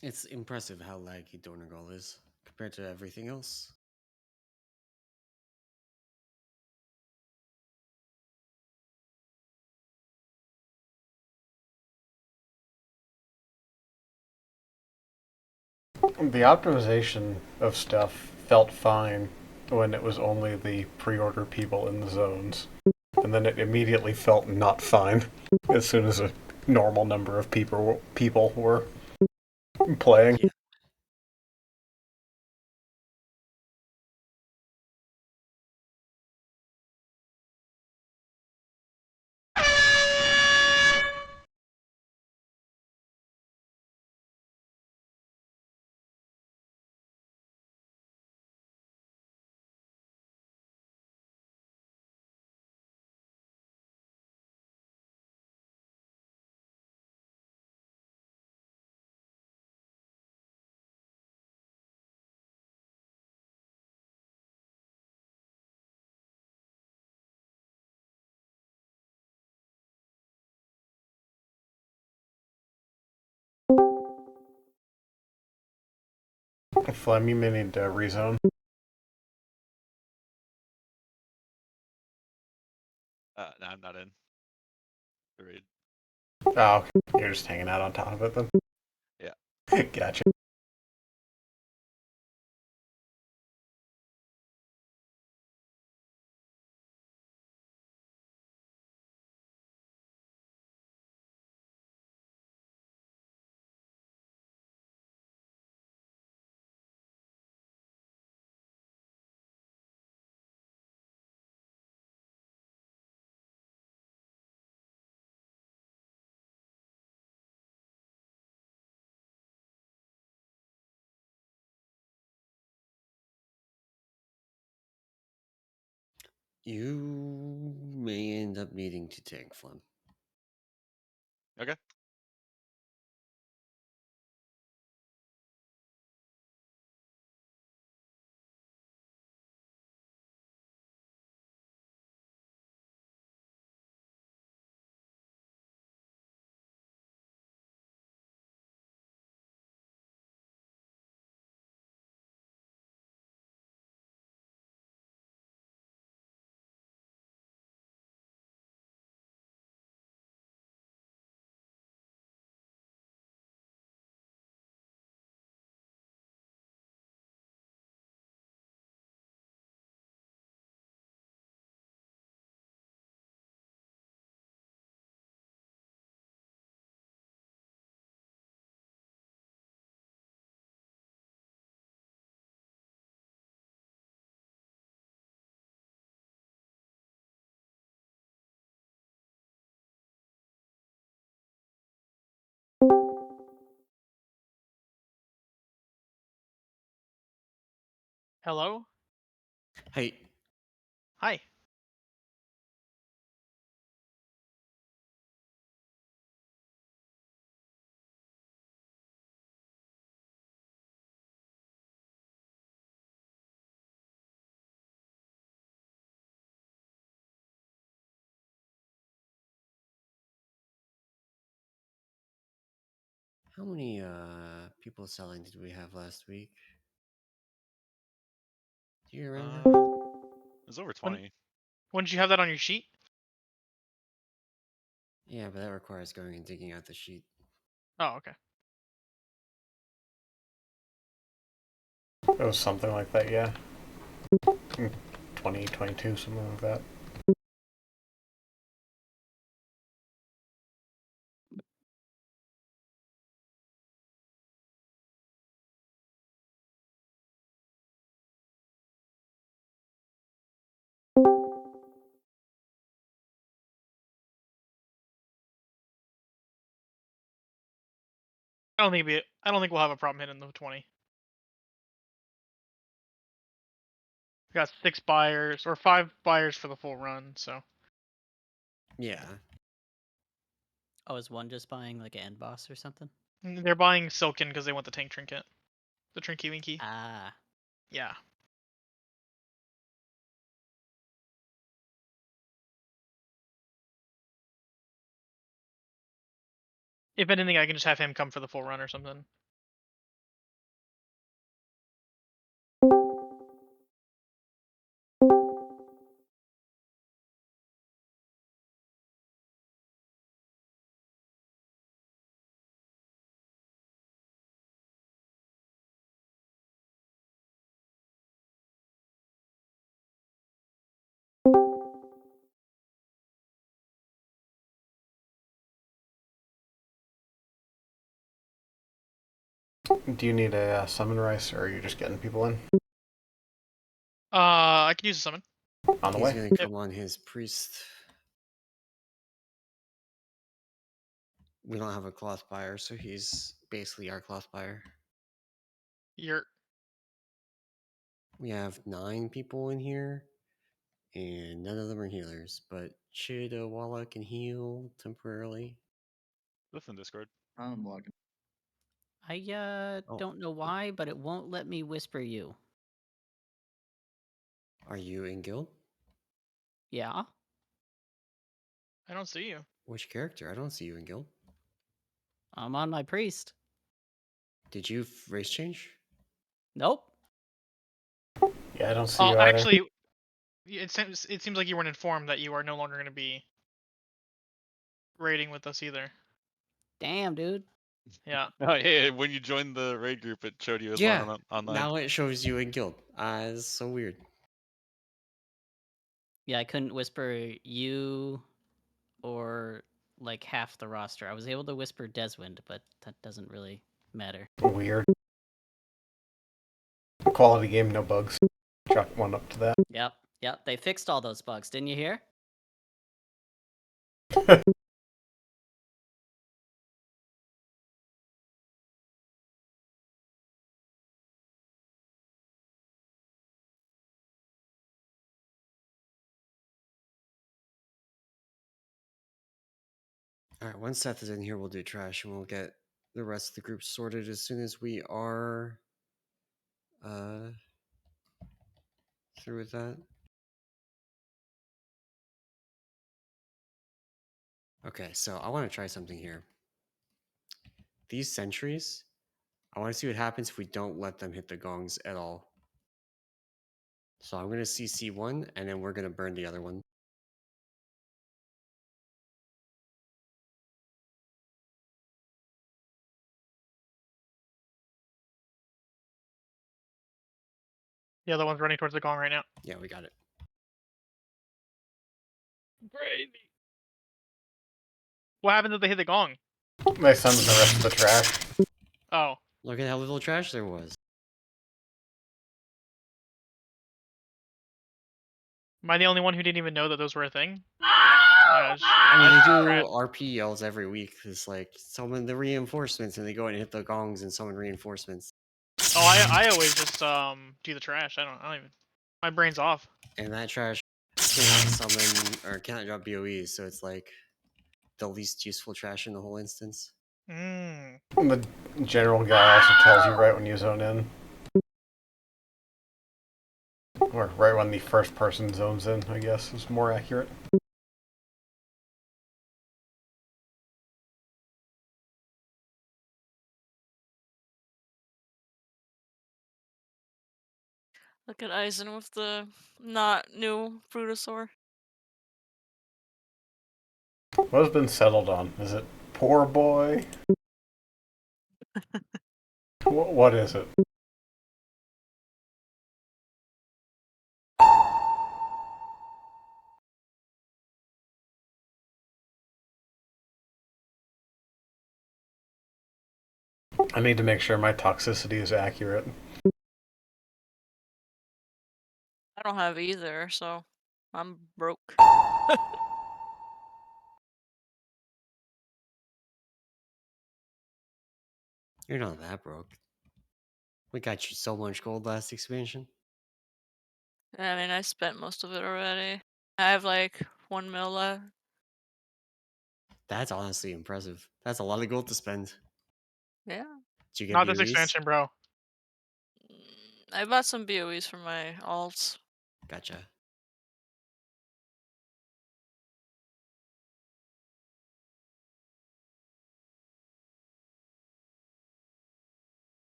It's impressive how laggy Donegal is compared to everything else. The optimization of stuff felt fine when it was only the pre-order people in the zones, and then it immediately felt not fine as soon as a normal number of people were playing. Yeah. Flem, you may need to rezone. No, I'm not in the raid. Oh, okay. You're just hanging out on top of it then? Yeah. Gotcha. You may end up needing to tank Flem. Okay. Hello? Hey, Hi. how many people selling did we have last week? Do you remember? It was over When 20. when did you have that on your sheet? Yeah, but that requires going and digging out the sheet. Oh, okay. It was something like that, yeah. 2022, something like that. I don't think we'll have a problem hitting the 20. We got 6 buyers or 5 buyers for the full run, so Yeah. Oh, is one just buying like an end boss or something? they're buying Silken because they want the tank trinket. The Trinky Winky. Ah, Yeah. If anything, I can just have him come for the full run or something. Do you need a summon rice, or are you just getting people in? I could use a summon. On the He's way? gonna come on his priest. We don't have a cloth buyer, so he's basically our cloth buyer. You're We have 9 people in here, and none of them are healers. But Chidawala can heal temporarily. Listen, Discord. I'm logging. I Oh. don't know why, but it won't let me whisper you. Are you in guild? Yeah. I don't see you. Which character? I don't see you in guild. I'm on my priest. Did you race change? Nope. Yeah, I don't see Oh, you either. actually, it seems like you weren't informed that you are no longer going to be raiding with us either. Damn, dude. Yeah. Oh, yeah, when you joined the raid group, it showed you as Yeah. online. Now it shows you in guild. It's so weird. Yeah, I couldn't whisper you or like half the roster. I was able to whisper Deswind, but that doesn't really matter. Weird. Quality game, no bugs. Chalk one up to that. Yep. They fixed all those bugs, didn't you hear? Alright, once Seth is in here, we'll do trash and we'll get the rest of the group sorted as soon as we are through with that. Okay, so I want to try something here. These sentries, I want to see what happens if we don't let them hit the gongs at all. So I'm going to CC one, and then we're going to burn the other one. The other one's running towards the gong right now. Yeah, we got it. Crazy. What happens if they hit the gong? They summon the rest of the trash. Oh, Look at how little trash there was. am I the only one who didn't even know that those were a thing? I mean, they do crap. RP yells every week. It's like summon the reinforcements, and they go and hit the gongs and summon reinforcements. Oh, I always just do the trash. I don't even. My brain's off. And that trash cannot summon or cannot drop BOEs, so it's like the least useful trash in the whole instance. Mm. The general guy also tells you right when you zone in. Or right when the first person zones in, I guess, is more accurate. Look at Eisen with the not new Brutosaur. What has been settled on? Is it poor boy? What is it? I need to make sure my toxicity is accurate. I don't have either, so I'm broke. You're not that broke. We got you so much gold last expansion. I mean, I spent most of it already. I have like 1 mil left. That's honestly impressive. That's a lot of gold to spend. Yeah. Did you get Not this BOEs? expansion, bro. I bought some BOEs for my alts. Gotcha.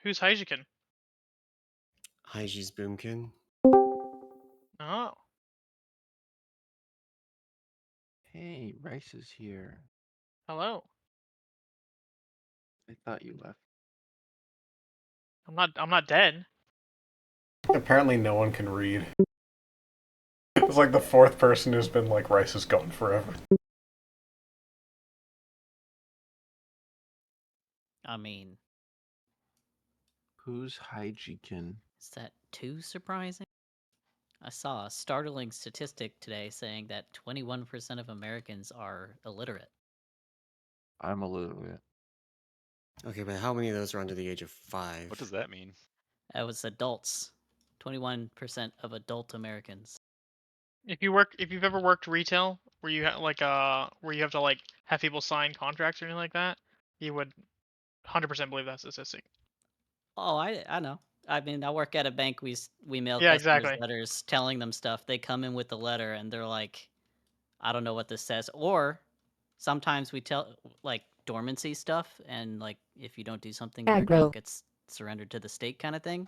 Who's Haijikin? Haiji's Boomkin. Oh. Hey, Rice is here. Hello. I thought you left. I'm not dead. Apparently, no one can read. It's like the fourth person who's been like, Rice is gone forever. I mean, Who's Hijikin? is that too surprising? I saw a startling statistic today saying that 21% of Americans are illiterate. I'm a little bit. Okay, but how many of those are under the age of 5? What does that mean? That was adults. 21% of adult Americans. If you've ever worked retail, where you where you have to like have people sign contracts or anything like that, you would 100% believe that statistic. Oh, I know. I mean, I work at a bank. We mail Yeah, customers exactly. letters telling them stuff. They come in with the letter and they're like, I don't know what this says. Or sometimes we tell like dormancy stuff, and like if you don't do something, your account gets surrendered to the state kind of thing.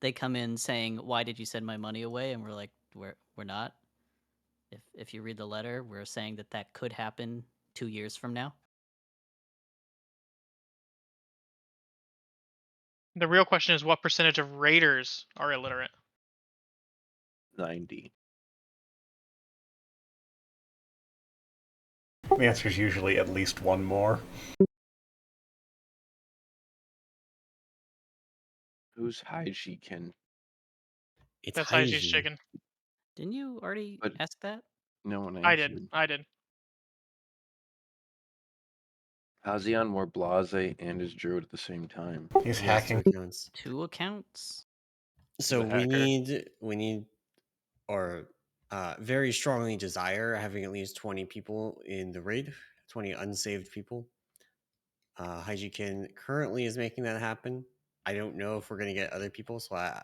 They come in saying, "Why did you send my money away?" And we're like, "We're not." If you read the letter, we're saying that that could happen 2 years from now. The real question is what percentage of raiders are illiterate? 90. The answer is usually at least one more. Who's Hijikin? It's That's Haiji's Haiji. chicken. Didn't you already But ask that? no one I answered. did. I did. How's he on more blase and his druid at the same time? He's He has 2 hacking. accounts. 2 accounts? So a hacker. we need or very strongly desire having at least 20 people in the raid, 20 unsaved people. Haijikin currently is making that happen. I don't know if we're gonna get other people, so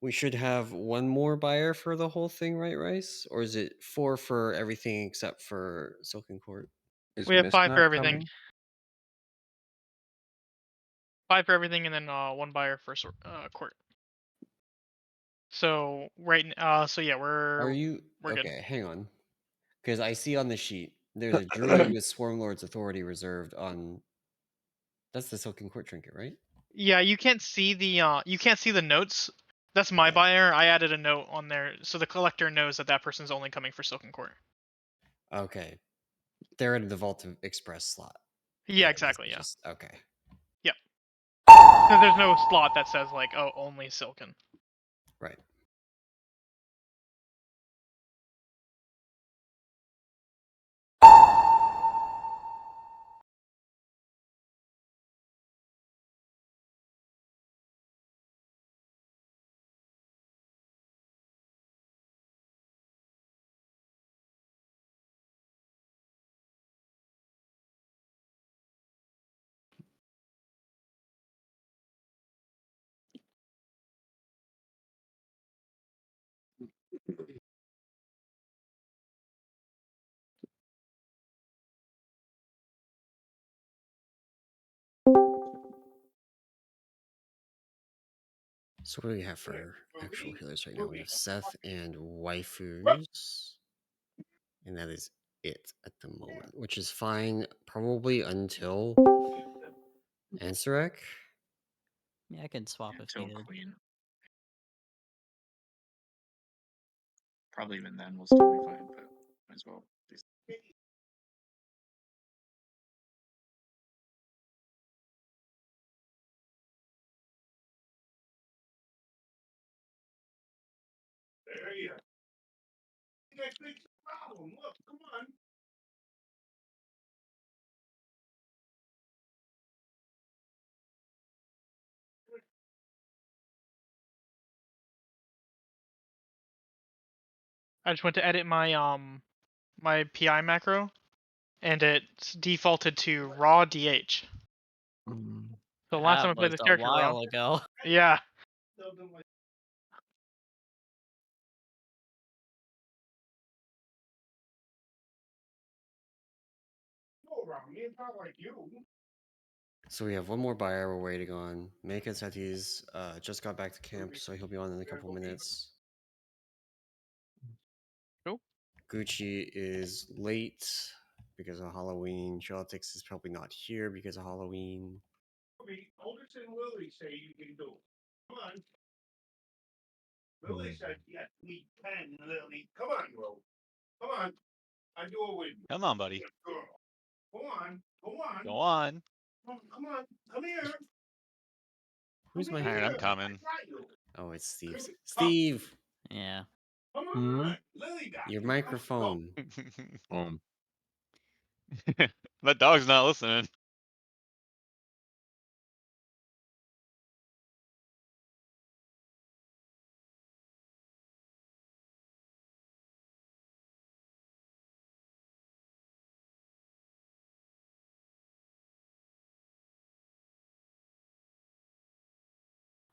we should have one more buyer for the whole thing, right, Rice? Or is it 4 for everything except for Silken Court? Is We have Mist 5 for not everything. coming? 5 for everything, and then 1 buyer for court. So so yeah, Are we're you good. okay? Hang on, because I see on the sheet there's a druid with Swarmlord's authority reserved on. That's the Silken Court trinket, right? Yeah, you can't see the notes. That's my Yeah. buyer. I added a note on there so the collector knows that that person's only coming for Silken Court. Okay, they're in the Vault of Express slot. Yeah, This exactly. is Yeah. just okay. There's no slot that says like, oh, only Silken. Right. So what do we have for actual healers right now? We have Seth and waifus, and that is it at the moment, which is fine, probably until Ansarek. Yeah, I can swap if Until needed. Queen. Probably even then we'll still be fine, but might as well. There you go. You guys fixed the problem. Look, come on. I just went to edit my PI macro, and it's defaulted to raw DH. Mm. So last time That I played was this a character raw. while ago. Yeah. Go around me, it's not like you. So we have one more buyer we're waiting on. Meka said he's just got back to camp, so he'll be on in a couple minutes. Cool. Gucci is late because of Halloween. Gelatix is probably not here because of Halloween. me, Otis and Lily say you can do it. Come on. Lily said, yes, we can, Lily. Come on, Will. Come on. I do it with you. Come on, buddy. Good girl. Go on. Go on. Go on. Come on. Come here. Who's my All right, hero? I'm coming. Oh, it's Steve. Steve, Yeah. Come Hmm? on. Lily got your you. Come on, go. microphone. That dog's not listening.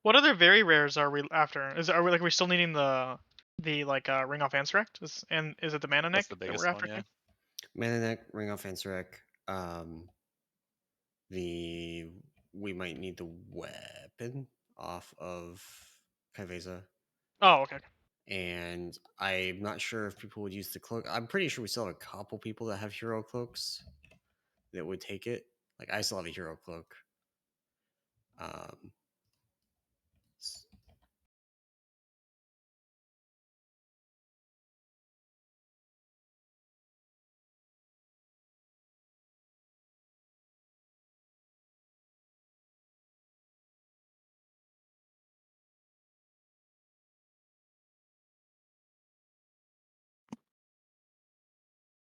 What other very rares are we after? Are we still needing the ring off Ansrect? Is it the mana That's neck the that we're biggest after one, yeah. too? Mana Neck, Ring of Ansarek. We might need the weapon off of Kaiveza. Oh, okay. And I'm not sure if people would use the cloak. I'm pretty sure we still have a couple people that have hero cloaks that would take it. Like I still have a hero cloak. S-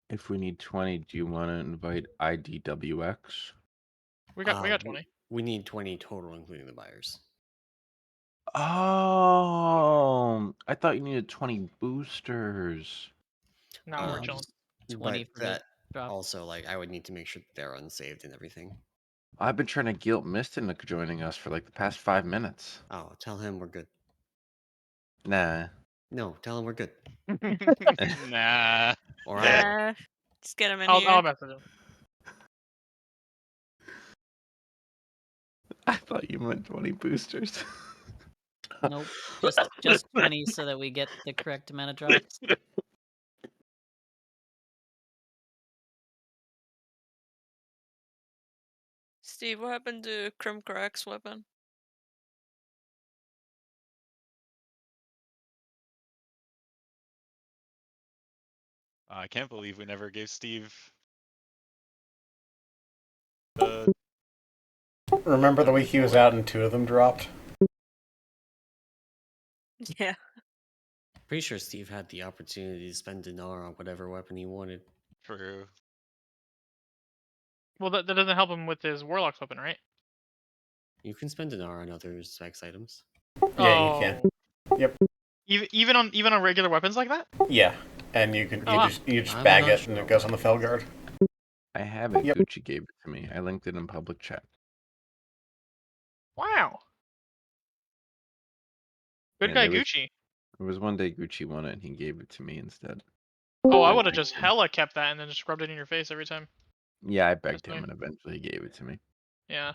If we need 20, do you want to invite IDWX? We got w- 20. We need 20 total, including the buyers. Oh, I thought you needed 20 boosters. No, we're chilling. 20 But for the that drop. also, like, I would need to make sure that they're unsaved and everything. I've been trying to guilt Mist into joining us for like the past 5 minutes. Oh, tell him we're good. Nah. No, tell him we're good. Nah. Or I will. Nah, just get him in I'll here. message him. I thought you meant 20 boosters. Nope. Just 20 so that we get the correct amount of drops. Steve, what happened to Krimkorak's weapon? I can't believe we never gave Steve the. Remember the week he was out and 2 of them dropped? Yeah. Pretty sure Steve had the opportunity to spend dinar on whatever weapon he wanted. True. Well, that doesn't help him with his Warlock's weapon, right? You can spend dinar on other specs items. Yeah, you can. Yep. Even on regular weapons like that? Yeah, and you can Oh, wow. you just I'm bag not it and it goes on the Felguard. I have it. Yep. Gucci gave it to me. I linked it in public chat. Wow. Good Yeah, guy there was- Gucci. There was one day Gucci won it and he gave it to me instead. Oh, I I would have begged just him. hella kept that and then just rubbed it in your face every time. Yeah, I begged That's him and eventually he gave it to me. Yeah.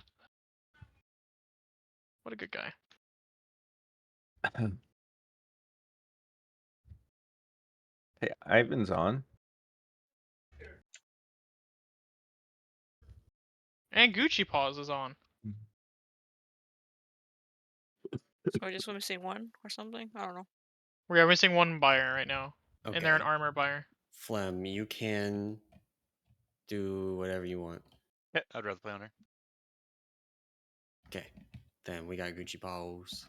What a good guy. Hey, Ivan's on. And Gucci Paws is on. So we're just missing one or something? I don't know. We are missing one buyer right now. Okay. And they're an armor buyer. Flem, you can do whatever you want. Yeah, I'd rather play on her. Okay. Then we got Gucci Paws.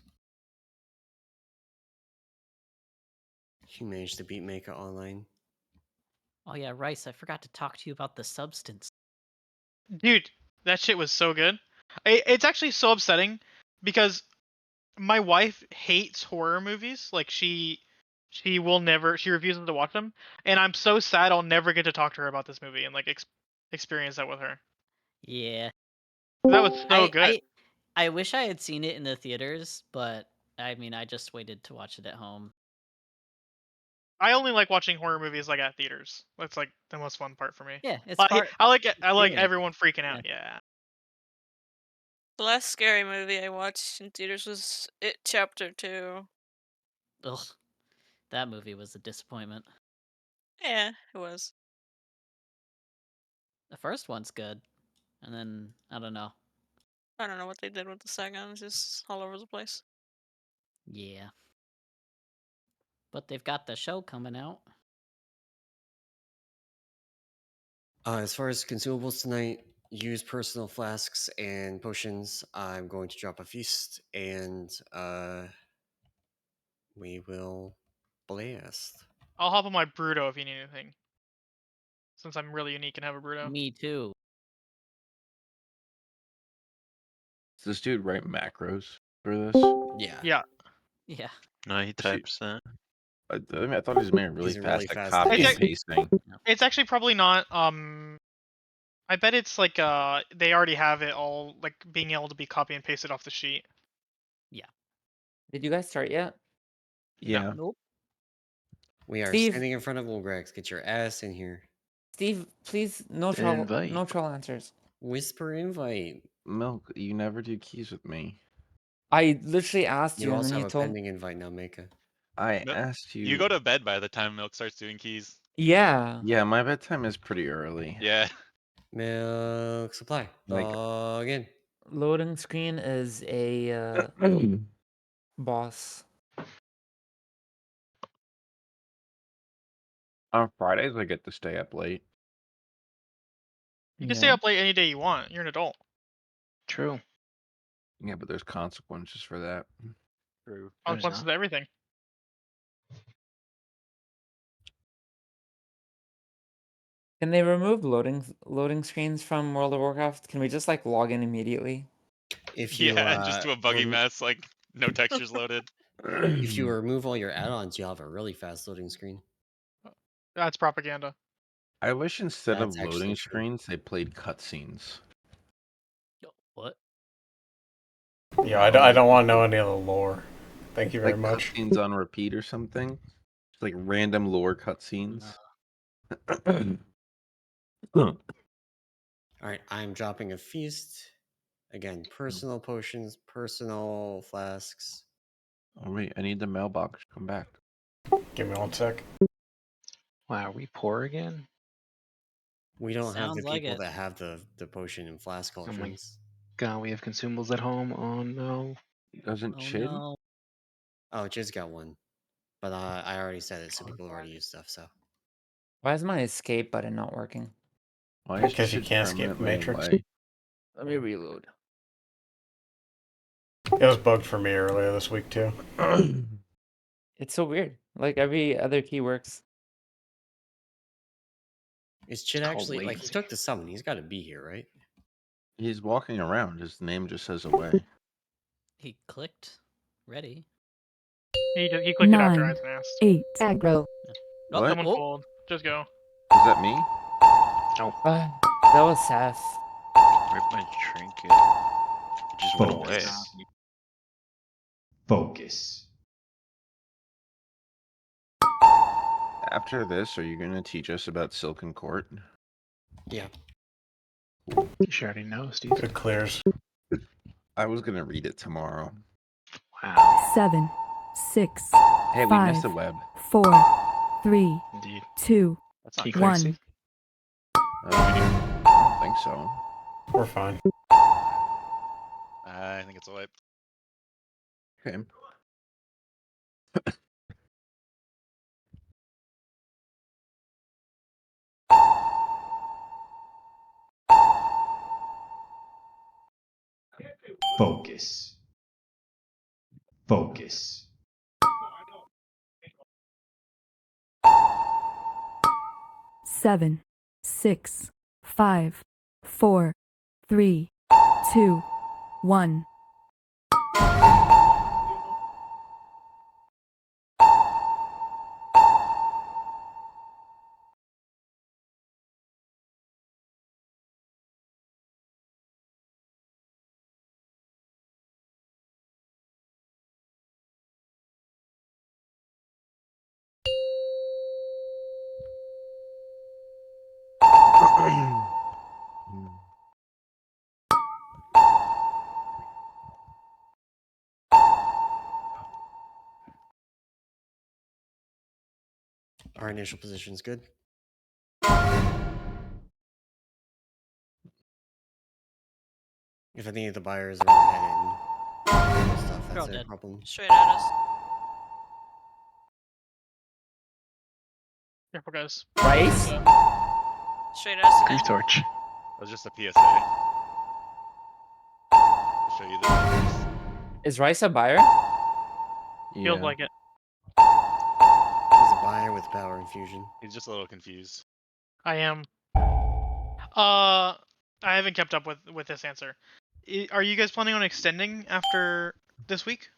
You managed to beat Maka online. Oh yeah, Rice, I forgot to talk to you about the substance. Dude, that shit was so good. It's actually so upsetting because my wife hates horror movies. Like she refuses to watch them, and I'm so sad I'll never get to talk to her about this movie and like experience that with her. Yeah. That was so good. I wish I had seen it in the theaters, but I mean, I just waited to watch it at home. I only like watching horror movies like at theaters. That's like the most fun part for me. Yeah, it's I part. like experience. everyone freaking out. Yeah. The last scary movie I watched in theaters was It Chapter 2. Ugh, that movie was a disappointment. Yeah, it was. The first one's good, and then I don't know. I don't know what they did with the second. It's just all over the place. Yeah. But they've got the show coming out. As far as consumables tonight, use personal flasks and potions. I'm going to drop a feast, and we will blast. I'll hop on my Bruto if you need anything. Since I'm really unique and have a Bruto. Me too. Does this dude write macros for this? Yeah, Yeah. Yeah. No, he Shoot. types that. I mean, I thought he was made really He's a fast really at fast copy and typer. pasting. It's actually probably not. I bet it's like they already have it all like being able to be copy and pasted off the sheet. Did you guys start yet? Yeah. Nope. we are Steve. standing in front of Ulgrex. Get your ass in here. Steve, please, no Invite. troll answers. Whisper invite. Milk, you never do keys with me. I literally asked You you, and also then have you a told pending invite now, Mika. I No, asked you. You go to bed by the time Milk starts doing keys. Yeah. Yeah, my bedtime is pretty early. Yeah. Milk supply. Like- Log in. Loading screen is a boss. On Fridays, I get to stay up late. You can stay up late any day you want. You're an adult. True. Yeah, but there's consequences for that. True. Consequences to everything. Can they remove loading screens from World of Warcraft? Can we just like log in immediately? If you Yeah, just do a buggy remo- mess, like no textures loaded. if you remove all your add-ons, you'll have a really fast loading screen. That's propaganda. I wish instead That's of actually loading true. screens, they played cutscenes. What? Yeah, I don't want to know any of the lore. Thank you very Like much. cutscenes on repeat or something. Just like random lore cutscenes. All right, I'm dropping a feast. Again, personal potions, personal flasks. Oh wait, I need the mailbox to come back. Give me 1 sec. Wow, are we poor again? We don't have the Sounds like people it. that have the potion and flask Oh my cauldrons. God, we have consumables at home. Oh no. Doesn't Oh Chid? no. Oh, Jizz got one, but I already said it, so people have already used stuff. So Why is my escape button not working? Why is Because you Chid can't skip permanently Matrix. away? Let me reload. It was bugged for me earlier this week too. It's so weird. Like every other key works. is Chid It's called actually like he latency. took the summon? He's got to be here, right? He's walking around. His name just says away. He clicked. Ready. He clicked it after I 9, was asked. 8, aggro. Oh, What? Someone oh, called. Just go. Is that me? That was Seth. Rip my trinket. It just went away. Focus. After this, are you going to teach us about Silken Court? Yeah. You should already know, Steve. It clears. I was going to read it tomorrow. Wow. 7, 6, Hey, we missed the 5, web. 4, 3, Indeed. 2, That's not Key good. clear, 1. Steve? I don't think so. We're fine. I think it's a wipe. Okay. Focus. Focus. 7, 6, 5, 4, 3, 2, 1. Our initial position's good. If any of the buyers run ahead and stuff, They're that's all their dead. problem. Straight at us. Careful, guys. Rice? Straight at us again. Grief torch. That was just a PSA. To show you the numbers. Is Rice a buyer? Feels Yeah. like it. He's a buyer with power infusion. He's just a little confused. I am. I haven't kept up with this answer. Are you guys planning on extending after this week,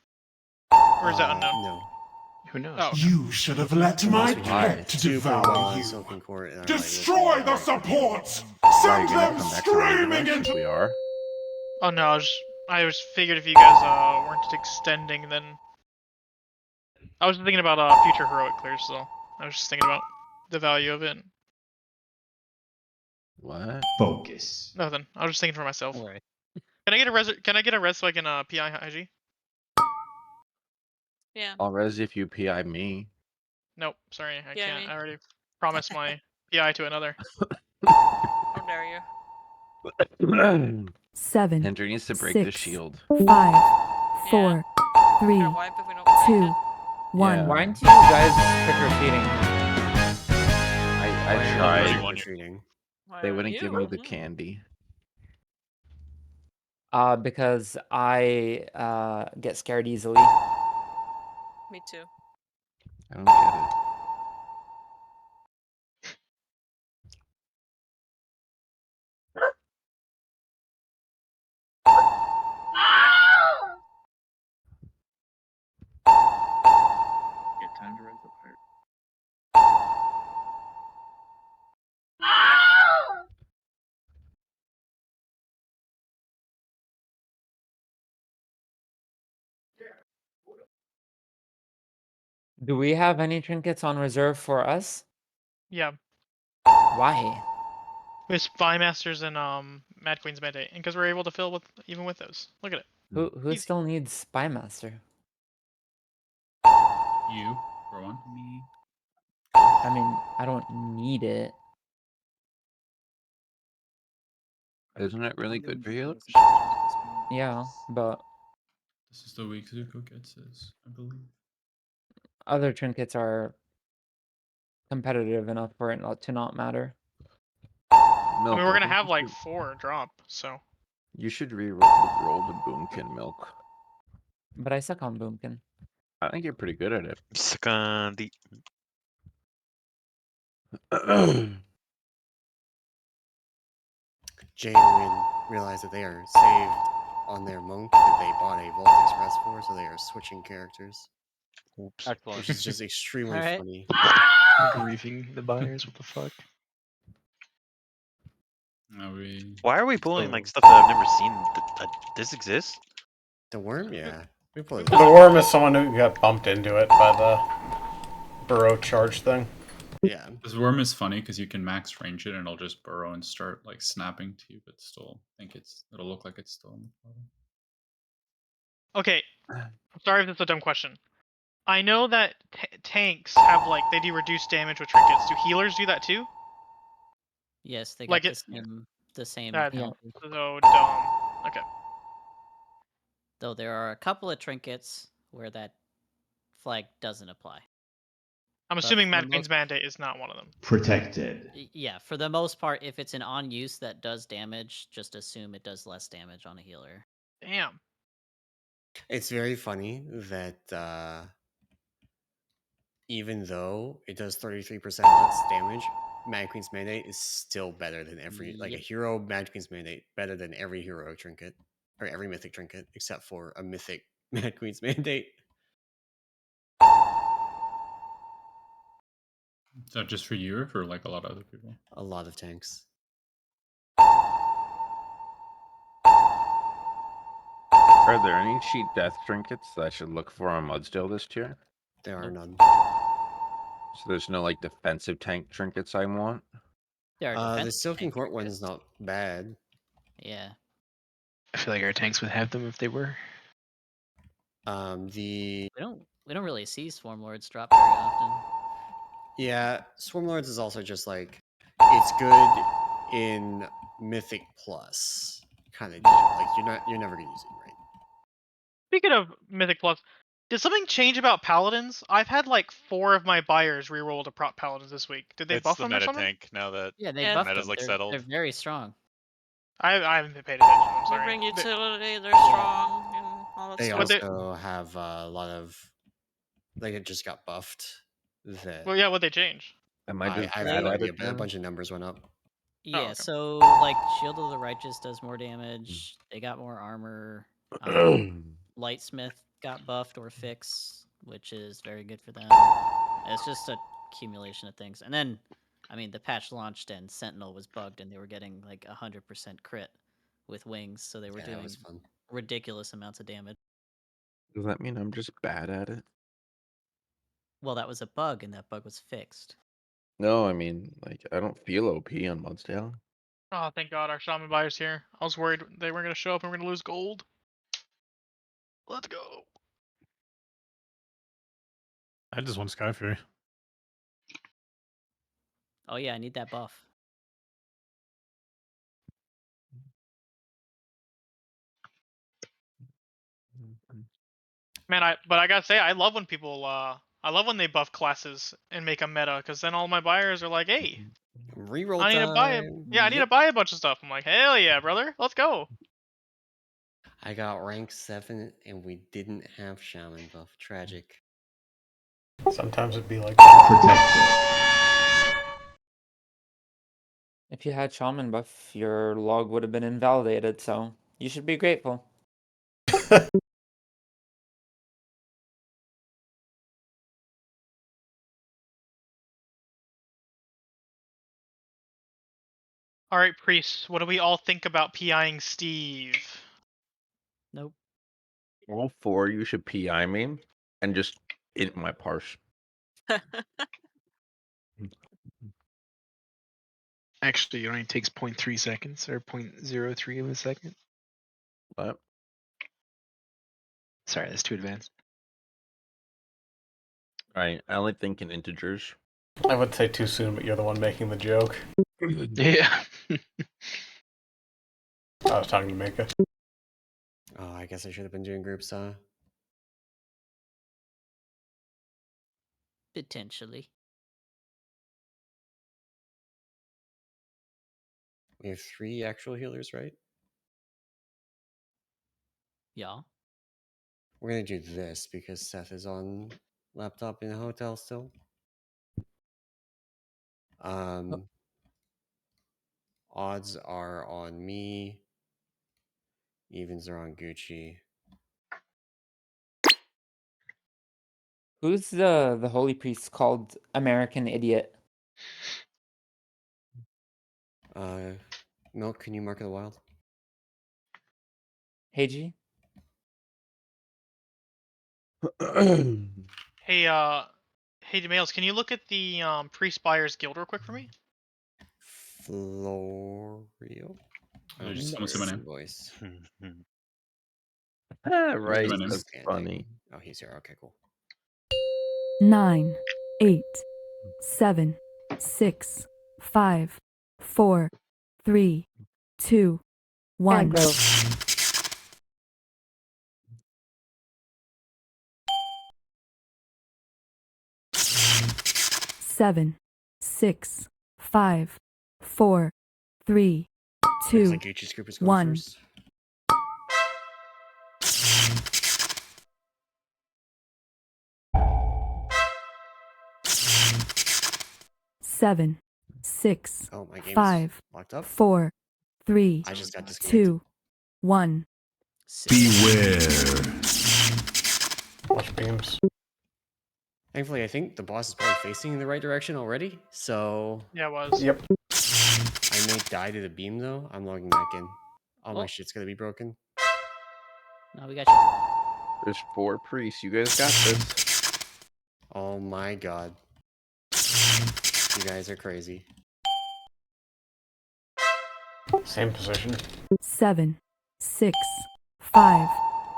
or is that unknown? No. Who knows? Oh, okay. You should have let my pet Two for devour one you. Silken Court. And Destroy the supports! Are Send you gonna them come back around to screaming us? into... We are. Oh no, I was figured if you guys weren't extending, then I was thinking about future heroic clears. So I was just thinking about the value of it. What? Focus. Nothing. I was just thinking for myself. Don't worry. Can I get a res? Can I get a res so I can PI IG? Yeah. I'll res if you PI me. Nope. Sorry, I Yeah, can't. me. I already promised my PI to another. How dare you? 7, Hendry needs to break the 6, shield. 5, 4, 3, Gonna wipe if we don't break 2, it. 1. Yeah. Why aren't you guys trick-or-treating? I tried. Trick-or-treating. Why They aren't wouldn't give me you? the candy. Because I get scared easily. Me too. I don't get it. Get time to res the fire. Do we have any trinkets on reserve for us? Yeah, Why? with Spy Masters and Mad Queen's Mandate, and because we're able to fill with even with those. Look at it. Who Easy. still needs Spy Master? You, for one. Me. I mean, I don't need it. Isn't it really good for healers? Yeah, but This is the week Zuko gets his, I believe. other trinkets are competitive enough for it not to not matter. I Milk. mean, we're gonna think have you like should- 4 drop, so You should re-roll the Boomkin milk. But I suck on Boomkin. I think you're pretty good at it. Suck on the. Jay and Win realize that they are saved on their monk that they bought a Vault Express for, so they are switching characters. Oops. Excellent. Which is just extremely Alright. funny. Grieving the buyers. What the fuck? Now we. Why are we pulling So- like stuff that I've never seen? This exists? The worm, yeah. We play The worm is someone who got bumped into it by the burrow charge thing. Yeah. This worm is funny because you can max range it and it'll just burrow and start like snapping to you, but still think it'll look like it's still in the bottom. okay. Sorry if this is a dumb question. I know that tanks have like they do reduced damage with trinkets. Do healers do that too? Yes, they Like got it- the same That- Yeah. penalty. So dumb. Okay. Though there are a couple of trinkets where that flag doesn't apply. I'm But assuming for Mad the Queen's most- Mandate is not one of them. Protected. Yeah, for the most part, if it's an on use that does damage, just assume it does less damage on a healer. Damn. It's very funny that even though it does 33% less damage, Mad Queen's Mandate is still better than every like a Yep. hero Mad Queen's Mandate better than every hero trinket or every mythic trinket except for a mythic Mad Queen's Mandate. Is that just for you or for like a lot of other people? A lot of tanks. Are there any cheap death trinkets that I should look for on Mudsdale this tier? There are Nope. none. So there's no like defensive tank trinkets I want. There are The defensive Silken tank Court trinkets. one's not bad. Yeah. I feel like our tanks would have them if they were. The We don't really see Swarm Lords drop very often. yeah, Swarm Lords is also just like it's good in Mythic Plus kind of like you're never gonna use it, right? Speaking of Mythic Plus, did something change about paladins? I've had like 4 of my buyers reroll to prop paladins this week. Did they It's buff the them or meta something? tank now that Yeah, they Yeah. the buffed meta's them. like They're settled. very strong. I haven't paid attention. I'm They sorry. bring They- utility, they're strong, and all that They stuff. What they- also have a lot of like it just got buffed. That well, yeah, what they change? Am I just I have bad no at idea, it but a then? bunch of numbers went up. Yeah, okay. so like Shield of the Righteous does more damage. They got more armor. Lightsmith got buffed or fixed, which is very good for them. It's just a accumulation of things. And then, I mean, the patch launched and Sentinel was bugged, and they were getting like 100% crit with wings, so they were Yeah, that doing was fun. ridiculous amounts of damage. Does that mean I'm just bad at it? Well, that was a bug, and that bug was fixed. No, I mean, like, I don't feel OP on Mudsdale. Oh, thank God our shaman buyer's here. I was worried they weren't gonna show up and we're gonna lose gold. Let's go. I just want Sky Fury. Oh yeah, I need that buff. Man, I gotta say I love when people I love when they buff classes and make them meta, because then all my buyers are like, hey, Reroll I need to buy a time. I need to Yep. buy a bunch of stuff. I'm like, hell yeah, brother, let's go. I got rank 7 and we didn't have shaman buff. Tragic. Sometimes it'd be like If you had shaman buff, your log would have been invalidated, so you should be grateful. All right, priests, what do we all think about PIing Steve? Nope. All 4, you should PI me and just int my parse. Actually, it only takes 0.3 seconds or 0.03 of a second. But Sorry, that's too advanced. I only think in integers. I would say too soon, but you're the one making the joke. Yeah. I was talking to Mika. Oh, I guess I should have been doing groups, huh? Potentially. We have 3 actual healers, right? Yeah. We're gonna do this because Seth is on laptop in a hotel still. Odds are on me. Evens are on Gucci. Who's the holy priest called American Idiot? Milk, can you mark the wild? Hey G? Hey, Demales, can you look at the priest buyer's guild real quick for me? Florio? Yeah, just someone say my name. Voice. Right, my name. that's funny. Oh, he's here. Okay, cool. 9, 8, 7, 6, 5, 4, 3, 2, 1. Seven, 6, 5, 4, 3, Looks 2, like Gucci's group is going 1. first. Seven, 6, Oh, my game is 5, locked up. 4, 3, I just got disconnected. 2, 1. Watch beams. Thankfully, I think the boss is probably facing in the right direction already. So Yeah, it was. Yep. I may die to the beam though. I'm logging back in. All my Oh. shit's gonna be broken. No, we got you. There's 4 priests. You guys got this. Oh my god. You guys are crazy. Same position. 7, 6, 5,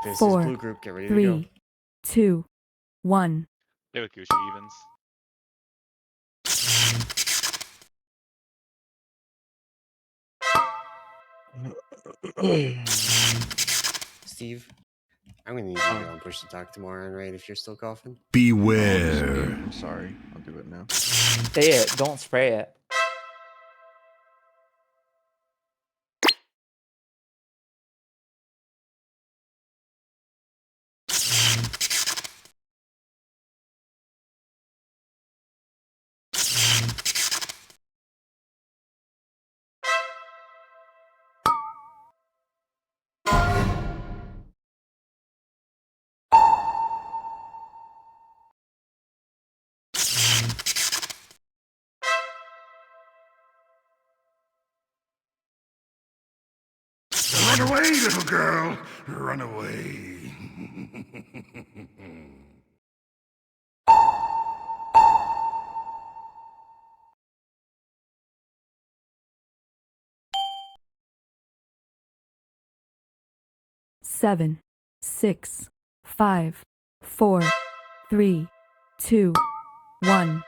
This is 4, blue group. Get ready to go. 3, 2, 1. Play with Gucci evens. Steve, I'm gonna need you to go and push the talk tomorrow on raid if you're still coughing. Beware. I'm sorry. I'll do it now. Say it. Don't spray it. Run away, little girl. Run away. 7, 6, 5, 4, 3, 2, 1.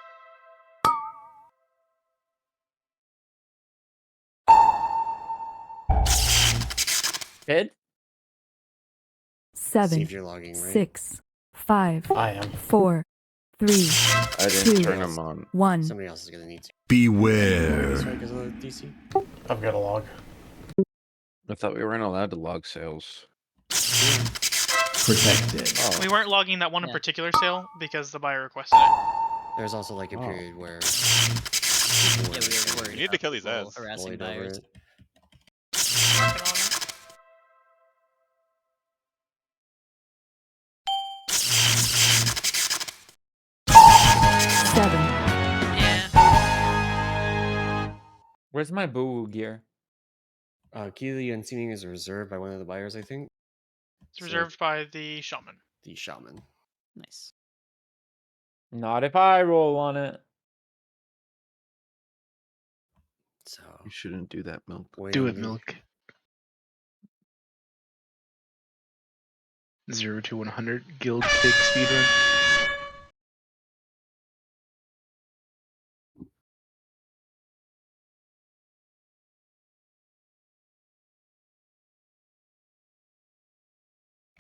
Kid? 7, Steve, you're logging, right? 6, 5, I am. 4, 3, I didn't 2, turn them on. 1. Somebody else is gonna need to. Beware. This way because of the DC. I've got a log. I thought we weren't allowed to log sales. Protected. Oh, We weren't logging that one in Yeah. particular sale because the buyer requested it. There's also like a Oh. period where Yeah, we were people worried We need to about kill these people ads. harassing bullied over buyers. it. Working on it. Seven, Yeah. Where's my boo gear? Key to the Unseening is reserved by one of the buyers, I think. It's So, reserved by the shaman. the shaman. Nice. Not if I roll on it. So you shouldn't do that, Milk. wait Do on it, the- Milk. 0 to 100 guild kick speedrun.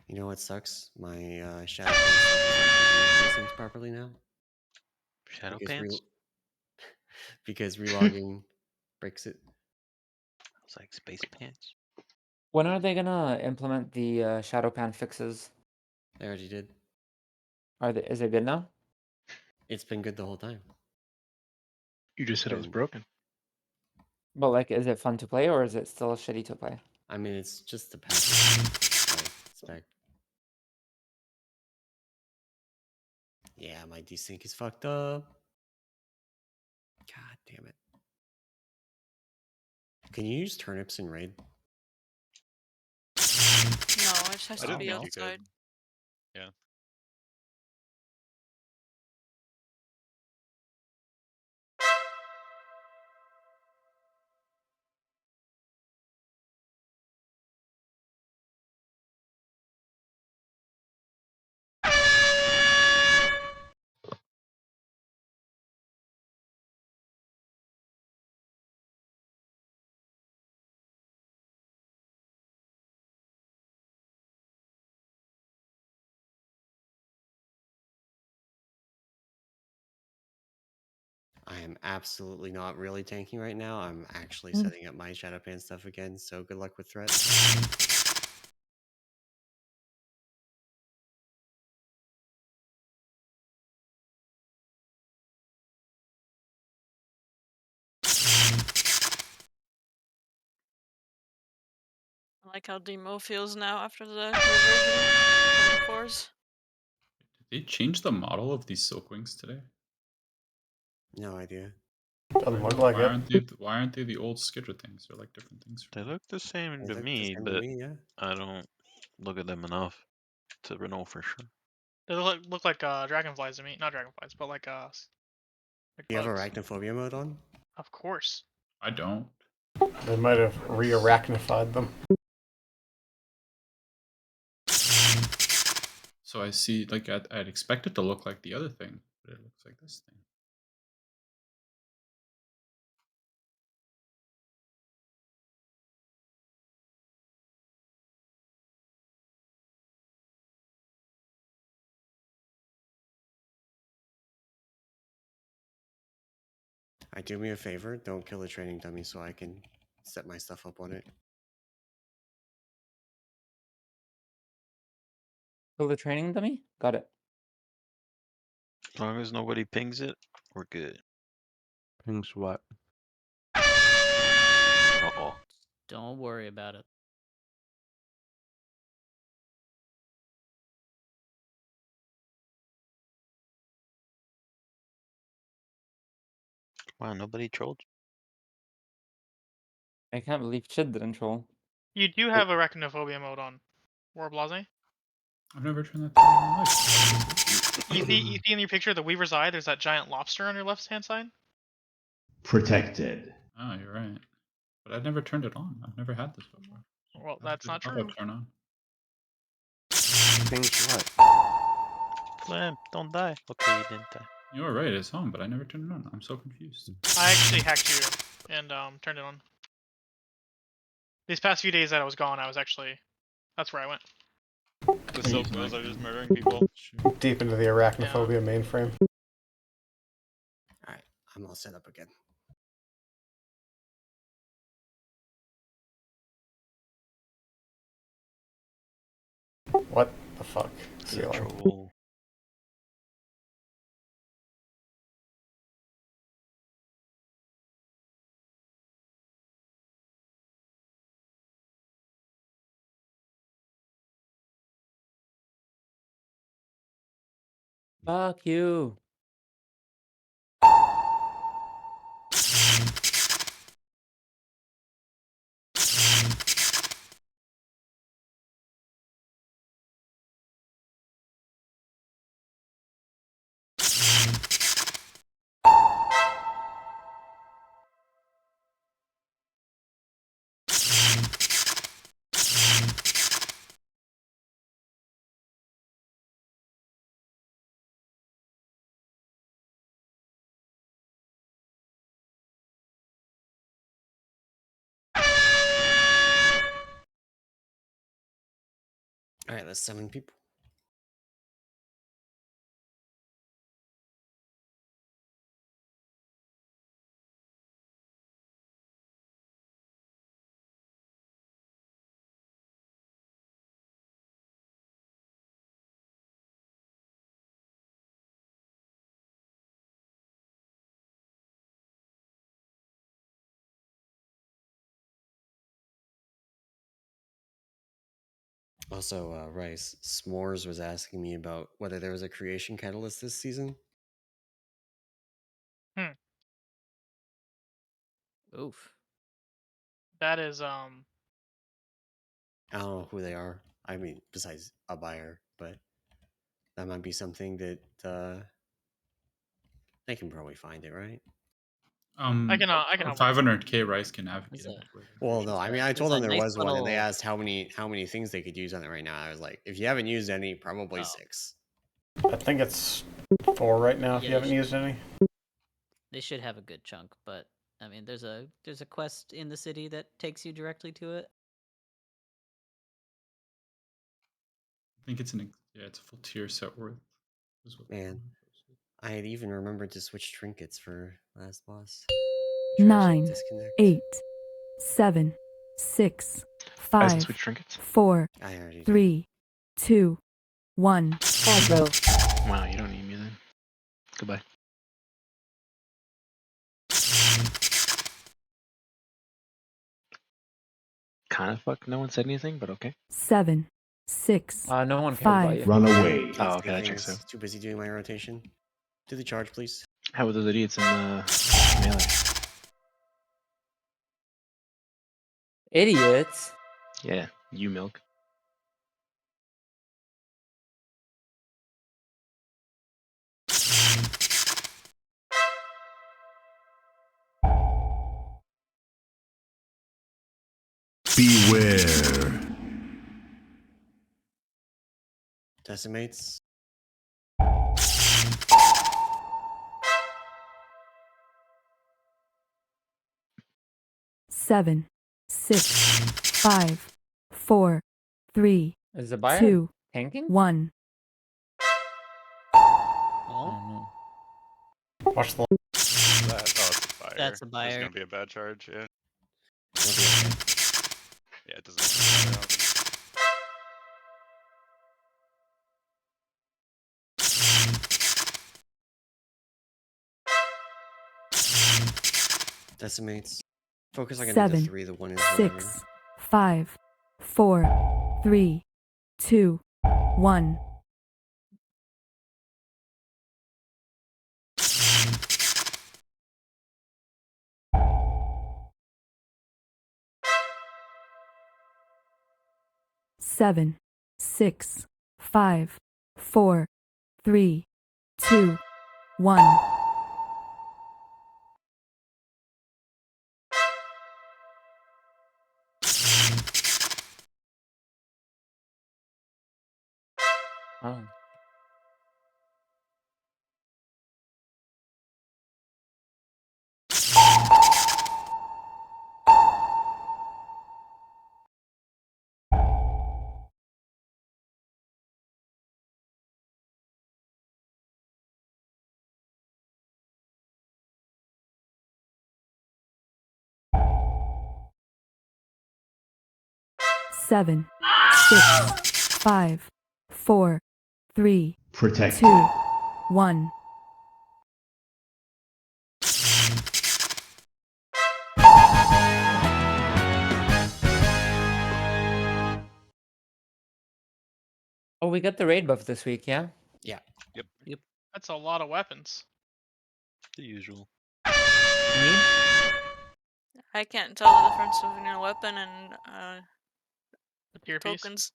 You know what sucks? My shadow Pants stuff isn't doing these things properly now. Shadow Because pants. because relogging breaks it. It's like space pants. When are they gonna implement the shadow pan fixes? They already did. Is it good now? It's been good the whole time. You just said it was broken. But like, is it fun to play or is it still shitty to play? I mean, it's just the passive like, spec. Yeah, my desync is fucked up. God damn it. Can you use turnips in raid? No, it just has I to didn't be think you could. outside. Yeah. I am absolutely not really tanking right now. I'm actually Mm. setting up my Shadowpan stuff again, so good luck with threat. I like how Demo feels now after the reversion from the cores. Did they change the model of these silk wings today? No idea. Doesn't look like Why it. aren't they the old Skidra things? They're like different things. They look the same They to look the me, same to but me, yeah. I don't look at them enough to know for sure. They look like dragonflies to me. Not dragonflies, but like Do you have bugs. arachnophobia mode on? Of course. I don't. They might have re-arachnified them. So I see, like, I'd expect it to look like the other thing, but it looks like this thing. Alright, do me a favor. Don't kill the training dummy so I can set my stuff up on it. Kill the training dummy? Got it. As long as nobody pings it, we're good. Pings what? Uh-oh. Don't worry about it. Wow, nobody trolled. I can't believe Chid didn't troll. You do have arachnophobia mode on War Blase. I've never turned that thing on my life. You see in your picture the Weaver's Eye, there's that giant lobster on your left-hand side? Protected. Oh, you're right. But I've never turned it on. I've never had this before. Well, How that's did the not pop-up true. turn on? Pings what? Clem, don't die. Okay, you didn't die. You were right, it's on, but I never turned it on. I'm so confused. I actually hacked you and turned it on. These past few days that I was gone, that's where I went. The silk girls are just murdering people. Deep into the arachnophobia mainframe. Alright, I'm all set up again. What the fuck? The Ceiling. troll. Fuck you. Alright, let's summon people. Also, Rice, S'mores was asking me about whether there was a creation catalyst this season. Oof. That is I don't know who they are. I mean, besides a buyer, but that might be something that they can probably find it, right? I can help. 500k Rice can advocate. There's a- Well, no, I mean, I there's told a them there nice was one, and they little- asked how many things they could use on it right now. I was like, if you haven't used any, probably Oh. 6. I think it's 4 right now if Yeah, you haven't you used any. They should have a good chunk, but I mean, there's a quest in the city that takes you directly to it. I think it's it's a full tier set worth. is what Man, I had even remembered to switch trinkets for last boss. 9, Disconnect. 8, 7, 6, Guys, 5, switch trinkets. 4, I already did. 3, 2, 1. Aggro. Wow, you don't need me then. Goodbye. Kind of fuck. No one said anything, but okay. 7, 6, No one cares about 5. you. Run away. Can't Oh, say okay, that checks things. out. Too busy doing my rotation. Do the charge, please. How about those idiots in the melee? Idiots. Yeah, you milk. Beware. Decimates. Seven, 6, 5, 4, 3, Is the buyer 2, tanking? 1. Oh, Oh, Watch the That, oh, it's a fire. buyer. That's a This is buyer. gonna be a bad charge. Yeah. It'll be okay. Yeah, it doesn't matter. I don't think. Decimates. Focus like into 7, 3. The 1 is whatever. 6, 5, 4, 3, 2, 1. Seven, 6, 5, 4, 3, 2, 1. Oh. Seven, 6, 5, 4, 3, Protect. 2, 1. Oh, we got the raid buff this week, yeah? Yeah. Yep. That's a lot of weapons. The usual. Me? I can't tell the difference between your weapon and The tier piece. tokens.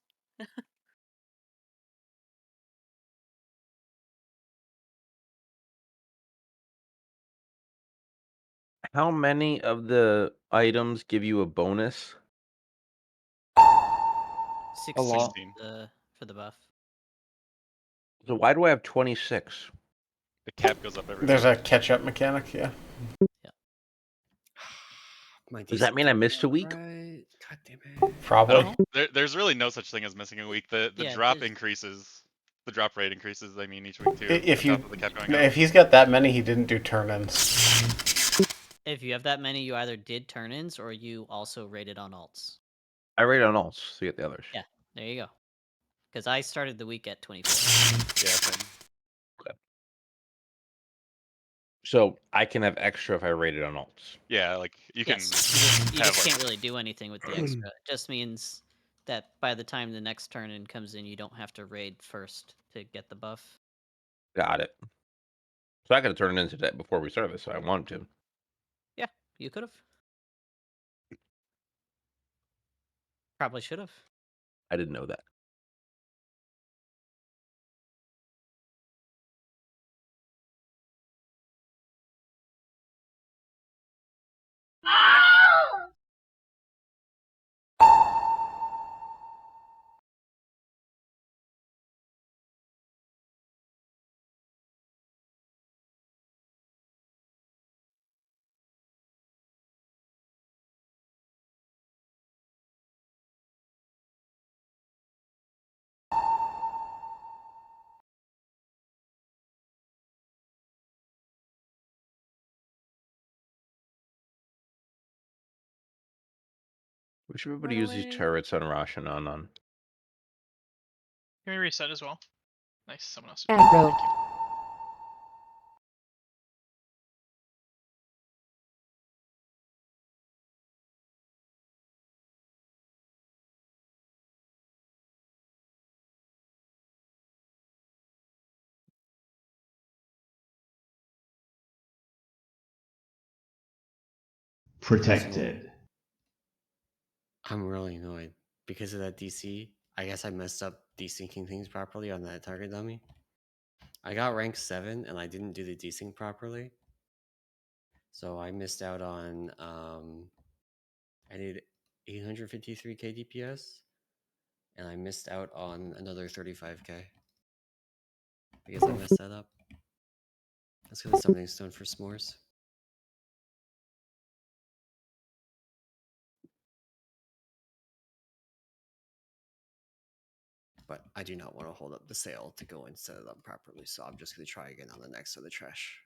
How many of the items give you a bonus? 16 lot. for the buff. So why do I have 26? The cap goes up every There's week. a catch-up mechanic, yeah. My Does that DC mean I can't missed a week? right. God damn it. Probably. No? There's really no such thing as missing a week. The Yeah, drop there's- increases. The drop rate increases. I mean, each week too. If on top of the cap going up. if he's got that many, he didn't do turn-ins. If you have that many, you either did turn-ins or you also rated on alts. I rate on alts, so you get the others. Yeah, there you go. Because I started the week at 24. Yeah, same. So I can have extra if I rate it on alts. Yeah, like you can. Yes, you have, just like- can't really do anything with the extra. It just means that by the time the next turn-in comes in, you don't have to raid first to get the buff. Got it. So I could have turned it in today before we started this, so I wanted to. Yeah, you could have. Probably should have. I didn't know that. We should everybody use these turrets on Rashanan on. Can we reset as well? Nice, someone else. Aggro. Thank you. Protected. I'm really annoyed because of that DC. I guess I messed up desyncing things properly on that target dummy. I got rank 7 and I didn't do the desync properly. So I missed out on I did 853k DPS and I missed out on another 35k. Because I messed that up. Let's go to Summoning Stone for s'mores. But I do not want to hold up the sale to go and set it up properly, so I'm just going to try again on the next of the trash.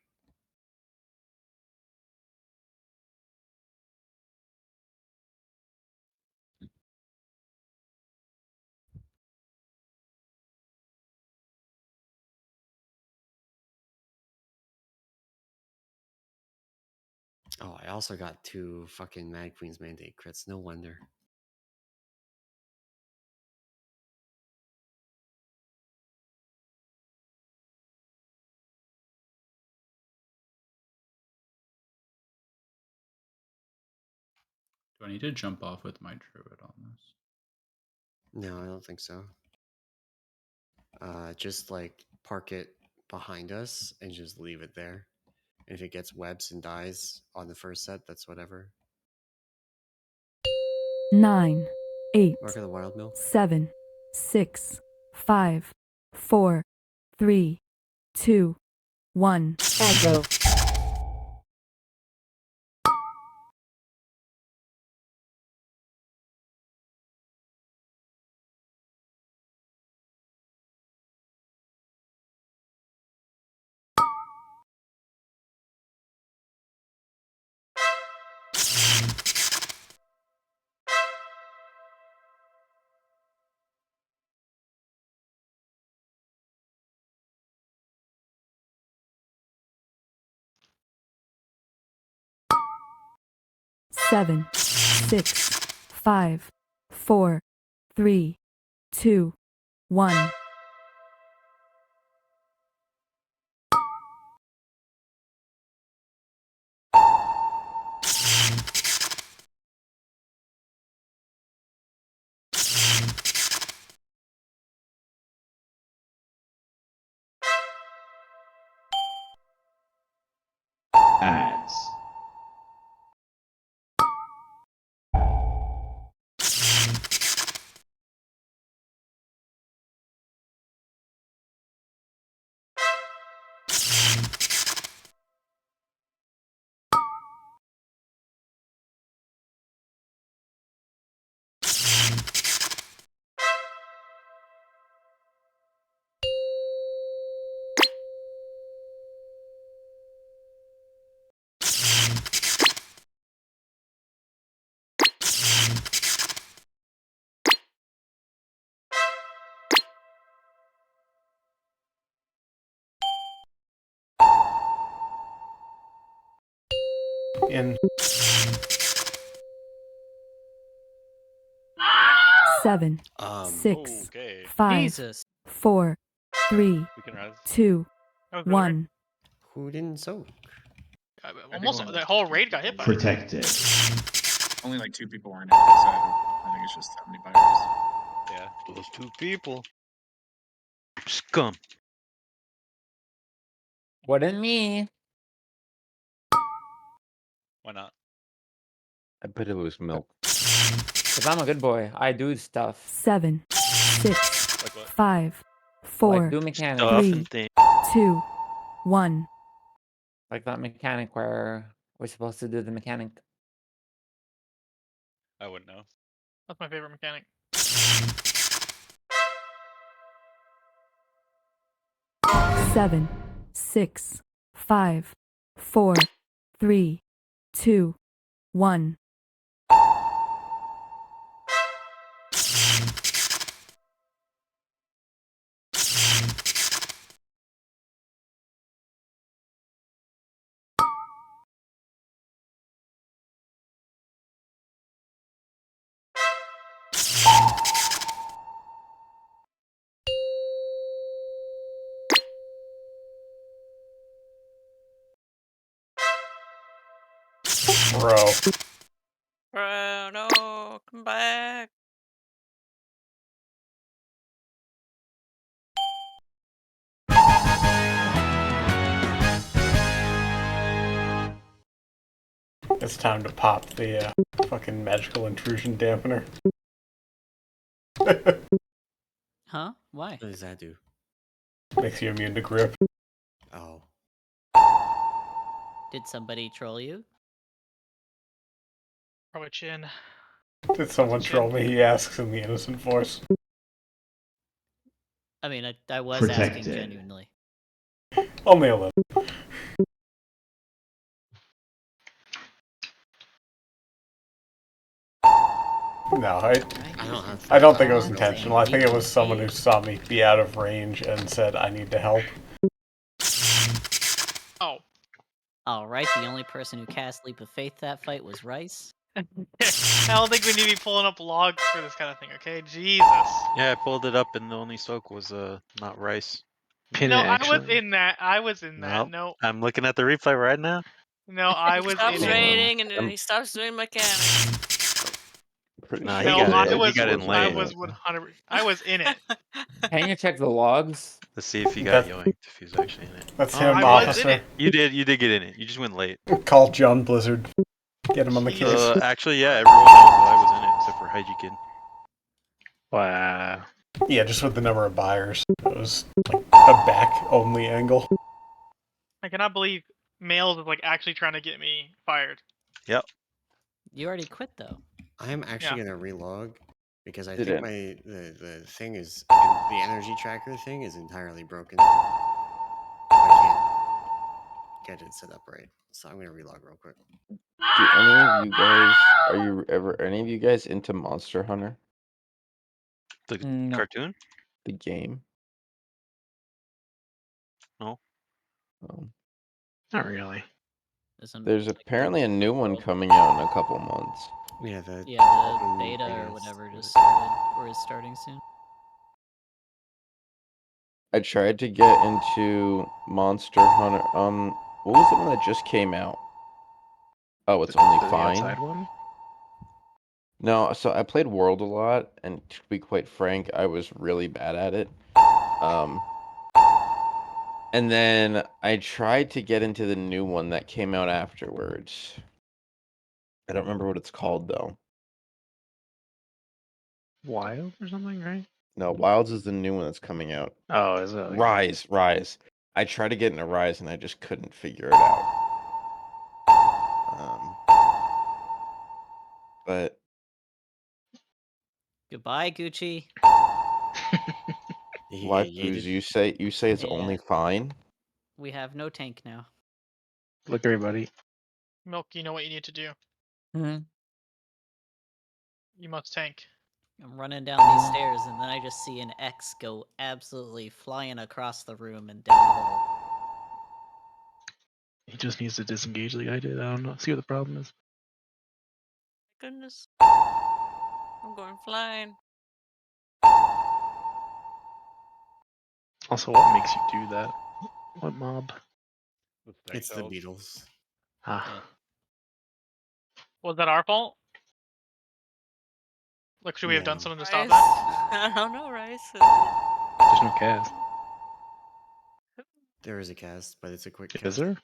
Oh, I also got 2 fucking Mad Queen's Mandate crits. No wonder. Do I need to jump off with my druid on this? No, I don't think so. Just like park it behind us and just leave it there. And if it gets webs and dies on the first set, that's whatever. 9, 8, Mark of the Wild Mill. 7, 6, 5, 4, 3, 2, 1. Aggro. Seven, 6, 5, 4, 3, 2, 1. Ads. In 7, Um, 6, Okay. 5, Jesus. 4, 3, We can res. 2, That was really weird. 1. who didn't soak? Almost the whole raid got hit by it. Protected. Only like 2 people weren't in it, so I think it's just how many buyers. Yeah. Those 2 people. Scum. Wasn't me. Why not? I bet it was milk. Because I'm a good boy. I do stuff. 7, 6, Like what? 5, Like 4, do mechanics. Stuff 3, and things. 2, 1. Like that mechanic where we're supposed to do the mechanic. I wouldn't know. That's my favorite mechanic. 7, 6, 5, 4, 3, 2, 1. bro. Bro, no, come back. It's time to pop the fucking magical intrusion dampener. Huh? Why? What does that do? Makes you immune to grip. Oh. Did somebody troll you? Probably Chin. Did someone troll me? He asks in the innocent voice. I mean, I was asking Protected. genuinely. Only a little. No, I don't have. I don't think it was Right. intentional. I think it was someone who saw me be out of range and said, I need to help. Oh. All right, the only person who cast Leap of Faith that fight was Rice. I don't think we need to be pulling up logs for this kind of thing, okay? Jesus. Yeah, I pulled it up, and the only soak was not rice. Pin No, it, I was actually. in that. I was in that. Nope. No, I'm looking at the replay right now. no, I He was stops in it. raiding and then he stops doing mechanics. Pretty Nah, sure he No, got I it. He was. got in wasn't I late. in was it. 100. I was in it. Can you check the logs? Let's see if he got That- yoinked, if he was actually in it. That's Oh, him, I okay, was yeah. in officer. it. You did get in it. You just went late. Call John Blizzard. Get him on the Jesus. case. Actually, yeah, everyone knows that I was in it except for Hygie Kid. Wow. Yeah, just with the number of buyers. It was like a back-only angle. I cannot believe Males is like actually trying to get me fired. Yep. You already quit though. I'm actually Yeah. gonna relog because I Didn't. think the thing is the energy tracker thing is entirely broken. I can't get it set up right, so I'm gonna relog real quick. Do any of you guys any of you guys into Monster Hunter? The No. cartoon? The game? No. Not really. Isn't There's like apparently a new one world- coming out in a couple months. Yeah, the Yeah, the open beta beta or is whatever good. just started or is starting soon. I tried to get into Monster Hunter. What was the one that just came out? Oh, it's only The fine. outside one? No, so I played World a lot, and to be quite frank, I was really bad at it. And then I tried to get into the new one that came out afterwards. I don't remember what it's called though. Wild or something, right? No, Wilds is the new one that's coming out. Oh, is it? Okay. Rise. I tried to get into Rise and I just couldn't figure it out. But Goodbye, Gucci. Did he what, get Booze? yeeted? You say it's only Yeah. fine? We have no tank now. Look, everybody. Milk, you know what you need to do. Hmm. You must tank. I'm running down these stairs and then I just see an X go absolutely flying across the room and down the hole. He just needs to disengage like I did. I don't know. See what the problem is. Goodness. I'm going flying. Also, what makes you do that? What mob? It's the Beatles. Ah. Yeah. Was that our fault? Like, should we have done No. something to stop Rice? that? I don't know, Rice. There's no cast. There is a cast, but it's a quick Is cast. there?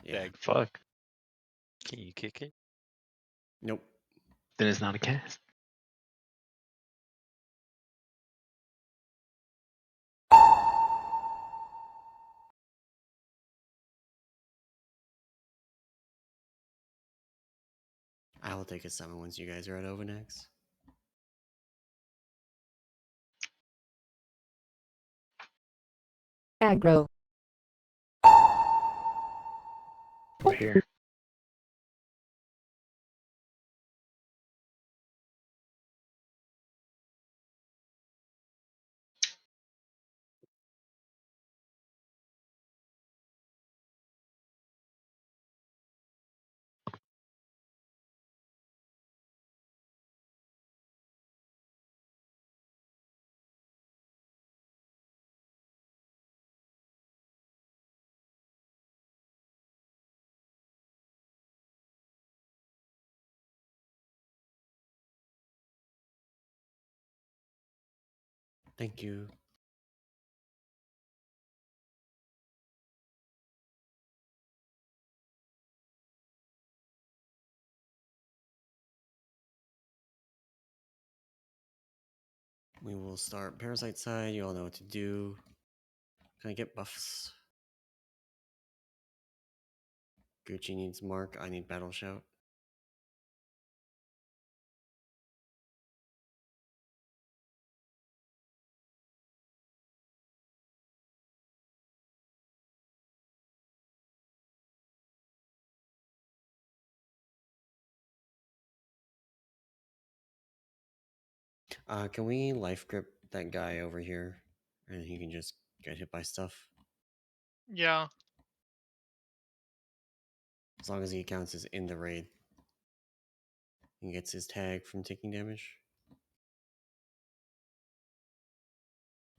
Yeah. Dag fuck. Can you kick it? Nope. Then it's not a cast. I will take a summon once you guys are at Overnex. Aggro. Over here. Thank you. We will start Parasite side. You all know what to do. Can I get buffs? Gucci needs Mark. I need Battle Shout. Can we life grip that guy over here? And he can just get hit by stuff. Yeah. As long as he counts as in the raid. He gets his tag from taking damage.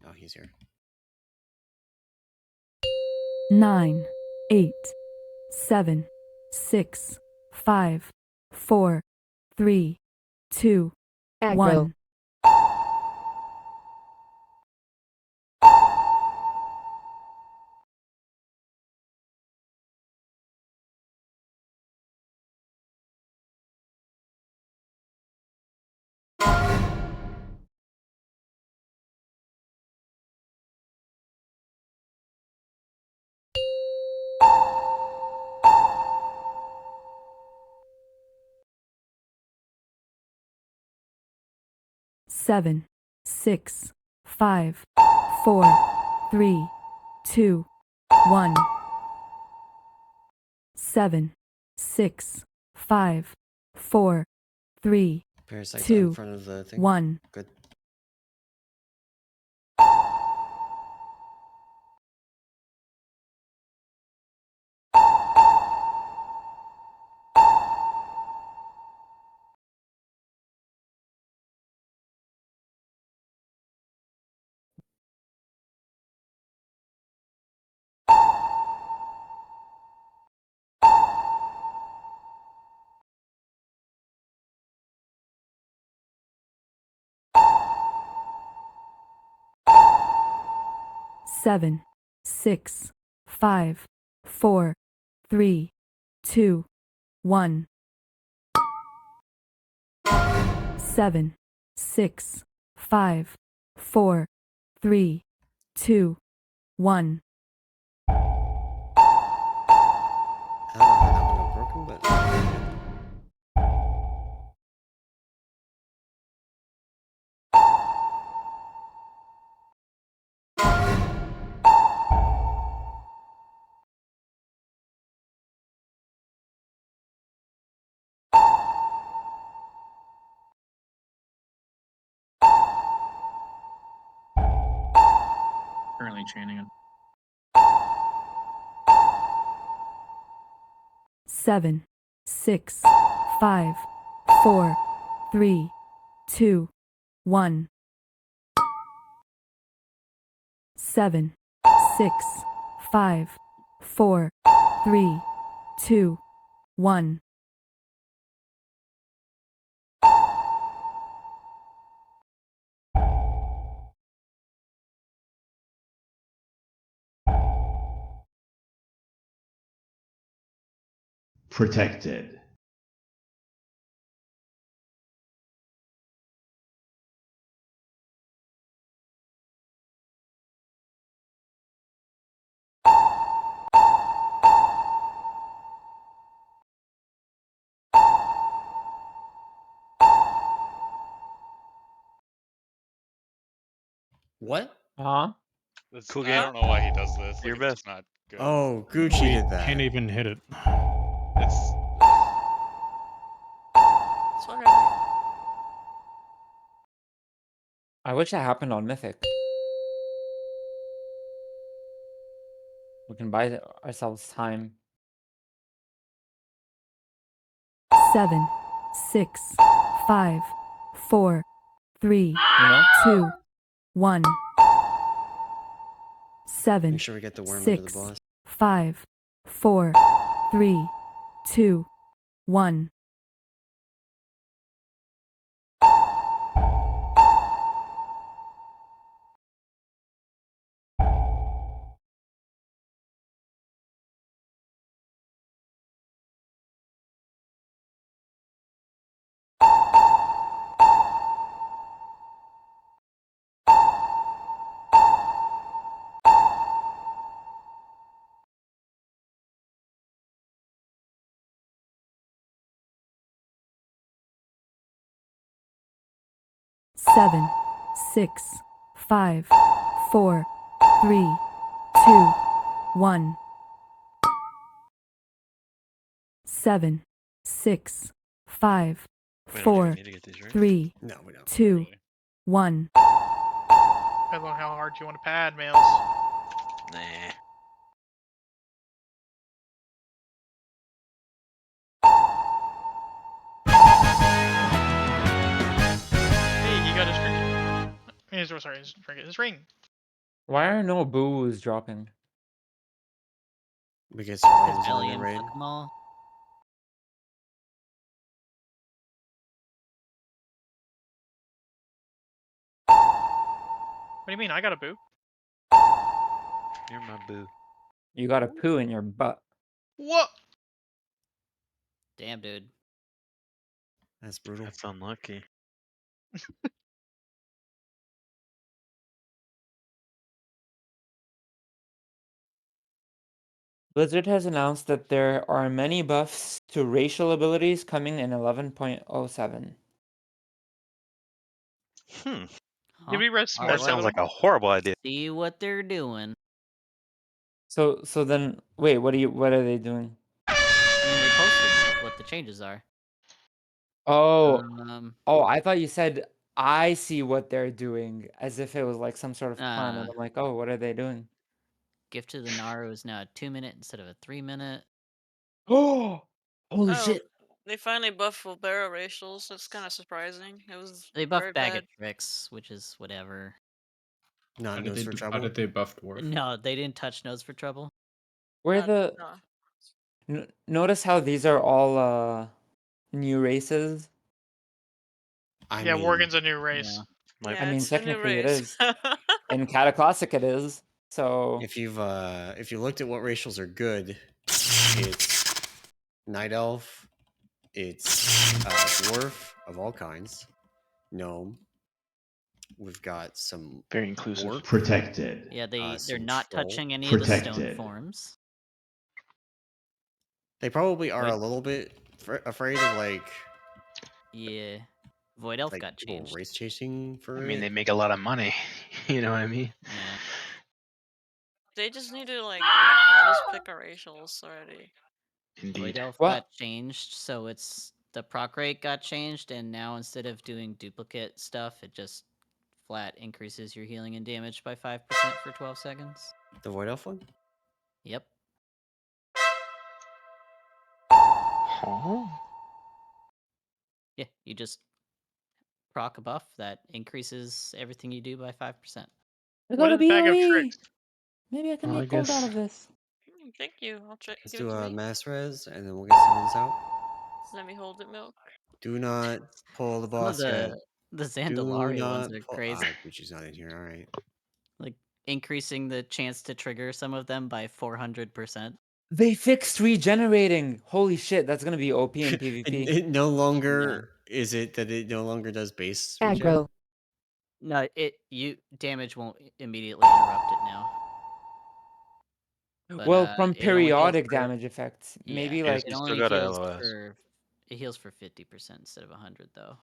Oh, he's here. 9, 8, 7, 6, 5, 4, 3, 2, 1. 7, 6, 5, 4, 3, 2, 1. 7, 6, 5, 4, 3, Parasite's out 2, in front of the thing. 1. Good. Seven, 6, 5, 4, 3, 2, 1. 7, 6, 5, 4, 3, 2, 1. I don't know how that one got broken, but Currently chaining it. 7, 6, 5, 4, 3, 2, 1. 7, 6, 5, 4, 3, 2, 1. Protected. what? Huh? Cool game. I don't know why he does this. Your Like, it's best. just not good. Oh, Gucci We did that. can't even hit it. It's It's whatever. I wish that happened on Mythic. We can buy ourselves time. 7, 6, 5, 4, 3, You know? 2, 1. 7, Make sure we get the worm under the 6, boss. 5, 4, 3, 2, 1. Seven, 6, 5, 4, 3, 2, 1. 7, 6, 5, We don't 4, even need to get these, right? 3, No, we don't. 2, really. 1. Depends on how hard you want to pad, males. Nah. sorry, his ring. Why are no boos dropping? Because Because Arms are in the Valium raid. took them all. What do you mean? I got a boo. You're my boo. You got a poo in your butt. What? Damn, dude. That's brutal. That's unlucky. Blizzard has announced that there are many buffs to racial abilities coming in 11.07. Hmm. Did we read All S'mores, right, That by sounds the way? like a horrible idea. See what they're doing. So then wait, what are they doing? I mean, they posted what the changes are. Oh, Um, I thought you said I see what they're doing as if it was like some sort of plan, and I'm like, oh, what are they doing? Gift to the Naru is now a 2-minute instead of a 3-minute. Oh, holy Oh, shit! they finally buffed Fulbero racials. That's kind of surprising. It was They very buffed Bag bad. of Tricks, which is whatever. Not How did Nose for how Trouble. did they buff Dwarf? No, they didn't touch Nose for Trouble. Where the No. notice how these are all new races? I Yeah, mean, Worgen's a new race. My I mean, it's a new technically it race. is. In Cataclassic it is. So if you looked at what racials are good, it's Night Elf, it's Dwarf of all kinds, Gnome. We've got some Very inclusive. Orc, Protected. Yeah, they're some not troll. touching any of the stone Protected. forms. They probably are Void- a little bit afraid of like Yeah. Void Elf got people changed. race chasing for I mean, it. they make a lot of money. You know what I mean? Yeah. They just need to let us pick our racials already. Indeed. Void Elf What? got changed, so it's the proc rate got changed, and now instead of doing duplicate stuff, it just flat increases your healing and damage by 5% for 12 seconds. The Void Elf one? Yep. Huh? Yeah, you just proc a buff that increases everything you do by 5%. I What got a is Bag of BOE! Tricks? Maybe I can Well, I make gold out guess- of this. Thank you. I'll check. Let's Give it do to a me. mass res and then we'll get Simmons out. Let me hold it, Milk. Do not pull the Some of boss yet. the Do Zandalari ones not are pull. crazy. Gucci's not in here. All right. Like increasing the chance to trigger some of them by 400%. They fixed regenerating. Holy shit, that's gonna be OP in PvP. It no longer is it that it no longer does base regen? Aggro. No, damage won't immediately interrupt it now. But, Well, from it only heals periodic for- damage effects, Yeah, maybe Yes, like it you still only got a heals LOS. for it heals for 50% instead of 100 though.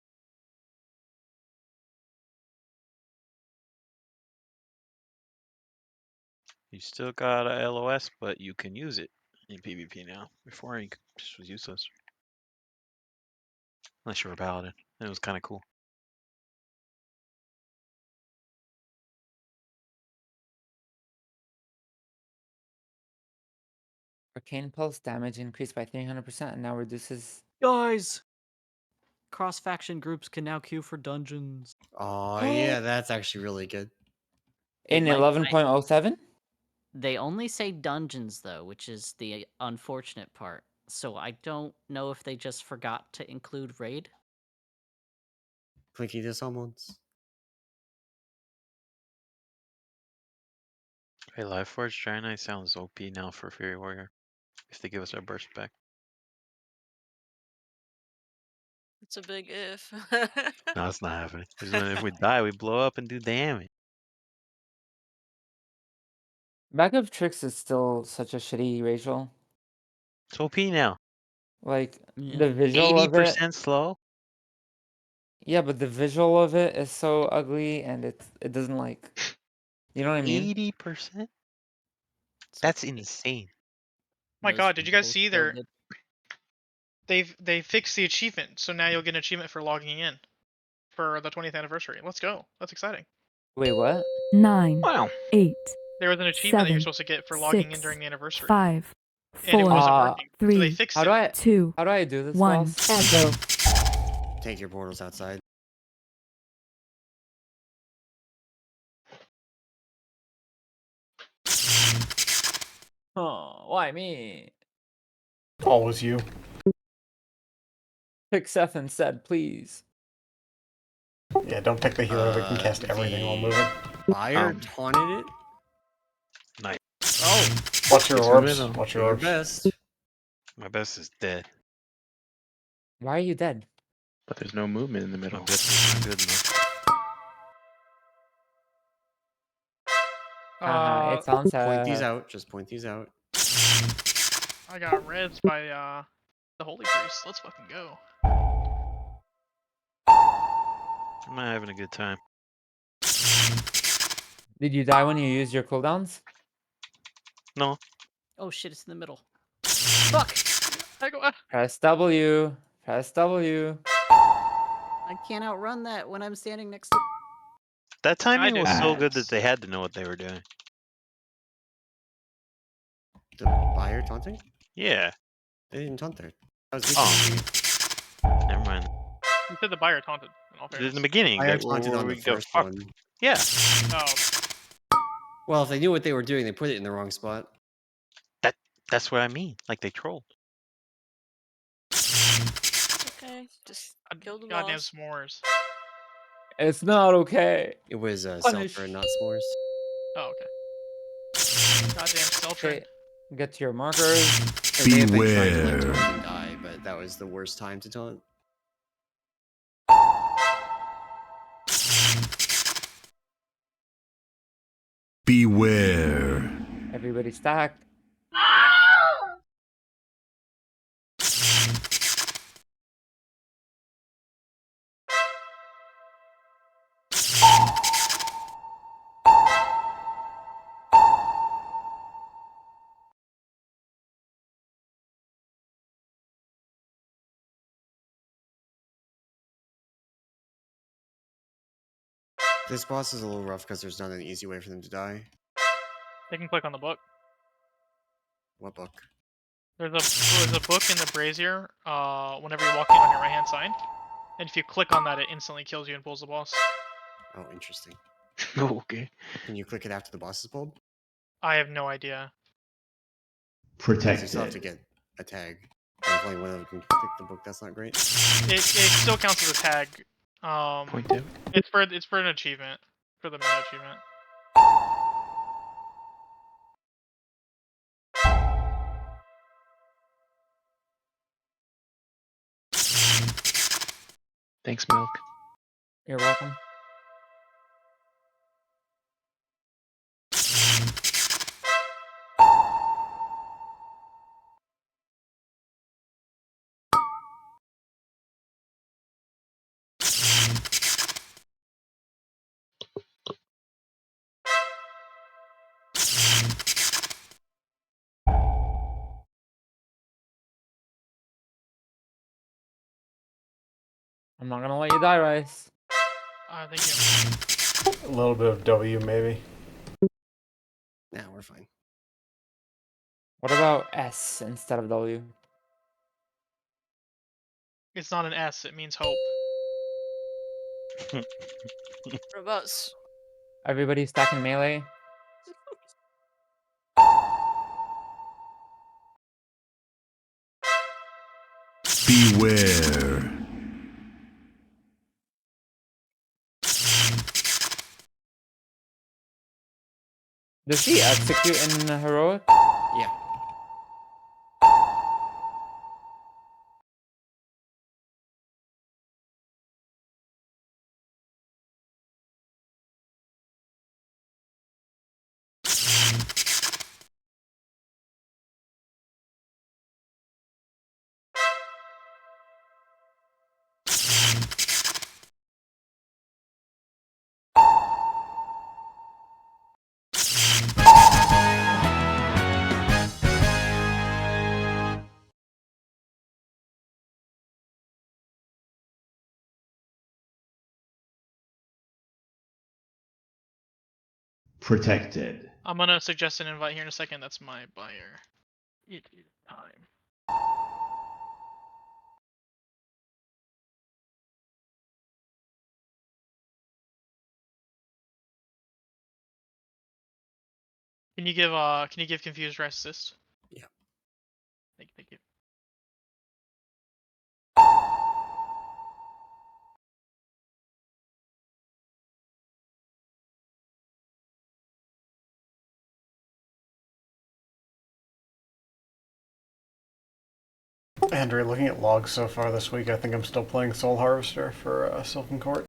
You still got a LOS, but you can use it in PvP now. Before it just was useless. Unless you were a paladin. It was kind of cool. Arcane Pulse damage increased by 300% and now reduces. Guys, cross faction groups can now queue for dungeons. Oh yeah, that's actually really good. It In might- 11.07? They only say dungeons though, which is the unfortunate part. So I don't know if they just forgot to include raid. Clinky this almost. Hey, Liveforge Draenei sounds OP now for Fury Warrior. If they give us our burst back. It's a big if. No, it's not happening. 'Cause then if we die, we blow up and do damage. Bag of Tricks is still such a shitty racial. It's OP now. Like, Yeah. the visual of it. 80% slow? Yeah, but the visual of it is so ugly and it doesn't like. You know what I mean? 80%? That's insane. My Those God, did you guys visuals see feel good. they fixed the achievement, so now you'll get an achievement for logging in for the 20th anniversary. Let's go. That's exciting. Wait, what? 9, Wow. 8, There was an achievement that you're 7, supposed to get for logging in 6, during the anniversary. 5, And it 4, wasn't working. So they 3, fixed How do it. I 2, how do I do this? 1. boss? Aggro. Take your portals outside. Oh, why me? Always you. Pick Seth instead, please. Yeah, don't pick the hero that can cast everything while moving. Fire taunted it. Nice. Oh, Watch your It's orbs. moving. Watch do your your orbs. best. My best is dead. Why are you dead? But there's no movement in the My middle. best is not good enough. Haha, it's on Point these Seth. out. Just point these out. I got reds by the Holy Priest. Let's fucking go. I'm not having a good time. Did you die when you used your cooldowns? No. Oh shit, it's in the middle. Fuck! I go. Press W. Press W. I can't outrun that when I'm standing next to. That timing do. was so good that they had to know what they were doing. The fire taunting? Yeah. They didn't taunt there. That was Oh. Never mind. You said the buyer taunted. In all In fairness. the beginning, Fire they taunted on the the first fuck. one. Yeah. Oh, Well, if they knew what they were doing, they put it in the wrong spot. That's what I mean. Like they trolled. Okay, just kill the goddamn boss. s'mores. It's not okay. It was Punish. Seltzer, not s'mores. Oh, okay. Goddamn Seltrin. Okay, get to your markers. They may have been trying to let Token die, but that was the worst time to taunt. Beware. Everybody stack. This boss is a little rough because there's not an easy way for them to die. They can click on the book. What book? There's a book in the brazier. Whenever you're walking on your right hand side, and if you click on that, it instantly kills you and pulls the boss. Oh, interesting. Oh, okay. Can you click it after the boss is pulled? I have no idea. Because you still have to get a tag. And if only one of them can click the book, that's not great. It still counts as a tag. Point out. It's for an achievement, for the meta achievement. Thanks, Milk. You're welcome. I'm not gonna let you die, Rice. Thank you. A little bit of W, maybe. Nah, we're fine. What about S instead of W? It's not an S. It means hope. What about Everybody stacking melee. Beware. Does she execute in heroic? Yeah. Protected. I'm gonna suggest an invite here in a second. That's my buyer. It is time. Can you give confused rest assist? Yeah. Thank you. Andrew, looking at logs so far this week, I think I'm still playing Soul Harvester for Silken Court.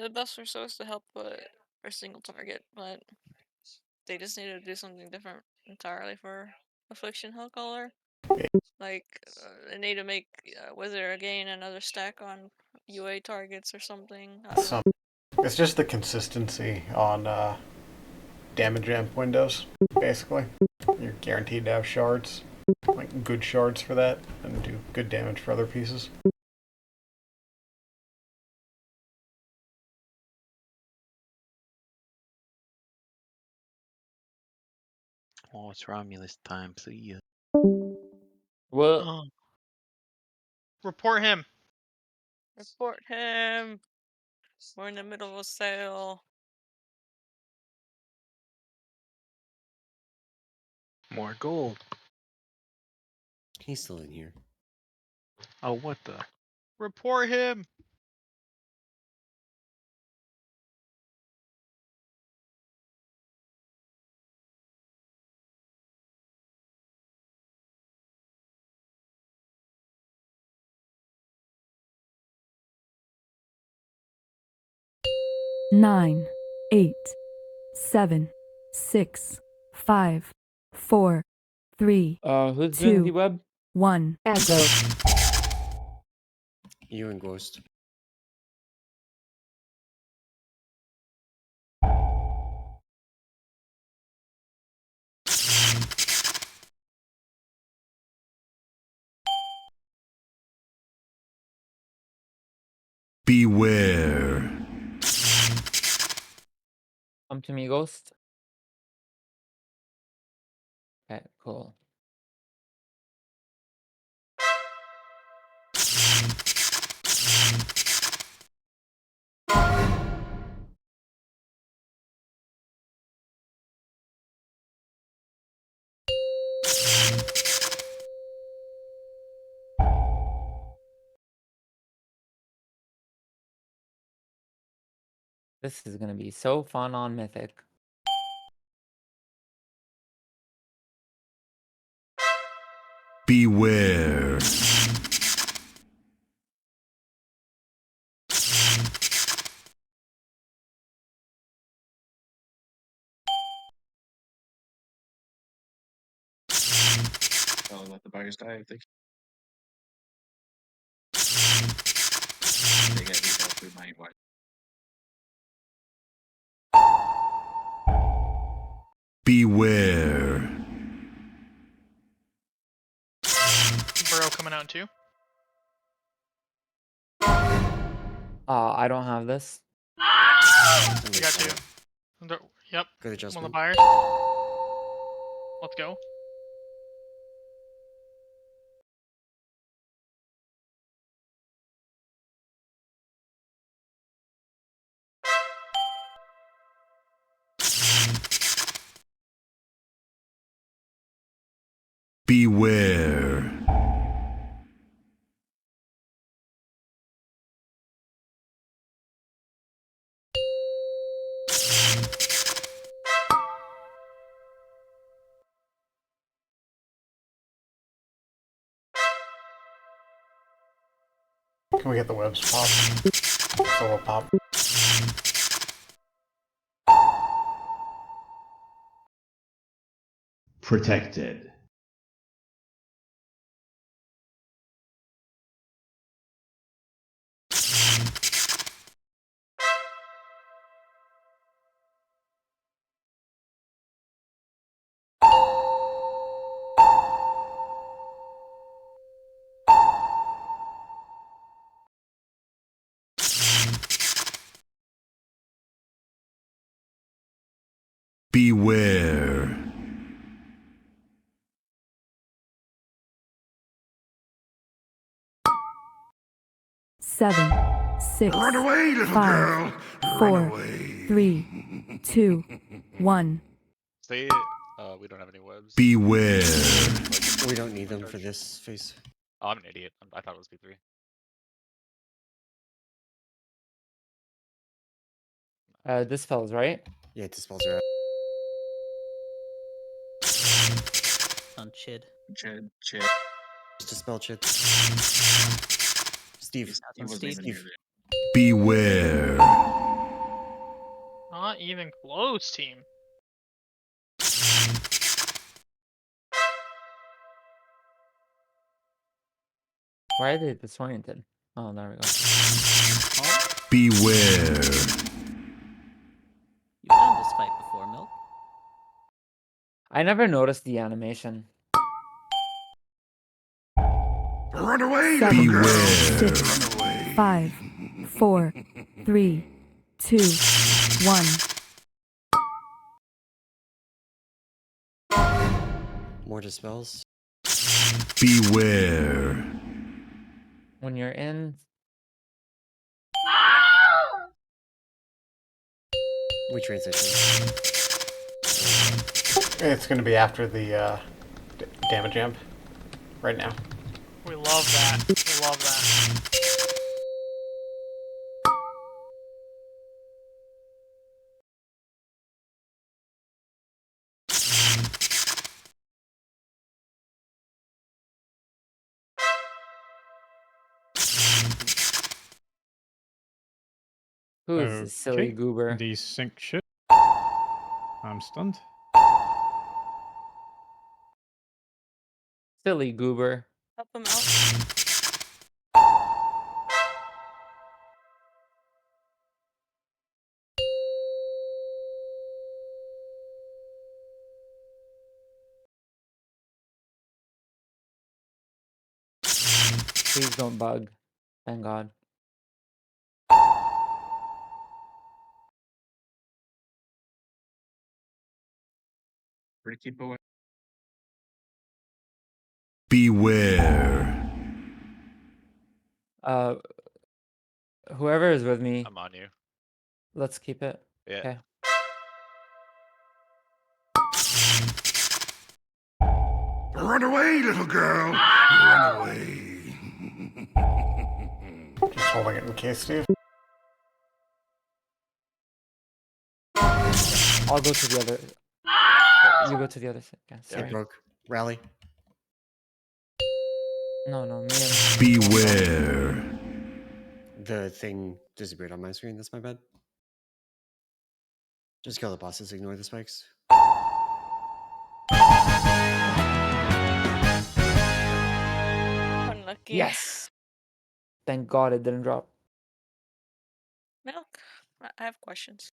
The buffs are supposed to help for a single target, but they just need to do something different entirely for Affliction Hellcaller. Like, they need to make Wizard gain another stack on UA targets or something. I don't know. It's just the consistency on damage amp windows, basically. You're guaranteed to have shards, like good shards for that, and do good damage for other pieces. Oh, it's Romulus time, see ya. Well, Report him. Report him. We're in the middle of a sale. More gold. He's still in here. Oh, what the? Report him. Nine, 8, 7, 6, 5, 4, 3, who's doing the 2, web? 1. You and Ghost. Beware. Come to me, Ghost. Okay, cool. This is gonna be so fun on Mythic. Beware. Oh, let the buyers die if they. They get beat up with my wife. Beware. Burrow coming out too. I don't have this. We got two. Yep. Good One of adjustment. the buyers. Let's go. Beware. Can we get the webs pop? Solo pop. Protected. Beware. Seven, six, Run away, little five, girl. Run four, away. 3, 2, 1. Say, we don't have any webs. Beware. We don't need them for this phase. Oh, I'm an idiot. I thought it was P3. Dispels, right? Yeah, dispels are out. On Chid. Chid. Just dispel Chid. Steve. He wasn't Steve. even near there. Beware. Not even close, team. Why are they disoriented? Oh, there we go. Beware. You've done this fight before, Milk. I never noticed the animation. Run away, Seven, little girl. 6, Run away. 5, 4, 3, 2, 1. More dispels. Beware. When you're in, We transition. It's going to be after the damage amp. Right now. We love that. We love that. who is this silly goober? Desync shit. I'm stunned. Silly goober. Help him out. Please don't bug. Thank God. Pretty keep away. Beware. Whoever is with me, I'm on you. let's keep it. Yeah. Okay. Run away, little girl. Run away. Just holding it in case, Steve. I'll go to the other. You go to the other side. Yeah, It sorry. broke. Rally. No, me and. Beware. The thing disappeared on my screen. That's my bad. Just kill the bosses. Ignore the spikes. Unlucky. Yes. Thank God it didn't drop. Milk. I have questions.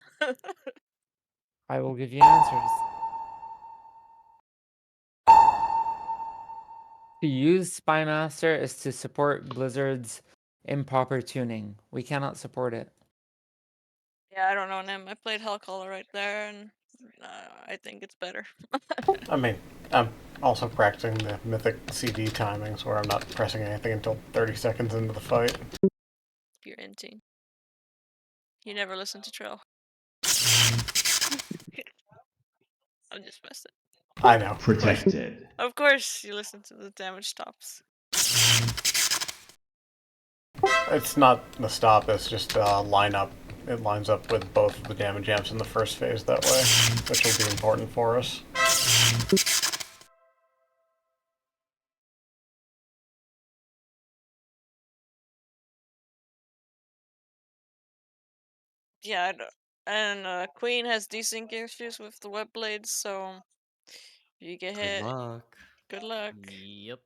I will give you answers. To use Spymaster is to support Blizzard's improper tuning. We cannot support it. Yeah, I don't know, Nim. I played Hellcaller right there, and I think it's better. I mean, I'm also practicing the Mythic CD timings where I'm not pressing anything until 30 seconds into the fight. Pure inting. You never listen to Trail. I'm just messing. I know. Protected. Of course, you listen to the damage stops. It's not the stop, it's just lineup. It lines up with both of the damage amps in the first phase that way, which will be important for us. Yeah, and Queen has desync issues with the web blades, so if you get Good hit, luck. good luck. Yep.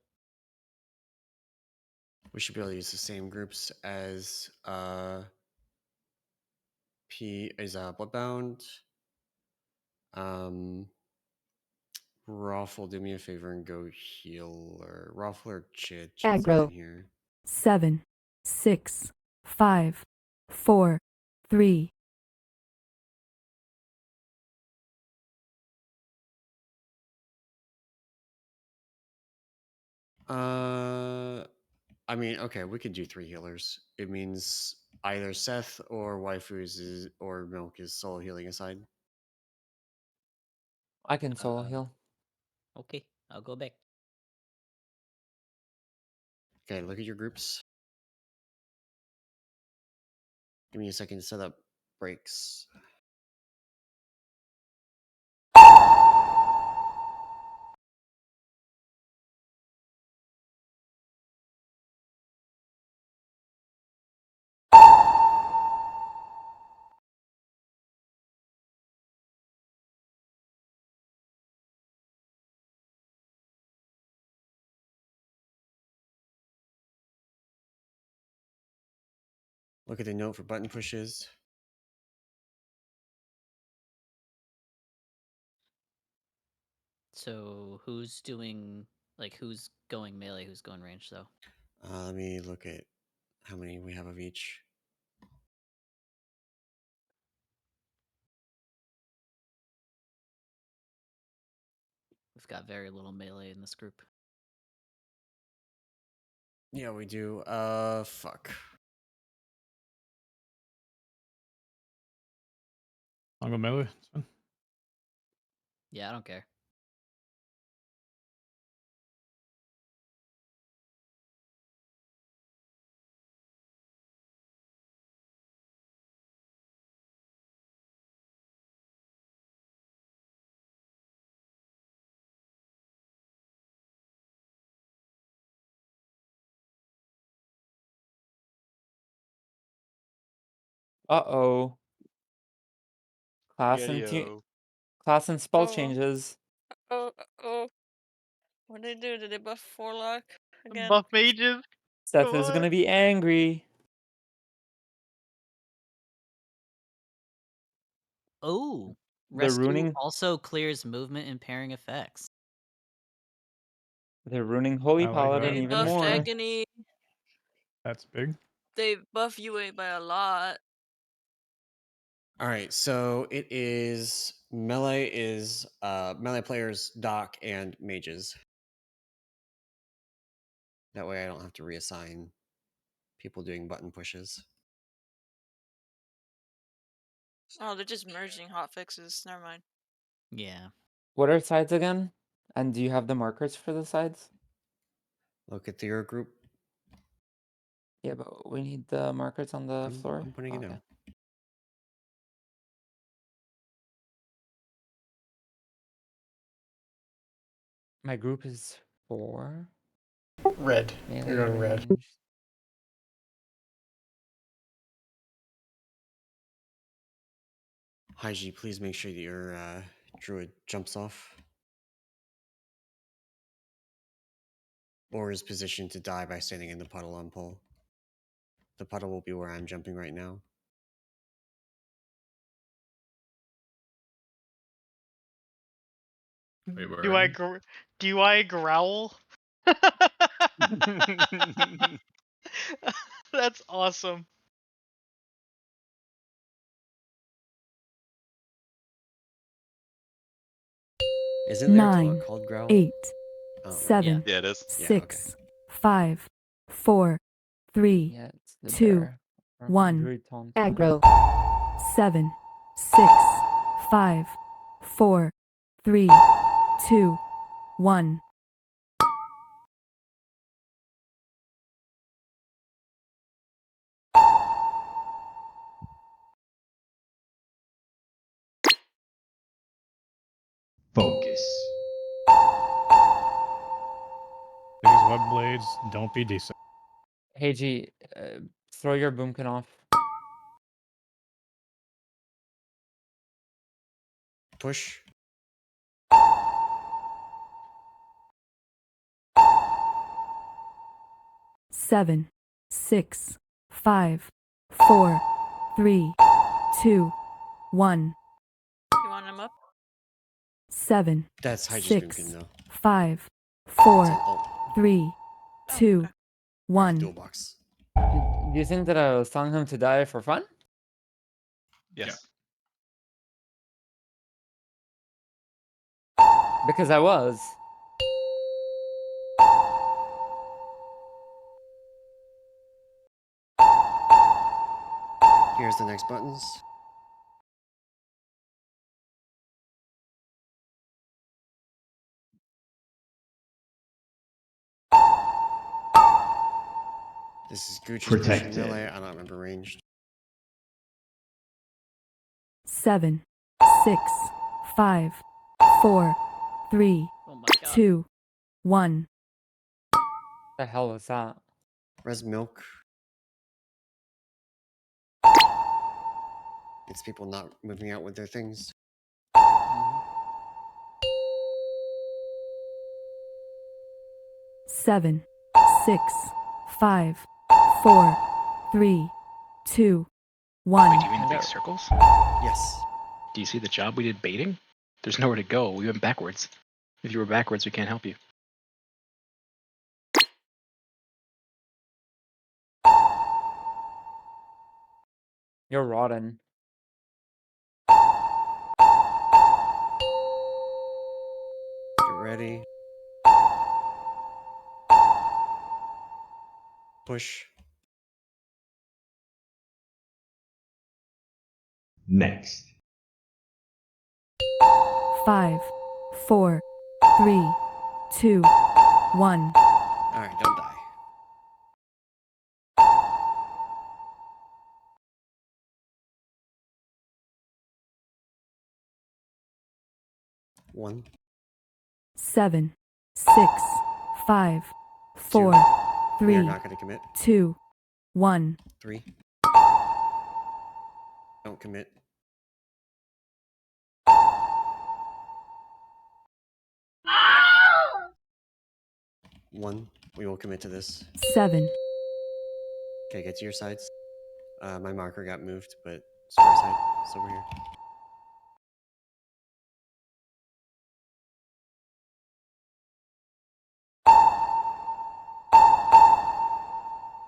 We should be able to use the same groups as Bloodbound. Raffle, do me a favor and go healer. Raffle or Chid. Chid's not in Aggro. here. 7, 6, 5, 4, 3, I mean, okay, we could do 3 healers. It means either Seth or Waifus or Milk is solo healing aside. I can solo heal. Okay, I'll go back. Okay, look at your groups. Give me a second to set up breaks. Look at the note for button pushes. So who's doing like who's going melee, who's going range though? Let me look at how many we have of each. We've got very little melee in this group. Yeah, we do. Fuck. I'll go melee. It's fine. Yeah, I don't care. Uh-oh. Class and Spaghetti-o. class and spell Oh. changes. Oh. What did they do? Did they buff Forlock again? Buff mages. Seth is gonna be angry. Oh, They're rescue ruining also clears movement impairing effects. they're ruining Holy I like Paladin that. They even buffed more. Agony. That's big. They buff UA by a lot. All right, so it is melee players, doc, and mages. That way I don't have to reassign people doing button pushes. Oh, they're just merging hotfixes. Never mind. Yeah. What are sides again? And do you have the markers for the sides? Look at your group. Yeah, but we need the markers on the floor. I'm putting it Okay. down. My group is 4. Red. Melee You're on red. range. Haiji, please make sure that your druid jumps off. Or is positioned to die by standing in the puddle on pole. The puddle will be where I'm jumping right now. Wait, where Do are I you? do I growl? That's awesome. Isn't there a cloak 9, called Growl? 8, Oh, 7, Yeah, it is. Yeah, okay. 6, 5, 4, 3, Yeah, it's the 2, bear. From 1. Druid Taunt. Aggro. 7, 6, 5, 4, 3, 2, 1. Focus. These web blades don't be decent. Hey G, throw your boomkin off. Push. Seven, 6, 5, 4, 3, 2, 1. You want him up? 7, That's Haiji's 6, boomkin, though. 5, It's 4, an alt. 3, 2, 1. Dual box. Do you think that I was telling him to die for fun? Yes. Because I was. Here's the next buttons. This is Gucci's pushing Protected. melee. I don't remember ranged. 7, 6, 5, 4, 3, Oh my god. 2, 1. The hell was that? Res milk. It's people not moving out with their things. Mhm. 7, 6, 5, 4, 3, 2, 1. Wait, do you mean the big Hello. circles? Yes. Do you see the job we did baiting? There's nowhere to go. We went backwards. If you were backwards, we can't help you. You're rotten. Get ready. Push. Next. 5, 4, 3, 2, 1. Alright, don't die. One. 7, 6, 5, 4, We are 3, not going to commit. 2, 1. 3. Don't commit. 1. We will commit to this. 7, Okay, get to your sides. My marker got moved, but square side. It's over here.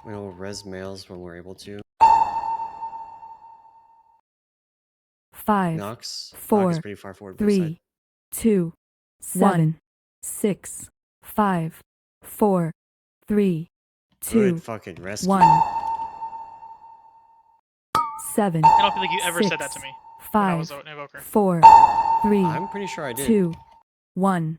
We will res males when we're able to. 5, Nox. Nox is 4, pretty far forward. Blue side. 3, 2, 7, 6, 5, 4, 3, 2, Good fucking rescue. 1. 7, I don't feel like you ever said that to 6, me when I 5, was an evoker. 4, 3, I'm pretty sure I did. 2, 1.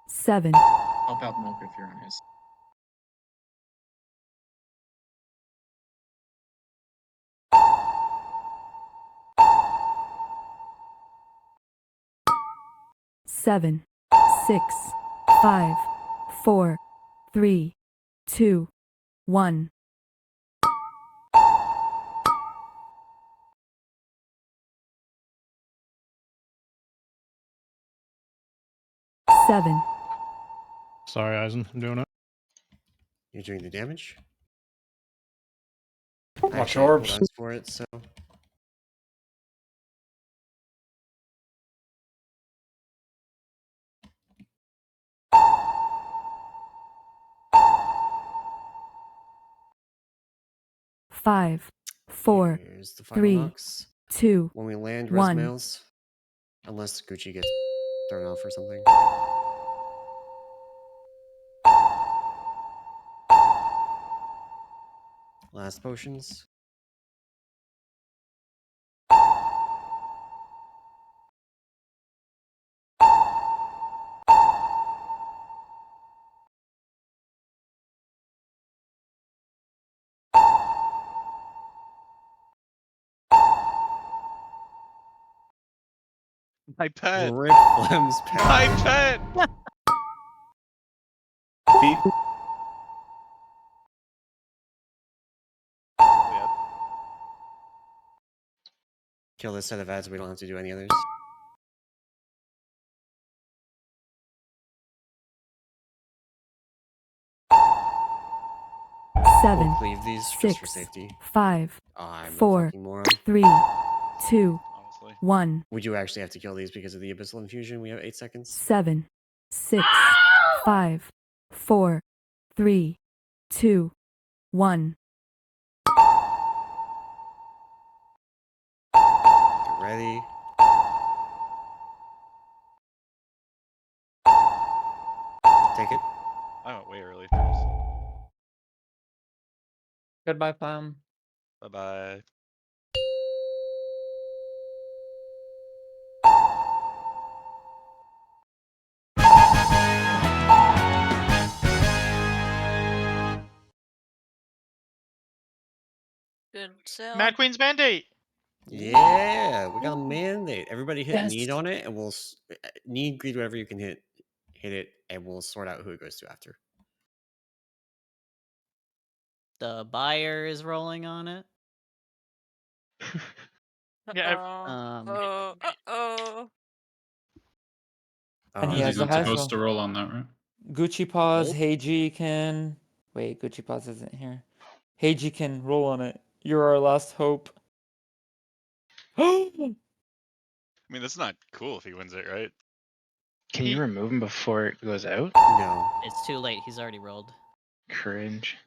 7, Help out Milk if you're on his. 7, 6, 5, 4, 3, 2, 1. 7, Sorry, Eisen. I'm doing it. You're doing the damage? Watch I actually have orbs. cooldowns for it, so. Five, 4, Here's the final 3, Nox. 2, When we land 1. resmails, unless Gucci gets thrown off or something. Last potions. My pet. Rip Flem's My pet. pet. Feet. Yeah. Kill this set of ads, we don't have to do any others. 7, We'll cleave these just for 6, safety. 5, I'm a 4, fucking moron. 3, 2, Honestly. 1. We do actually have to kill these because of the Abyssal Infusion. We have 8 seconds. 7, 6, 5, 4, 3, 2, 1. Get ready. Take it. I went way early first. Goodbye, Plum. Bye bye. Good sale. Mad Queen's Mandate. Yeah, we got a mandate. Everybody hit Yes. need on it, and we'll need, greed, whatever you can hit it, and we'll sort out who it goes to after. The buyer is rolling on it. Yeah, Uh-oh. Uh-oh. And he He's has a not supposed hassle. to roll on that, right? Gucci Paws, Nope. Heiji can. Wait, Gucci Paws isn't here. Heiji can roll on it. You're our last hope. I mean, that's not cool if he wins it, right? Can you remove him before it goes out? No. It's too late. He's already rolled. Cringe.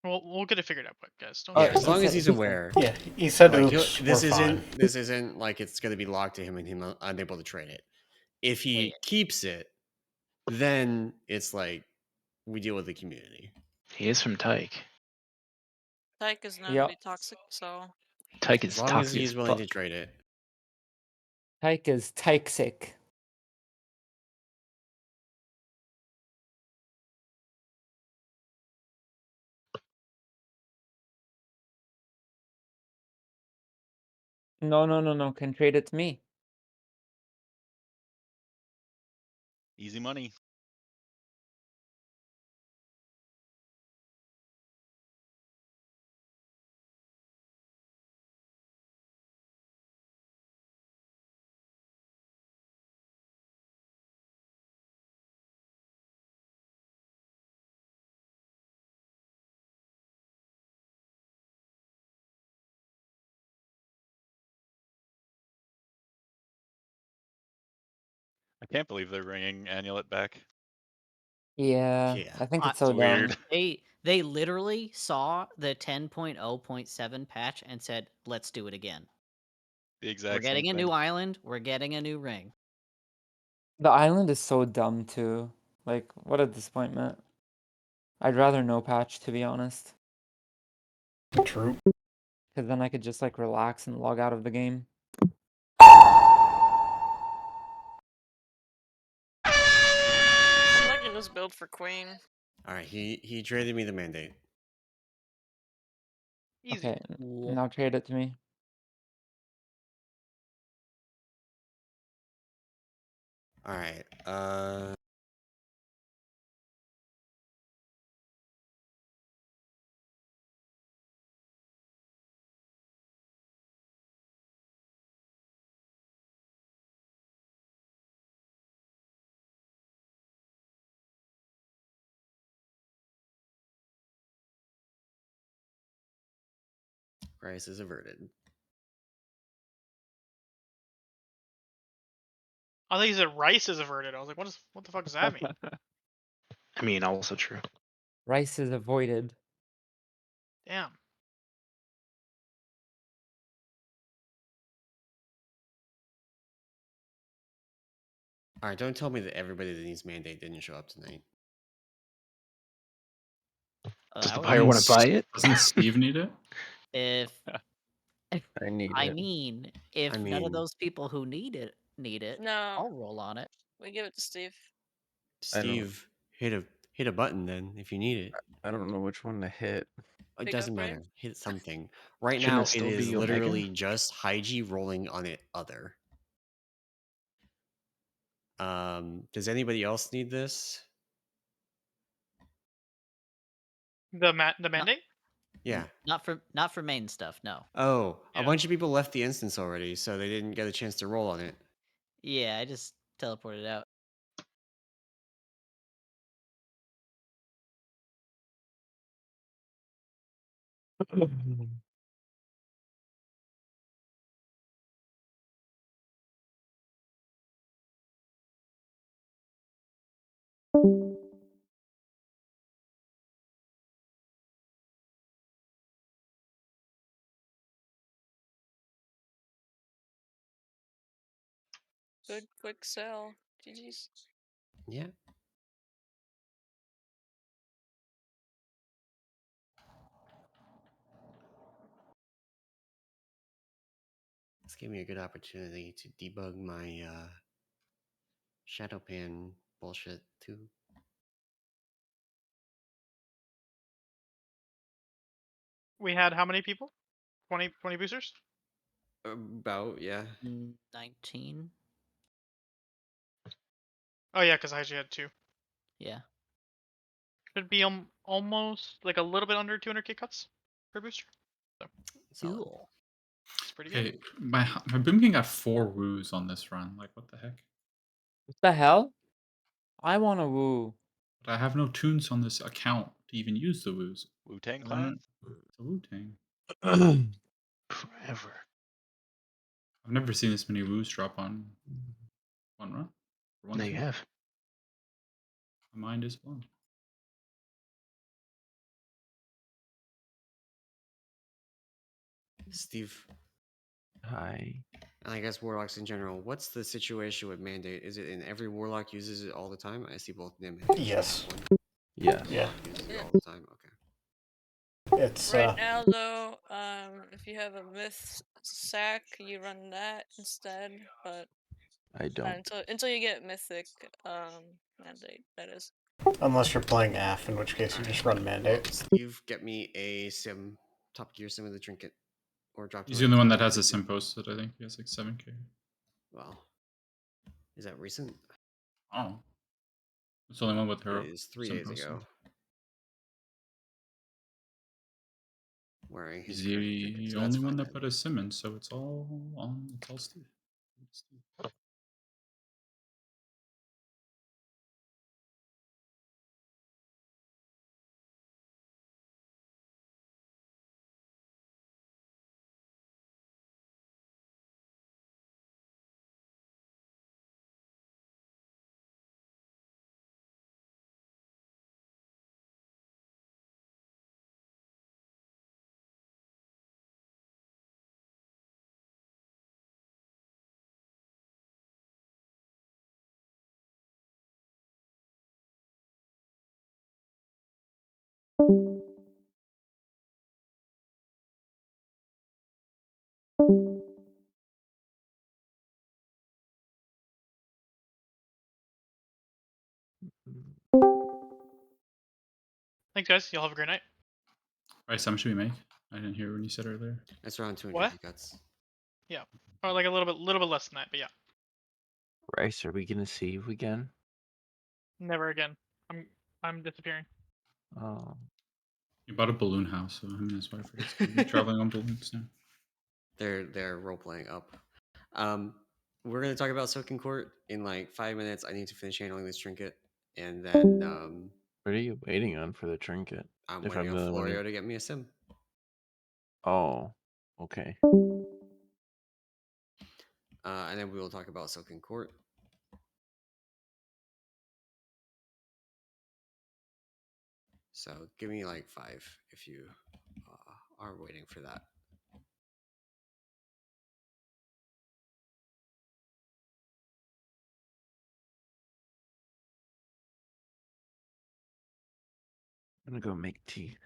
we'll get it figured out, but guys, don't. Yeah, stress as out. long as he's aware. Yeah, he said Like, oops, this we're fine. isn't like it's gonna be locked to him and him unable to trade it. If he keeps it, then it's like we deal with the community. He is from Tyke. Tyke is known to Yep. be toxic, so. Tyke As is long as toxic he's as willing to fuck. trade it. Tyke is Tyke-sick. No. Can trade it to me. Easy money. I can't believe they're bringing Amulet back. Yeah, Yeah. I think it's It's so weird. dumb. They literally saw the 10.0.7 patch and said, "Let's do it again. The We're exact same getting a thing. new island. We're getting a new ring." The island is so dumb too. Like, what a disappointment. I'd rather no patch, to be honest. True. Because then I could just like relax and log out of the game. I'm liking this build for Queen. All right, he traded me the mandate. Easy. Okay, now trade it to me. All right. Price is averted. I thought you said rice is averted. I was like, what the fuck does that mean? I mean, also true. Rice is avoided. Damn. All right, don't tell me that everybody that needs mandate didn't show up tonight. Does the I buyer would- want to buy it? Doesn't Steve need it? If I need I it. mean, if none of mean- those people who need it, No. I'll roll on it. We give it to Steve. I don't- Steve, hit a button then if you need it. I don't know which one to hit. It Big doesn't upgrade? matter. Hit something. Right Shouldn't now, it it still is be Omega? literally just Hygie rolling on it other. Does anybody else need this? The mandate? Yeah. Not for main stuff. No. Oh, a Yeah. bunch of people left the instance already, so they didn't get a chance to roll on it. Yeah, I just teleported out. Good quick sell. GG's. Yeah. gave me a good opportunity to debug my shadow pan bullshit too. We had how many people? 20 boosters? About, yeah. 19. Oh yeah, because I actually had 2. Yeah. Should be almost like a little bit under 200k cuts per booster. So Cool. it's pretty good. Okay, my Boom King got 4 woos on this run. Like, what the heck? What the hell? I want a woo. But I have no tunes on this account to even use the woos. Wu Tang I don't- Clan. It's a Wu Tang. Forever. I've never seen this many woos drop on one run. Or one There you tune. have. My mind is blown. Steve, Hi. and I guess warlocks in general, what's the situation with mandate? Is it in every warlock uses it all the time? I see both Nim and Yes. have one. Yes. Yeah. Uses it Yeah. all the time. Okay. It's Right now, though, if you have a myth sack, you run that instead. But I don't. until you get mythic mandate, that is. unless you're playing AF, in which case you just run Well, mandate. Steve, get me a sim, top gear sim of the trinket, or drop to He's my the only one that top has gear a sim trinket. posted, I think. He has like 7k. Well, is that recent? Oh. It's the only one with her It is 3 sim days posted. ago. Wearing his He's gear trinket, the so that's only one fine that then. put a sim in, so it's all on. It's all Steve. Thanks, guys. Y'all have a great night. Right, how much should we make? I didn't hear when you said earlier. That's around 200 What? cuts. Yeah, or like a little bit less than that, but yeah. Rice, are we gonna save again? Never again. I'm disappearing. Oh. He bought a balloon house, so him and his wife are just gonna be traveling on balloons now. They're role playing up. We're gonna talk about Silken Court in like 5 minutes. I need to finish handling this trinket, and then What are you waiting on for the trinket? I'm If waiting I'm on the only one Florio who- to get me a sim. Oh. Okay. And then we will talk about Silken Court. So give me like 5 if you are waiting for that. I'm gonna go make tea.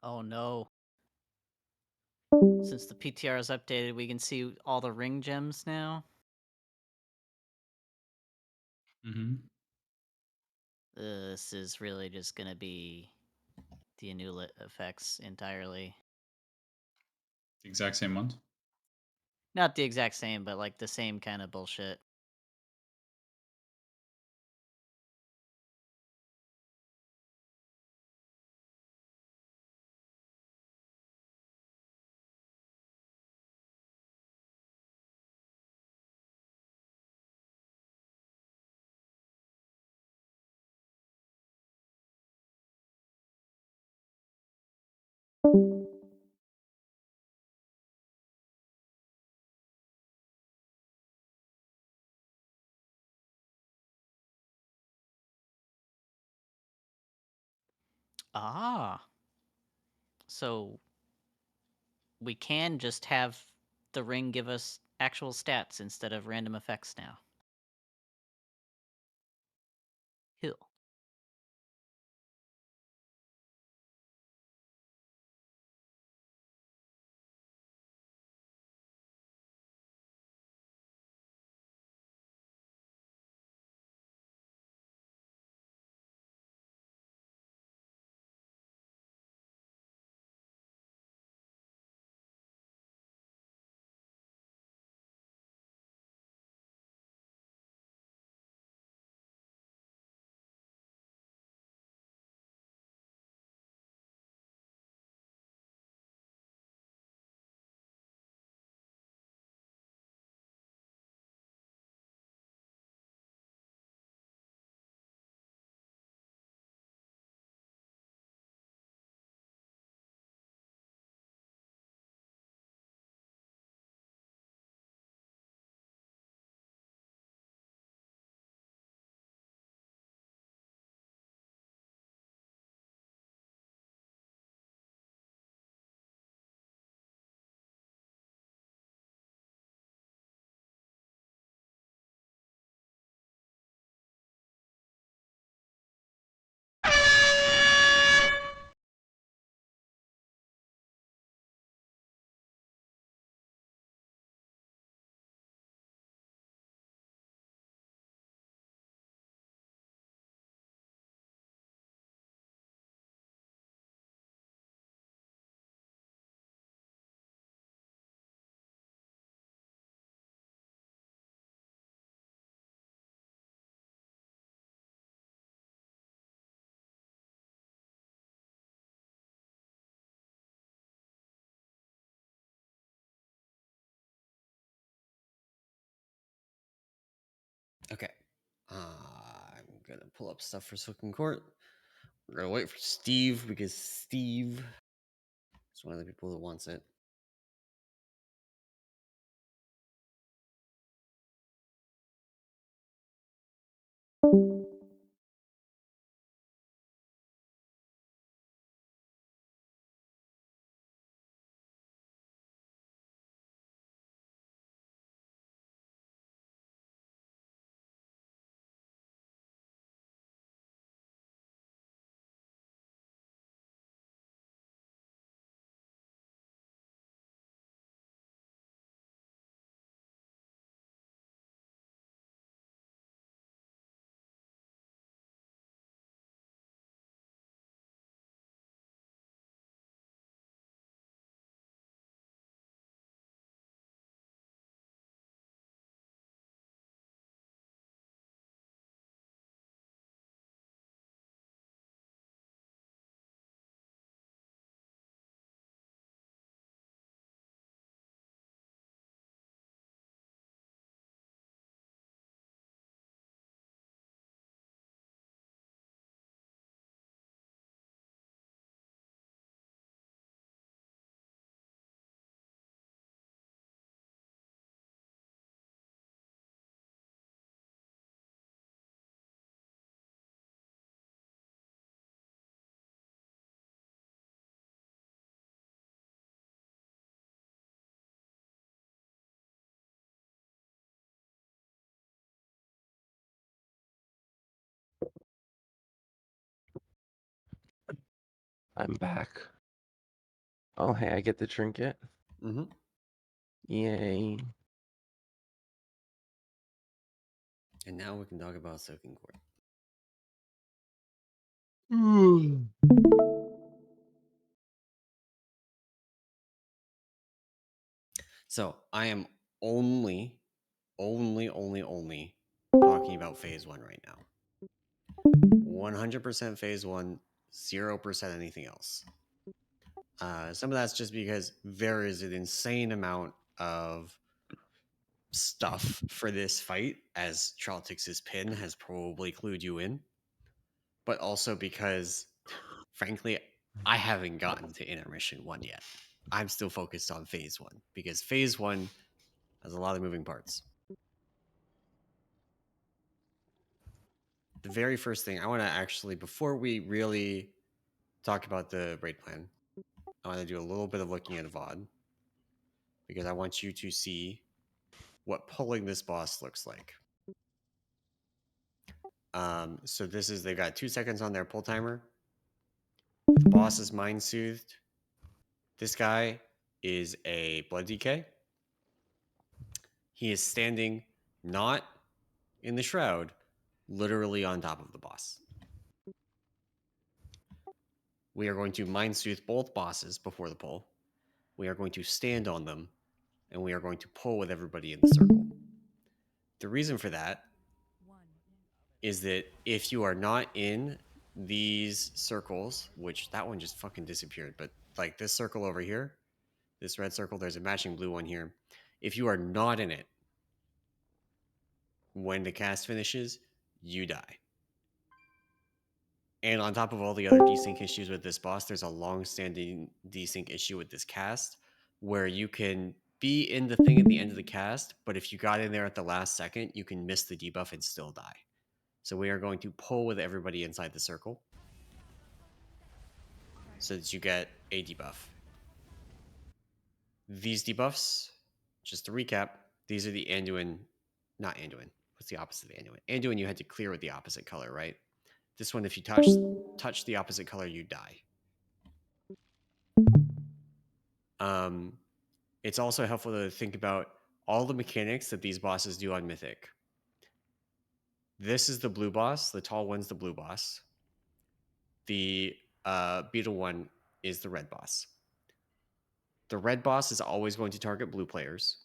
Oh no. Since the PTR is updated, we can see all the ring gems now. Mm-hmm. This is really just gonna be the Anulet effects entirely. The exact same ones. Not the exact same, but like the same kind of bullshit. Ah. So we can just have the ring give us actual stats instead of random effects now. Hill. Okay. I'm gonna pull up stuff for Silken Court. We're gonna wait for Steve because Steve is one of the people that wants it. I'm back. Oh, hey, I get the trinket. Mm-hmm. Yay. And now we can talk about Silken Court. So I am only talking about phase one right now. 100% phase one, 0% anything else. Some of that's just because there is an insane amount of stuff for this fight, as Traltix's pin has probably clued you in, but also because, frankly, I haven't gotten to intermission one yet. I'm still focused on phase one because phase one has a lot of moving parts. The very first thing I want to actually, before we really talk about the raid plan. I want to do a little bit of looking at a VOD because I want you to see what pulling this boss looks like. So this is, they've got 2 seconds on their pull timer. The boss is mind soothed. This guy is a blood DK. He is standing not in the shroud, literally on top of the boss. We are going to mind soothe both bosses before the pull. We are going to stand on them, and we are going to pull with everybody in the circle. The reason for that is that if you are not in these circles, which that one just fucking disappeared, but like this circle over here, this red circle, there's a matching blue one here. If you are not in it, when the cast finishes, you die. And on top of all the other desync issues with this boss, there's a long-standing desync issue with this cast where you can be in the thing at the end of the cast, but if you got in there at the last second, you can miss the debuff and still die. So we are going to pull with everybody inside the circle so that you get a debuff. These debuffs, just to recap, these are the Anduin, not Anduin. What's the opposite of Anduin? Anduin you had to clear with the opposite color, right? This one, if you touch the opposite color, you die. It's also helpful to think about all the mechanics that these bosses do on Mythic. This is the blue boss. The tall one's the blue boss. The beetle one is the red boss. The red boss is always going to target blue players.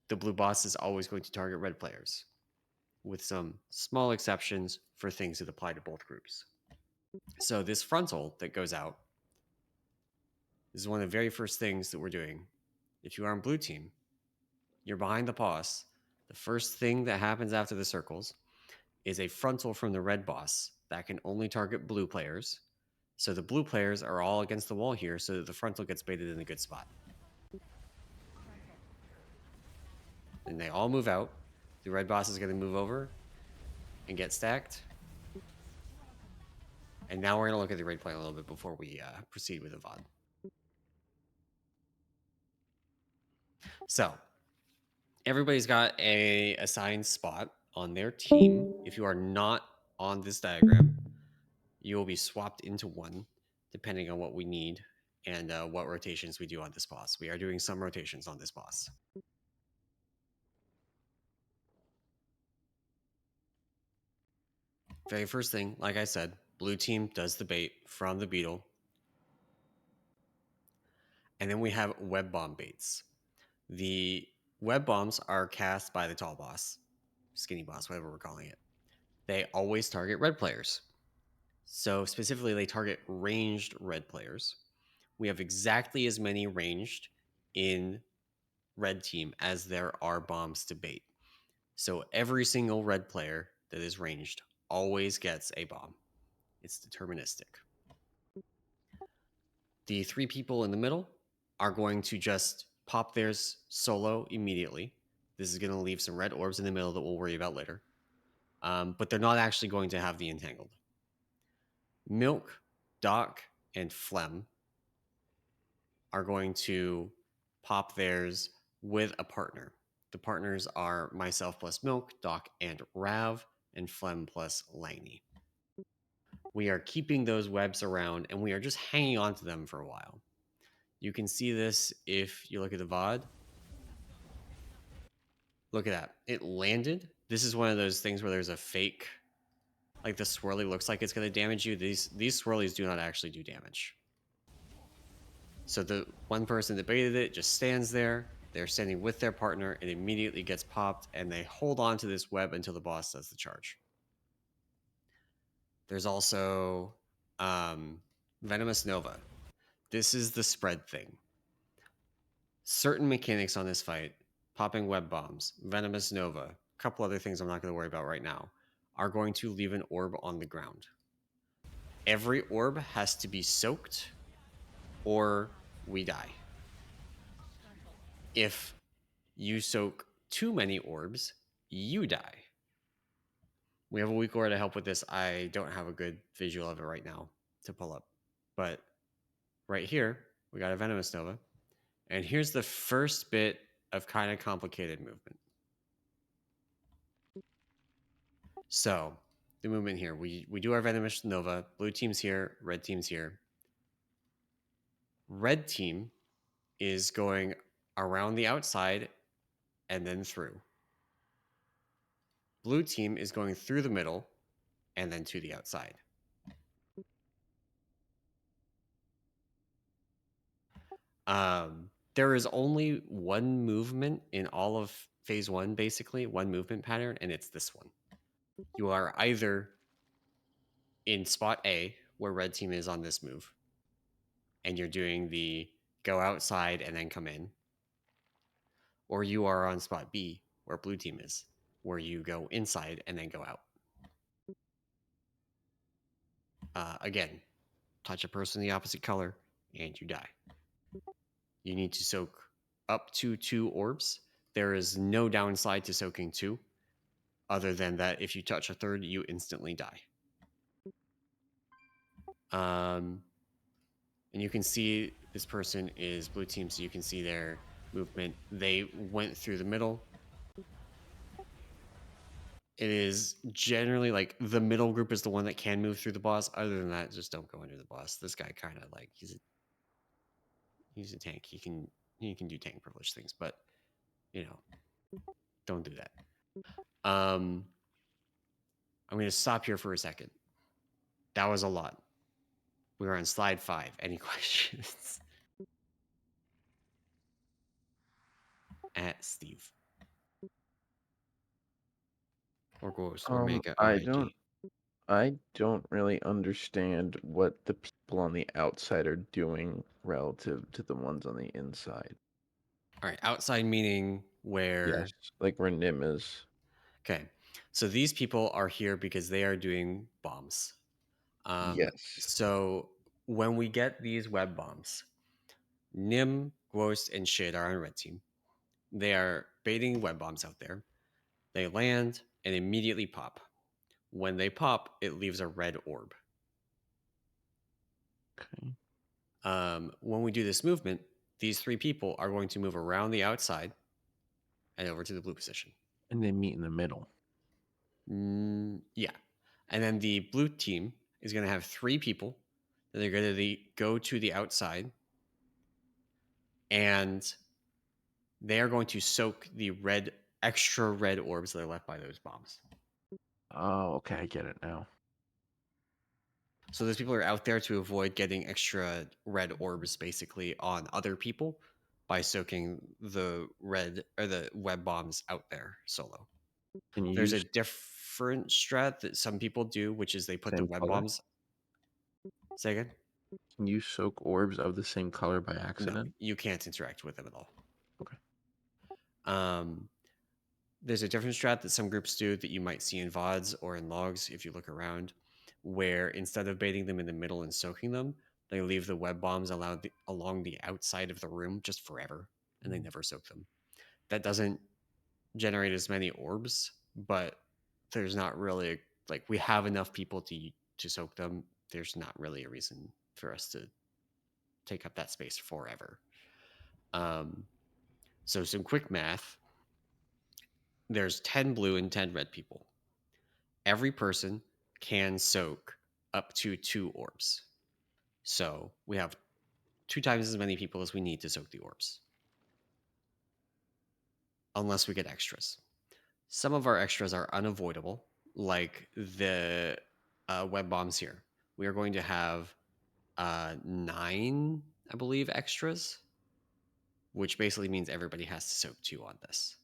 The blue boss is always going to target red players, with some small exceptions for things that apply to both groups. So this frontal that goes out is one of the very first things that we're doing. If you are on blue team, you're behind the boss. The first thing that happens after the circles is a frontal from the red boss that can only target blue players. So the blue players are all against the wall here so that the frontal gets baited in a good spot. And they all move out. The red boss is going to move over and get stacked. And now we're going to look at the raid plan a little bit before we proceed with the VOD. So everybody's got a assigned spot on their team. If you are not on this diagram, you will be swapped into one, depending on what we need and what rotations we do on this boss. We are doing some rotations on this boss. Very first thing, like I said, blue team does the bait from the beetle. And then we have web bomb baits. The web bombs are cast by the tall boss, skinny boss, whatever we're calling it. They always target red players. So specifically, they target ranged red players. We have exactly as many ranged in red team as there are bombs to bait. So every single red player that is ranged always gets a bomb. It's deterministic. The 3 people in the middle are going to just pop theirs solo immediately. This is going to leave some red orbs in the middle that we'll worry about later. But they're not actually going to have the entangled. Milk, Doc, and Phlegm are going to pop theirs with a partner. The partners are myself plus Milk, Doc, and Rav, and Phlegm plus Laney. We are keeping those webs around, and we are just hanging on to them for a while. You can see this if you look at the VOD. Look at that. It landed. This is one of those things where there's a fake, like the swirly looks like it's going to damage you. These swirlies do not actually do damage. So the one person that baited it just stands there. They're standing with their partner. It immediately gets popped, and they hold on to this web until the boss does the charge. There's also Venomous Nova. This is the spread thing. Certain mechanics on this fight, popping web bombs, Venomous Nova, a couple other things I'm not going to worry about right now, are going to leave an orb on the ground. Every orb has to be soaked or we die. If you soak too many orbs, you die. We have a weak aura to help with this. I don't have a good visual of it right now. to pull up. But right here, we got a Venomous Nova. And here's the first bit of kind of complicated movement. So the movement here, we do our Venomous Nova. Blue team's here, red team's here. Red team is going around the outside and then through. Blue team is going through the middle and then to the outside. There is only one movement in all of phase one, basically, one movement pattern, and it's this one. You are either in spot A, where red team is on this move, and you're doing the go outside and then come in, or you are on spot B, where blue team is, where you go inside and then go out. Again, touch a person the opposite color, and you die. You need to soak up to 2 orbs. There is no downside to soaking 2, other than that if you touch a third, you instantly die. And you can see this person is blue team, so you can see their movement. They went through the middle. It is generally like the middle group is the one that can move through the boss. Other than that, just don't go into the boss. This guy kind of like he's a tank. He can do tank privilege things, but don't do that. I'm going to stop here for a second. That was a lot. We are on slide 5. Any questions? At Steve. Or Ghost or Mega I don't really understand what the people on the outside are doing relative to the ones on the inside. All right, outside meaning where? Yes, like where Nim is. Okay, so these people are here because they are doing bombs. Yes. So when we get these web bombs, Nim, Ghost, and Shid are on red team. They are baiting web bombs out there. They land and immediately pop. When they pop, it leaves a red orb. Okay. When we do this movement, these 3 people are going to move around the outside and over to the blue position. And they meet in the middle. Yeah. And then the blue team is going to have 3 people that are going to go to the outside, and they are going to soak the extra red orbs that are left by those bombs. Oh, okay, I get it now. So those people are out there to avoid getting extra red orbs basically on other people by soaking the red or the web bombs out there solo. There's a different strat that some people do, which is they put the web bombs. Say again? Can you soak orbs of the same color by accident? No, you can't interact with them at all. Okay. There's a different strat that some groups do that you might see in VODs or in logs if you look around, where instead of baiting them in the middle and soaking them, they leave the web bombs along the outside of the room just forever, and they never soak them. That doesn't generate as many orbs, but there's not really we have enough people to soak them. There's not really a reason for us to take up that space forever. So some quick math. There's 10 blue and 10 red people. Every person can soak up to 2 orbs. So we have 2 times as many people as we need to soak the orbs. Unless we get extras. Some of our extras are unavoidable, like the web bombs here. We are going to have 9, I believe, extras, which basically means everybody has to soak 2 on this.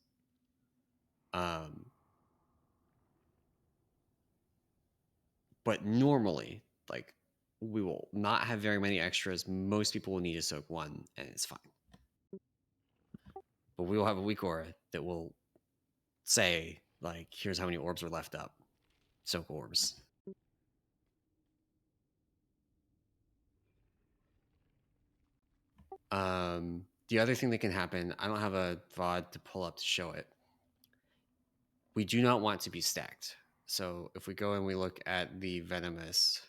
But normally, we will not have very many extras. Most people will need to soak 1, and it's fine. But we will have a weak aura that will say, here's how many orbs are left up. Soak orbs. The other thing that can happen, I don't have a VOD to pull up to show it. We do not want to be stacked. So if we go and we look at the Venomous,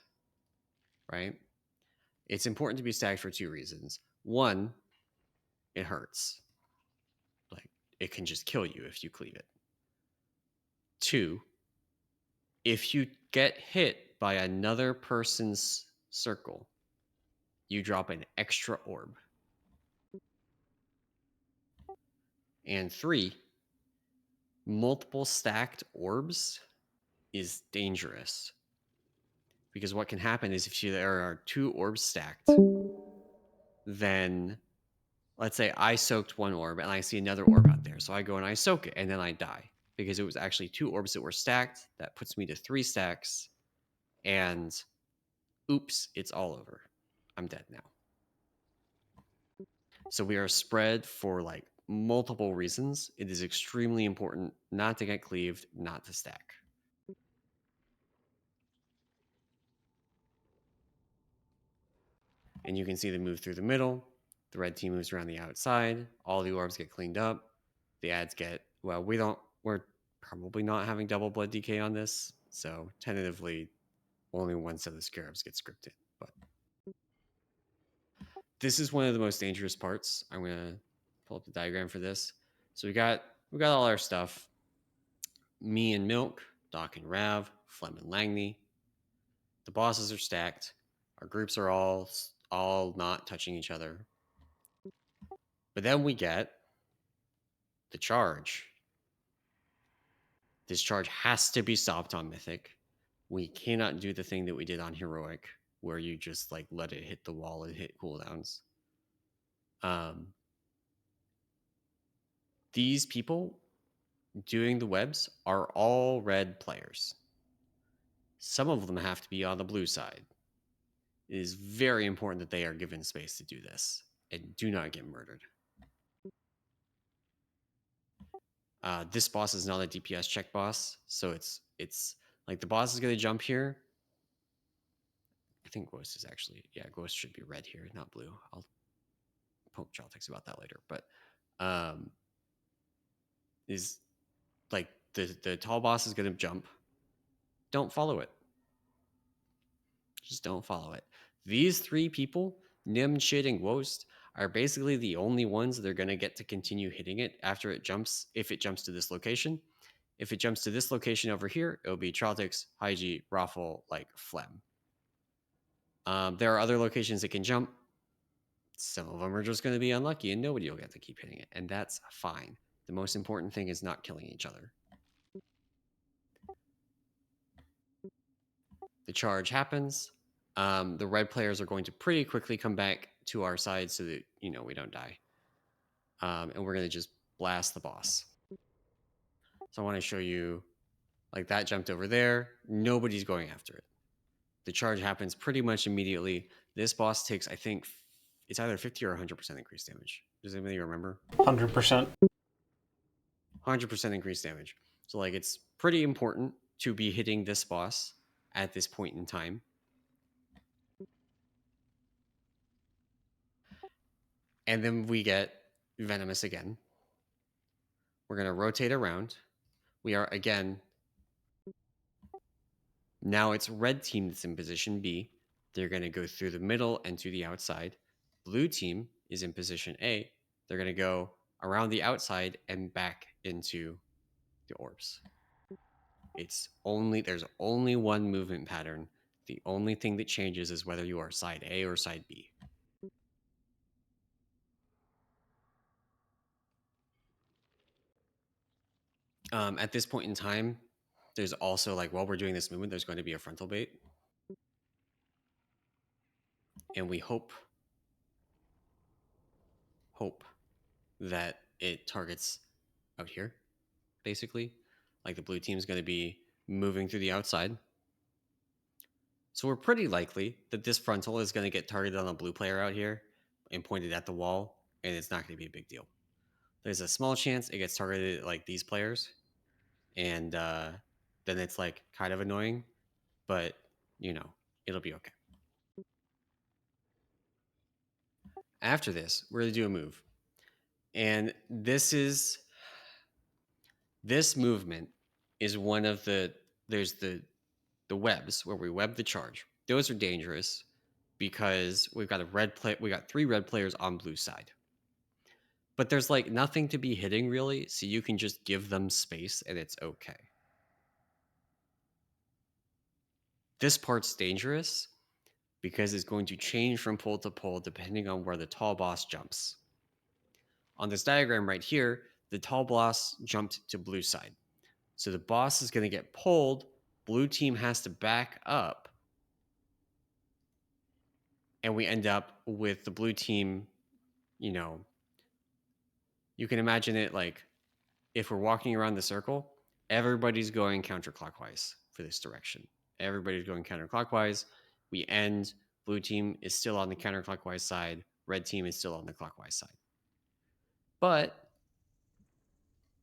right? It's important to be stacked for two reasons. One, it hurts. Like, it can just kill you if you cleave it. Two, if you get hit by another person's circle, you drop an extra orb. And three, multiple stacked orbs is dangerous. Because what can happen is if there are two orbs stacked, then let's say I soaked one orb and I see another orb out there. So I go and I soak it and then I die because it was actually two orbs that were stacked. That puts me to 3 stacks. And oops, it's all over. I'm dead now. So we are spread for like multiple reasons. It is extremely important not to get cleaved, not to stack. And you can see them move through the middle. The red team moves around the outside. All the orbs get cleaned up. The ads get, well, we're probably not having double blood DK on this. So tentatively, only one set of scarabs gets scripted. But this is one of the most dangerous parts. I'm gonna pull up the diagram for this. So we got all our stuff. Me and Milk, Doc and Rav, Flem and Langney. The bosses are stacked. Our groups are all not touching each other. But then we get the charge. This charge has to be stopped on Mythic. We cannot do the thing that we did on Heroic, where you just like let it hit the wall and hit cooldowns. These people doing the webs are all red players. Some of them have to be on the blue side. It is very important that they are given space to do this and do not get murdered. This boss is not a DPS check boss, so it's like the boss is going to jump here. I think Ghost is actually, yeah, Ghost should be red here, not blue. I'll poke Chaltex about that later, but is like the tall boss is going to jump. Don't follow it. Just don't follow it. These three people, Nim, Chid, and Ghost, are basically the only ones that are going to get to continue hitting it after it jumps, if it jumps to this location. If it jumps to this location over here, it'll be Chaltex, Hygie, Raffle, like Phlegm. There are other locations that can jump. Some of them are just going to be unlucky and nobody will get to keep hitting it. And that's fine. The most important thing is not killing each other. The charge happens. The red players are going to pretty quickly come back to our side so that, you know, we don't die. And we're going to just blast the boss. So I want to show you, like that jumped over there. Nobody's going after it. The charge happens pretty much immediately. This boss takes, I think, it's either 50 or 100% increased damage. Does anybody remember? 100%. 100% increased damage. So like it's pretty important to be hitting this boss at this point in time. And then we get Venomous again. We're going to rotate around. We are again, now it's red team that's in position B. They're going to go through the middle and to the outside. Blue team is in position A. They're going to go around the outside and back into the orbs. There's only one movement pattern. The only thing that changes is whether you are side A or side B. At this point in time, there's also like, while we're doing this movement, there's going to be a frontal bait. And we hope that it targets out here, basically. Like the blue team is going to be moving through the outside. So we're pretty likely that this frontal is going to get targeted on a blue player out here and pointed at the wall, and it's not going to be a big deal. There's a small chance it gets targeted at like these players, and then it's like kind of annoying, but you know, it'll be okay. After this, we're going to do a move. And this movement is one of there's the webs where we web the charge. Those are dangerous. because we got 3 red players on blue side. But there's like nothing to be hitting really, so you can just give them space and it's okay. This part's dangerous because it's going to change from pole to pole depending on where the tall boss jumps. On this diagram right here, the tall boss jumped to blue side. So the boss is going to get pulled, blue team has to back up, and we end up with the blue team, you know, you can imagine it like if we're walking around the circle, everybody's going counterclockwise for this direction. Everybody's going counterclockwise. We end, blue team is still on the counterclockwise side, red team is still on the clockwise side. But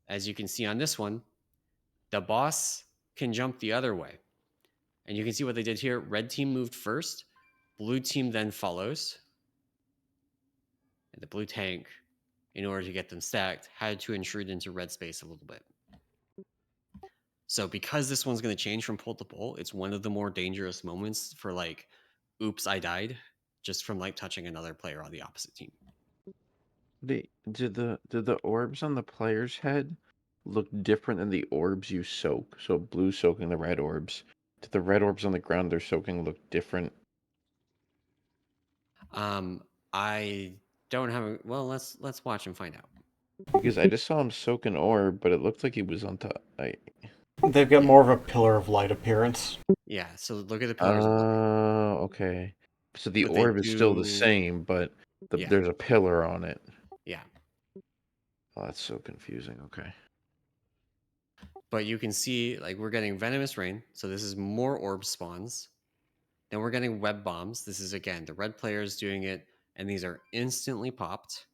as you can see on this one, the boss can jump the other way. And you can see what they did here. Red team moved first, blue team then follows. And the blue tank, in order to get them stacked, had to intrude into red space a little bit. So because this one's going to change from pole to pole, it's one of the more dangerous moments for like, oops, I died, just from like touching another player on the opposite team. Did the orbs on the player's head look different than the orbs you soak? So blue soaking the red orbs. Did the red orbs on the ground they're soaking look different? I don't have a, well, let's watch and find out. Because I just saw him soak an orb, but it looked like he was on top. They've got more of a pillar of light appearance. Yeah, so look at the pillars of light. Oh, okay. So the But they orb is still the do- same, but Yeah. there's a pillar on it. Yeah. Oh, that's so confusing. Okay. But you can see, like, we're getting venomous rain. So this is more orb spawns. Then we're getting web bombs. This is, again, the red players doing it. And these are instantly popped.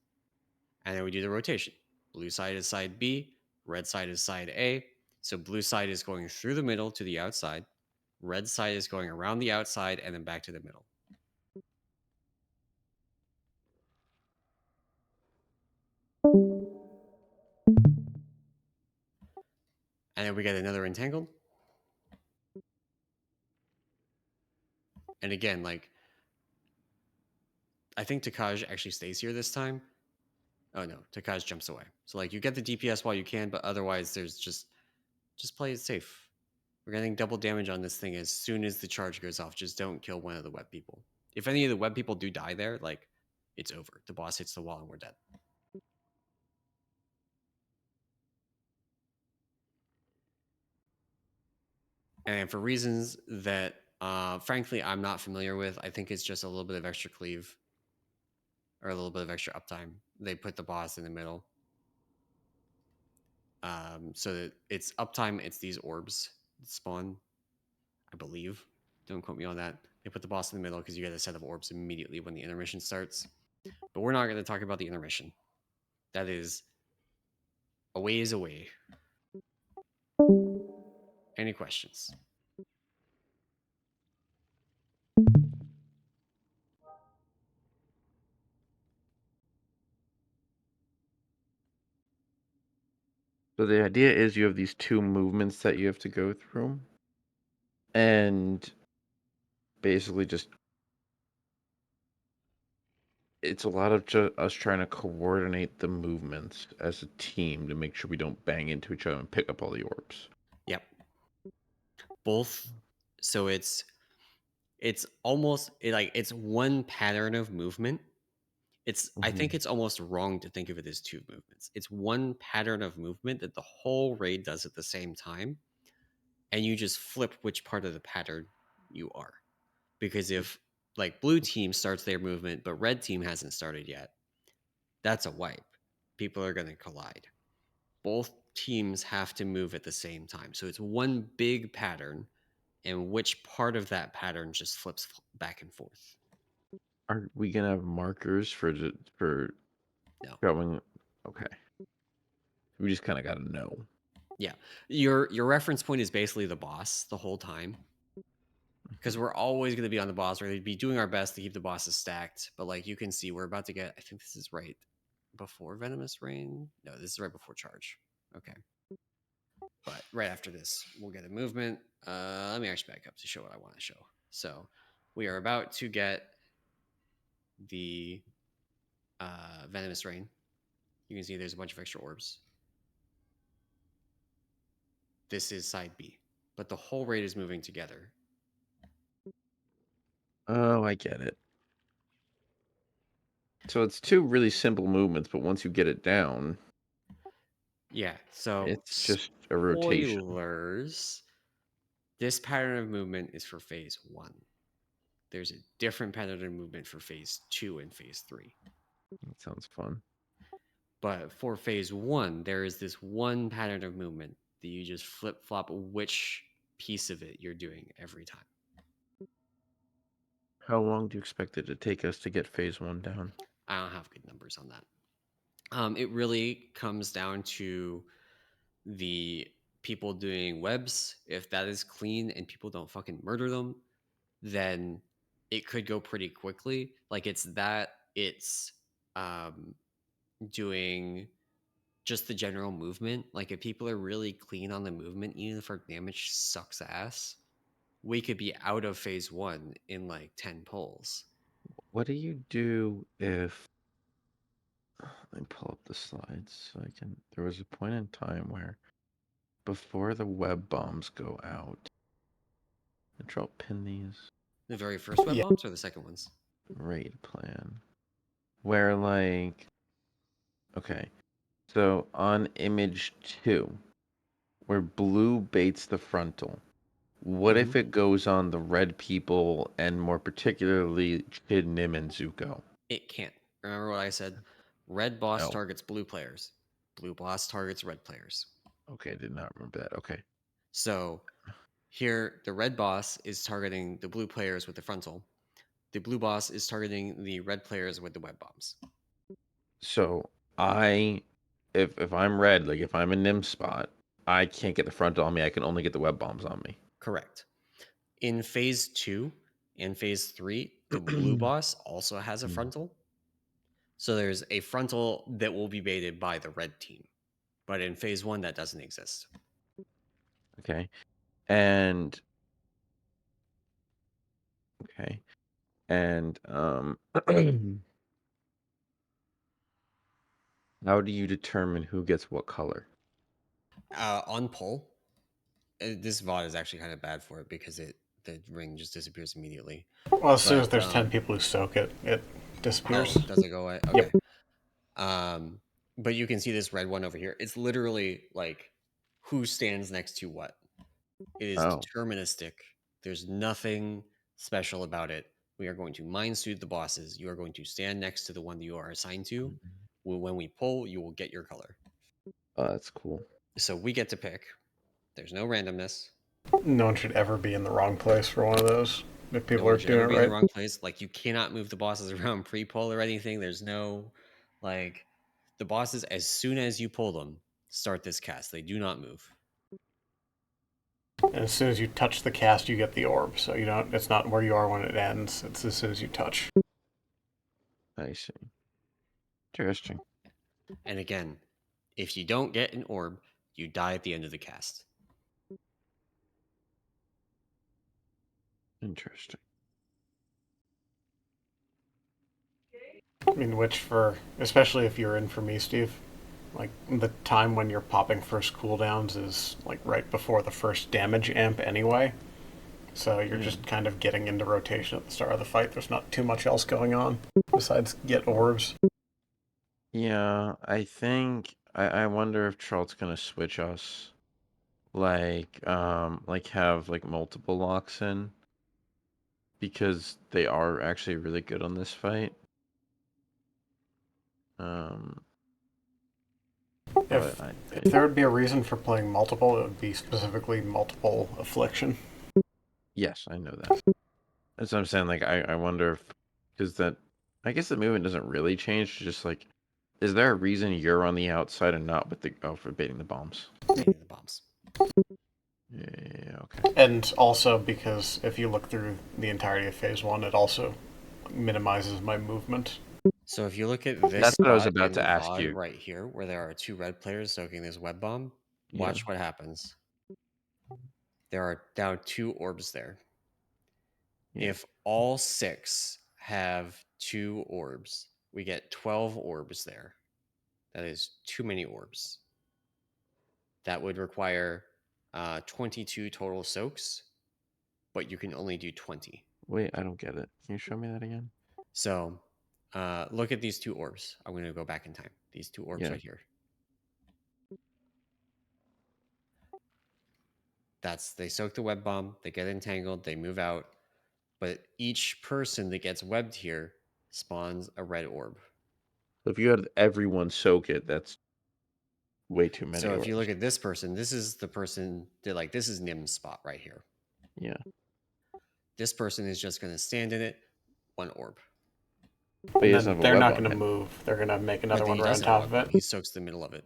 And then we do the rotation. Blue side is side B. Red side is side A. So blue side is going through the middle to the outside. Red side is going around the outside and then back to the middle. And then we get another entangled. And again, like, I think Takaj actually stays here this time. Oh no, Takaj jumps away. So like you get the DPS while you can, but otherwise there's just play it safe. We're getting double damage on this thing as soon as the charge goes off. Just don't kill one of the web people. If any of the web people do die there, like it's over. The boss hits the wall and we're dead. And for reasons that frankly I'm not familiar with, I think it's just a little bit of extra cleave or a little bit of extra uptime. They put the boss in the middle. So that it's uptime, it's these orbs that spawn, I believe. Don't quote me on that. They put the boss in the middle because you get a set of orbs immediately when the intermission starts. But we're not going to talk about the intermission. That is a ways away. Any questions? So the idea is you have these two movements that you have to go through. And basically just it's a lot of us trying to coordinate the movements as a team to make sure we don't bang into each other and pick up all the orbs. Yep. Both. So it's almost like it's one pattern of movement. I think it's almost wrong to think of it as two movements. It's one pattern of movement that the whole raid does at the same time. And you just flip which part of the pattern you are. Because if like blue team starts their movement, but red team hasn't started yet, that's a wipe. People are going to collide. Both teams have to move at the same time. So it's one big pattern, and which part of that pattern just flips back and forth. Are we gonna have markers for No. going? Okay. We just kind of got to know. Yeah. Your reference point is basically the boss the whole time. Because we're always going to be on the boss. We're going to be doing our best to keep the bosses stacked. But like you can see, we're about to get, I think this is right before Venomous Rain. No, this is right before Charge. Okay. But right after this, we'll get a movement. Let me actually back up to show what I want to show. So we are about to get the venomous rain, you can see there's a bunch of extra orbs. This is side B, but the whole raid is moving together. Oh, I get it. So it's two really simple movements, but once you get it down, yeah. So it's just a rotation. spoilers. This pattern of movement is for phase 1. There's a different pattern of movement for phase 2 and phase 3. That sounds fun. But for phase 1, there is this one pattern of movement that you just flip flop which piece of it you're doing every time. How long do you expect it to take us to get phase 1 down? I don't have good numbers on that. It really comes down to the people doing webs. If that is clean and people don't fucking murder them, then it could go pretty quickly. Like it's doing just the general movement. Like if people are really clean on the movement, even if our damage sucks ass, we could be out of phase 1 in like 10 pulls. What do you do if... Let me pull up the slides so I can... There was a point in time where before the web bombs go out... Control pin these. The very first web bombs or the second ones? Raid plan. Where like... Okay. So on image 2, where blue baits the frontal, what if it goes on the red people and more particularly Chid, Nim, and Zuko? It can't. Remember what I said? Red boss Oh. targets blue players. Blue boss targets red players. Okay, I did not remember that. Okay. So here, the red boss is targeting the blue players with the frontal. The blue boss is targeting the red players with the web bombs. So if I'm red, like if I'm in Nim spot, I can't get the frontal on me. I can only get the web bombs on me. Correct. In phase 2 and phase 3, the blue boss also has a frontal. So there's a frontal that will be baited by the red team. But in phase 1, that doesn't exist. Okay. And okay. And how do you determine who gets what color? On pull, this VOD is actually kind of bad for it because the ring just disappears immediately. Well, as soon as there's 10 people who soak it, it disappears. Oh, does it go away? Okay. But you can see this red one over here. It's literally like who stands next to what. It is deterministic. There's nothing special about it. We are going to mind suit the bosses. You are going to stand next to the one that you are assigned to. When we pull, you will get your color. Oh, that's cool. So we get to pick. There's no randomness. No one should ever be in the wrong place for one of those. If people No are one should doing ever it be in right. the wrong place. Like you cannot move the bosses around pre-pull or anything. There's no like the bosses as soon as you pull them start this cast. They do not move. And as soon as you touch the cast, you get the orb. So you don't. It's not where you are when it ends. It's as soon as you touch. I see. Interesting. And again, if you don't get an orb, you die at the end of the cast. Interesting. I mean, which especially if you're in for me, Steve, like the time when you're popping first cooldowns is like right before the first damage amp anyway. So you're just kind of getting into rotation at the start of the fight. There's not too much else going on besides get orbs. Yeah, I think I wonder if Charlotte's gonna switch us. Like have like multiple locks in. Because they are actually really good on this fight. If there would be a reason for playing multiple, it would be specifically multiple affliction. Yes, I know that. That's what I'm saying. Like, I wonder if, because I guess the movement doesn't really change. Just like, is there a reason you're on the outside and not with for baiting the bombs? Baiting the bombs. Yeah, okay. And also because if you look through the entirety of phase 1, it also minimizes my movement. So if you look at this That's what I was spot about in to the ask VOD you. right here, where there are 2 red players soaking this web bomb, watch what happens. There are now 2 orbs there. Yeah. If all 6 have 2 orbs. We get 12 orbs there. That is too many orbs. That would require 22 total soaks, but you can only do 20. Wait, I don't get it. Can you show me that again? So look at these 2 orbs. I'm going to go back in time. These 2 orbs Yeah. right here. They soak the web bomb, they get entangled, they move out. But each person that gets webbed here spawns a red orb. So if you had everyone soak it, that's way too many So if you look orbs. at this person, this is the person that like this is Nim's spot right here. Yeah. This person is just going to stand in it, 1 orb. But he And doesn't then have a they're web not on going to it. move. They're going to make another But one he right on does have a top web of bomb. it. He soaks the middle of it.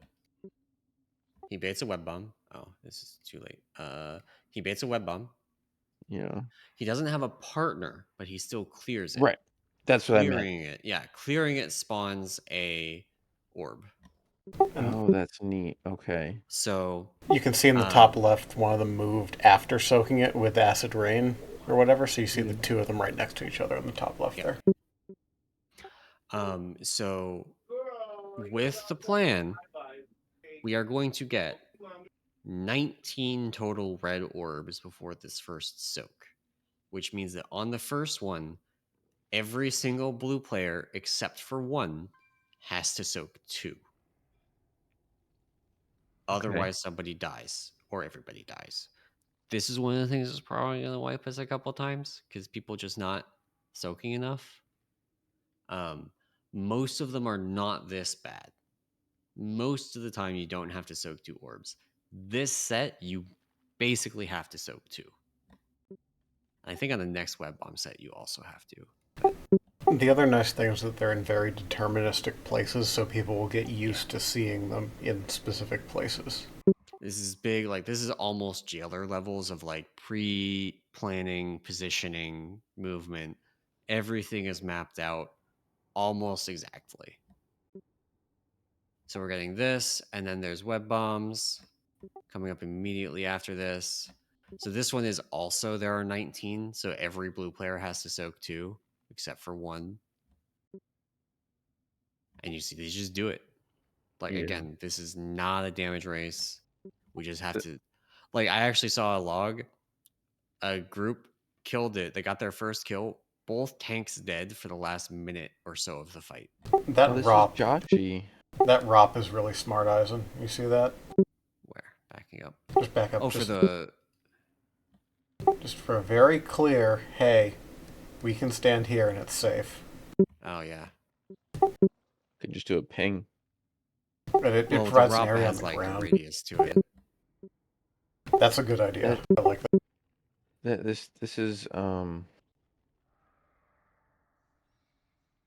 He baits a web bomb. Oh, this is too late. He baits a web bomb. Yeah. He doesn't have a partner, but he still clears it. Right. That's what I meant. Clearing it. Yeah, clearing it spawns a orb. Oh, that's neat. Okay. So You can see in the top left, one of them moved after soaking it with acid rain or whatever. So you see the 2 of them right next to each other in the top left there. So with the plan, we are going to get 19 total red orbs before this first soak, which means that on the first one, every single blue player except for 1 has to soak 2. Otherwise, somebody dies or everybody dies. This is one of the things that's probably going to wipe us a couple times because people just not soaking enough. Most of them are not this bad. Most of the time, you don't have to soak 2 orbs. This set, you basically have to soak 2. I think on the next web bomb set, you also have to. The other nice thing is that they're in very deterministic places, so people will get used to seeing them in specific places. This is big, like this is almost jailer levels of like pre-planning, positioning, movement. Everything is mapped out almost exactly. So we're getting this, and then there's web bombs coming up immediately after this. So this one is also there are 19, so every blue player has to soak 2, except for 1. And you see, they just do it. Like again, this is not a damage race. We just have to. Like I actually saw a log. A group killed it. They got their first kill. Both tanks dead for the last minute or so of the fight. That ROP. Jochi. That ROP is really smart, Eisen. You see that? Where? Backing up. Just back up. Oh, for the. Just for a very clear, hey, we can stand here and it's safe. Oh yeah. Could just do a ping. But it Well, provides the an ROP area on has the like ground. a radius to it. That's a good idea. I like that. This is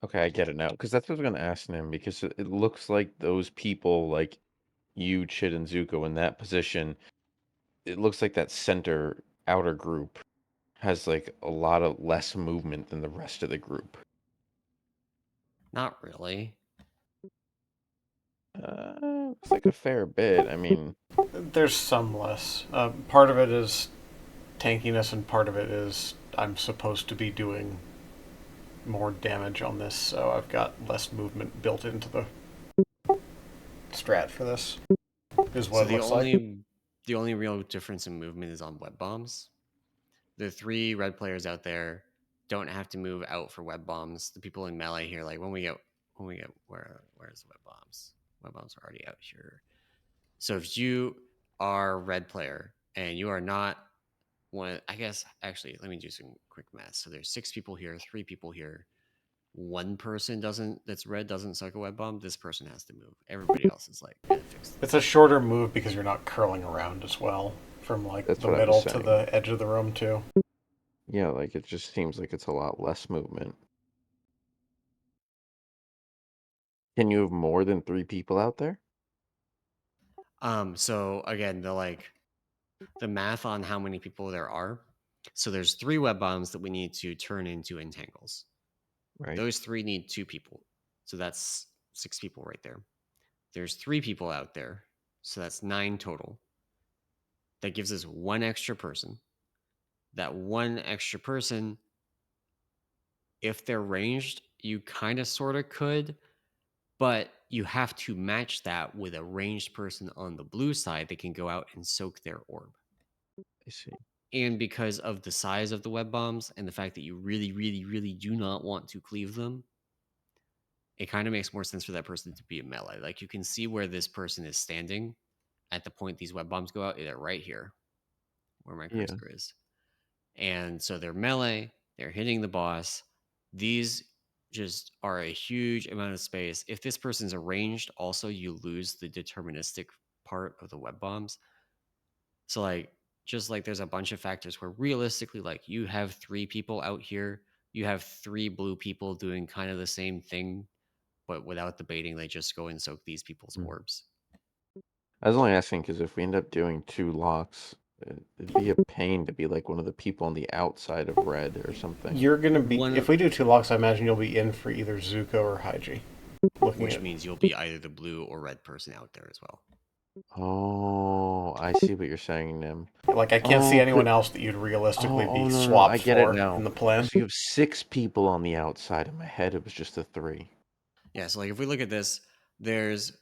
Okay, I get it now. Because that's what I was gonna ask him, because it looks like those people like you, Chid, and Zuko in that position, it looks like that center outer group has like a lot of less movement than the rest of the group. Not really. It's like a fair bit. I mean, There's some less. Part of it is tankiness, and part of it is I'm supposed to be doing more damage on this, so I've got less movement built into the strat for this. Is what So it looks like. the only real difference in movement is on web bombs. The 3 red players out there don't have to move out for web bombs. The people in melee here, like where's the web bombs? Web bombs are already out here. So if you are red player and you are not one, I guess actually let me do some quick math. So there's 6 people here, 3 people here. 1 person that's red doesn't suck a web bomb. This person has to move. Everybody else is like fixed. It's a shorter move because you're not curling around as well from like That's the what I middle was to saying. the edge of the room too. Yeah, like it just seems like it's a lot less movement. Can you have more than 3 people out there? So again, the math on how many people there are. So there's 3 web bombs that we need to turn into entangles. Right. Those 3 need 2 people. So that's 6 people right there. There's 3 people out there. So that's 9 total. That gives us 1 extra person. That 1 extra person, if they're ranged, you kind of sort of could, but you have to match that with a ranged person on the blue side that can go out and soak their orb. I see. And because of the size of the web bombs and the fact that you really, really, really do not want to cleave them, it kind of makes more sense for that person to be a melee. Like you can see where this person is standing at the point these web bombs go out. They're right here where my Yeah. cursor is. And so they're melee, they're hitting the boss. These just are a huge amount of space. If this person's arranged, also you lose the deterministic part of the web bombs. So like just like there's a bunch of factors where realistically, like you have 3 people out here, you have 3 blue people doing kind of the same thing, but without the baiting, they just go and soak these people's Mm. orbs. I was only asking because if we end up doing 2 locks, it'd be a pain to be like one of the people on the outside of red or something. You're gonna be if we do 2 locks. I imagine you'll be in for either Zuko or Haiji. Which means you'll be either the blue or red person out there as well. Oh, I see what you're saying, Nim. Like I can't see anyone else that you'd realistically be no, swapped I get for it now. in the plan. So you have 6 people on the outside. In my head, it was just the 3. Yeah, so like if we look at this, there's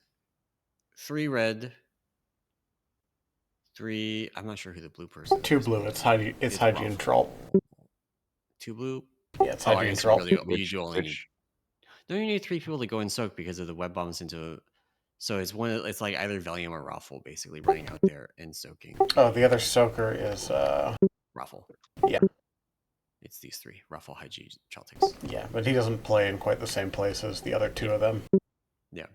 3 red, 3. I'm not sure who the blue person is. 2 blue. It's Haiji. It's Haiji and Troll. 2 blue. Yeah, it's Haiji and you Troll. really, you do only need. No, you need 3 people to go and soak because of the web bombs into. So it's it's like either Valium or Raffle basically running out there and soaking. Oh, the other soaker is Raffle. Yeah. It's these 3: Raffle, Haiji, Chaltix. Yeah, but he doesn't play in quite the same place as the other 2 of them. Yeah.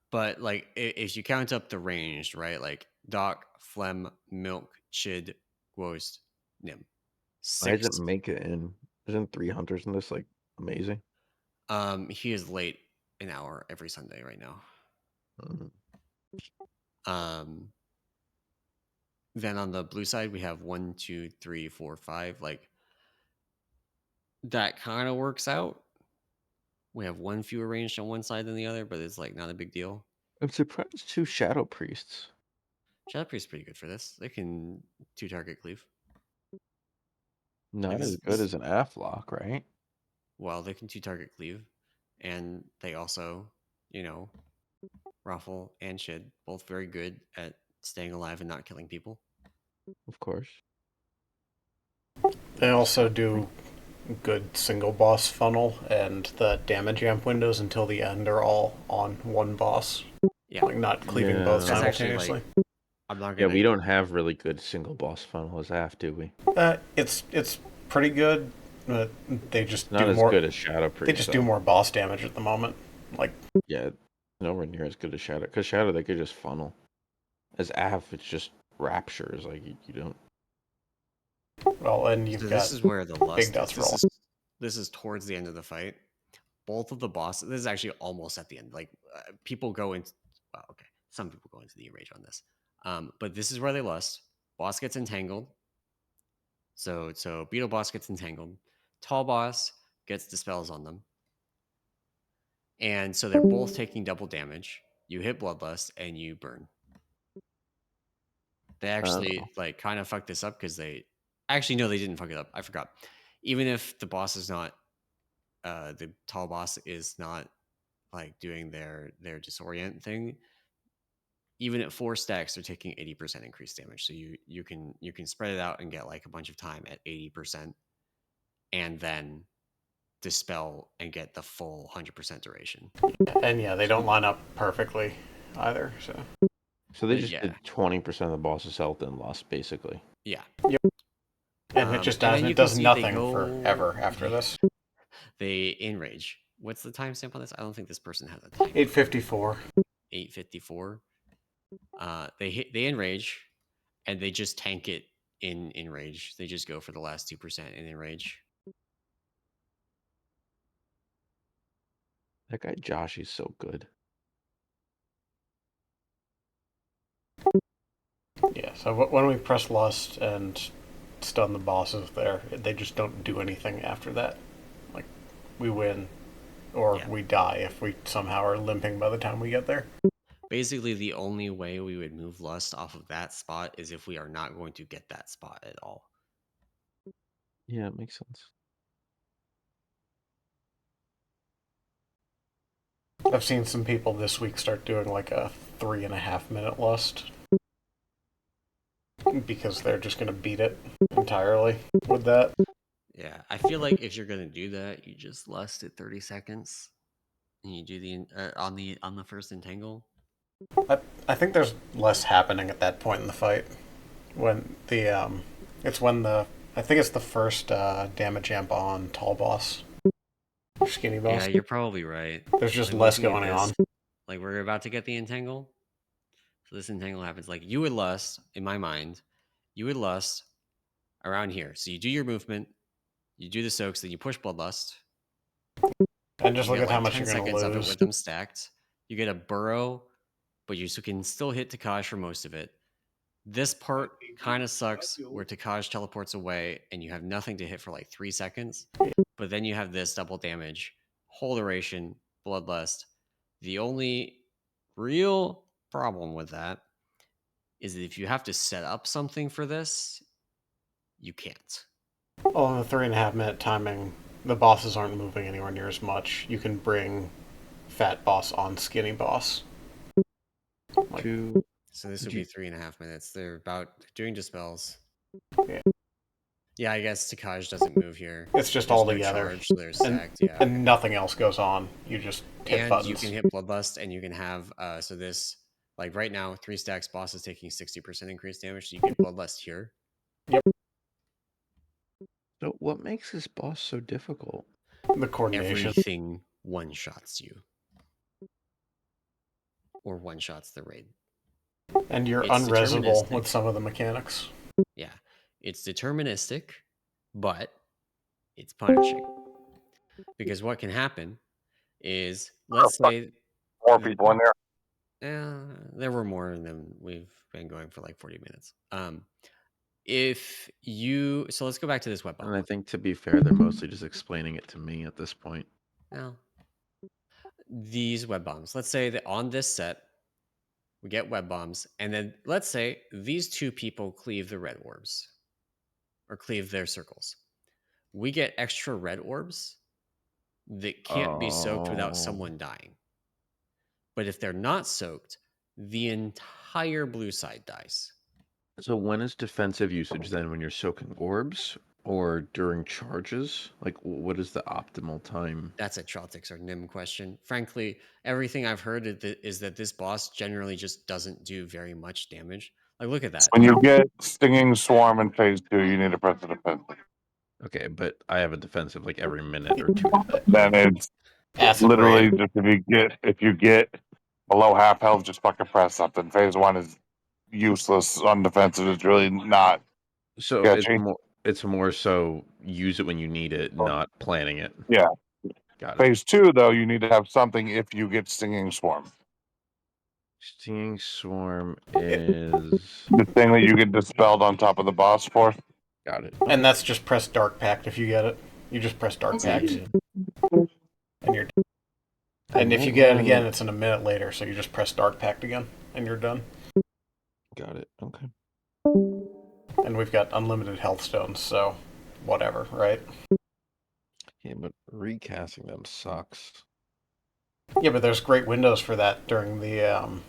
But like if you count up the ranged, right? Like Doc, Phlegm, Milk, Chid, Ghost, Nim. Why 6. doesn't make it in? Isn't 3 hunters in this like amazing? He is late an hour every Sunday right now. Then on the blue side we have 1, 2, 3, 4, 5. Like that kind of works out. We have 1 fewer ranged on one side than the other, but it's like not a big deal. I'm surprised 2 shadow priests. Shadow Priest's pretty good for this. They can 2 target cleave. Not as good as an Aflock, right? Well, they can 2 target cleave, and they also, Raffle and Shid, both very good at staying alive and not killing people. Of course. They also do good single boss funnel, and the damage amp windows until the end are all on one boss. Yeah, like not cleaving both simultaneously. I'm not Yeah, we don't have really good single boss funnel as AF, do we? It's pretty good, but they just Not do as more. good as Shadow Priest. They just do more boss damage at the moment. Like yeah, nowhere near as good as Shadow. Because Shadow they could just funnel. As AF, it's just raptures. Like you don't. Well, and you've So got this is where the lust big is. dust roll. This is towards the end of the fight. Both of the bosses. This is actually almost at the end. Like people go into. Well, okay, some people go into the enrage on this. But this is where they lust. Boss gets entangled. So Beetle boss gets entangled. Tall boss gets dispels on them. And so they're both taking double damage. You hit Bloodlust and you burn. They actually like kind of fucked this up because they actually no, they didn't fuck it up. I forgot. Even if the boss is not the tall boss is not like doing their disorient thing, even at 4 stacks, they're taking 80% increased damage. So you can spread it out and get like a bunch of time at 80%, and then dispel and get the full 100% duration. And yeah, they don't line up perfectly either. So they just did 20% of the boss's health and lost, basically. Yeah. Yep. And it just does. It does nothing forever after this. They enrage. What's the timestamp on this? I don't think this person has a time. 8:54. 8:54. They enrage, and they just tank it in enrage. They just go for the last 2% in enrage. That guy Josh is so good. Yeah. So when we press lust and stun the bosses, they just don't do anything after that. Like we win, or we die if we somehow are limping by the time we get there. Basically, the only way we would move lust off of that spot is if we are not going to get that spot at all. Yeah, it makes sense. I've seen some people this week start doing like a 3.5 minute lust. Because they're just going to beat it entirely with that. Yeah, I feel like if you're gonna do that, you just lust at 30 seconds, and you do the on the first entangle. I think there's less happening at that point in the fight. When the it's when I think it's the first damage amp on tall boss, skinny boss. Yeah, you're probably right. There's just Like, less looking at going on. this, like we're about to get the entangle. So this entangle happens. Like you would lust, in my mind, you would lust around here. So you do your movement, you do the soaks, then you push bloodlust. And just you look get at like how much 10 you're going to seconds of it lose. with them stacked. You get a burrow, but you can still hit Takaj for most of it. This part kind of sucks where Takaj teleports away and you have nothing to hit for like 3 seconds. But then you have this double damage, whole duration, bloodlust. The only real problem with that is that if you have to set up something for this, you can't. Well, in the 3.5 minute timing, the bosses aren't moving anywhere near as much. You can bring fat boss on skinny boss. So this would be 3.5 minutes. They're about doing dispels. Yeah. Yeah, I guess Takaj doesn't move here. It's just There's all no together. charge, so they're stacked, yeah. And nothing else goes on. You just hit and buttons. you can hit bloodlust, and you can have so this, like right now, 3 stacks boss is taking 60% increased damage, so you get bloodlust here. Yep. So what makes this boss so difficult? The coordination. Everything one-shots you. Or one-shots the raid. And you're unresable with some of the mechanics. Yeah. It's deterministic, but it's punishing. Because what can happen is, let's say... More people in there. There were more than we've been going for like 40 minutes. If you... So let's go back to this web bomb. And I think, to be fair, they're mostly just explaining it to me at this point. Well, these web bombs. Let's say that on this set, we get web bombs, and then let's say these two people cleave the red orbs or cleave their circles. We get extra red orbs that can't be soaked without someone dying. But if they're not soaked, the entire blue side dies. So when is defensive usage then? When you're soaking orbs or during charges? Like, what is the optimal time? That's a Trotix or Nim question. Frankly, everything I've heard is that this boss generally just doesn't do very much damage. Like, look at that. When you get Stinging Swarm in phase 2, you need to press the defensive. Okay, but I have a defensive like every minute or two. Then it's Acid literally rain. just if you get below half health, just fucking press something. Phase 1 is useless on defensive. It's really not. So it's more so use it when you need it, not planning it. Yeah. Got it. Phase 2, though, you need to have something if you get Stinging Swarm. Stinging Swarm is the thing that you get dispelled on top of the boss for. Got it. And that's just press Dark Pact if you get it. You just press Dark Pact. And you're done. And if you get it again, it's in a minute later, so you just press Dark Pact again, and you're done. Got it. Okay. And we've got unlimited health stones, so whatever, right? Yeah, but recasting them sucks. Yeah, but there's great windows for that during the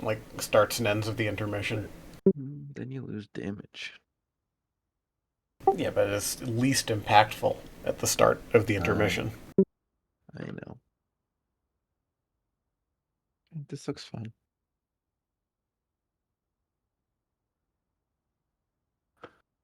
like starts and ends of the intermission. Then you lose damage. Yeah, but it's least impactful at the start of the intermission. I know. This looks fun.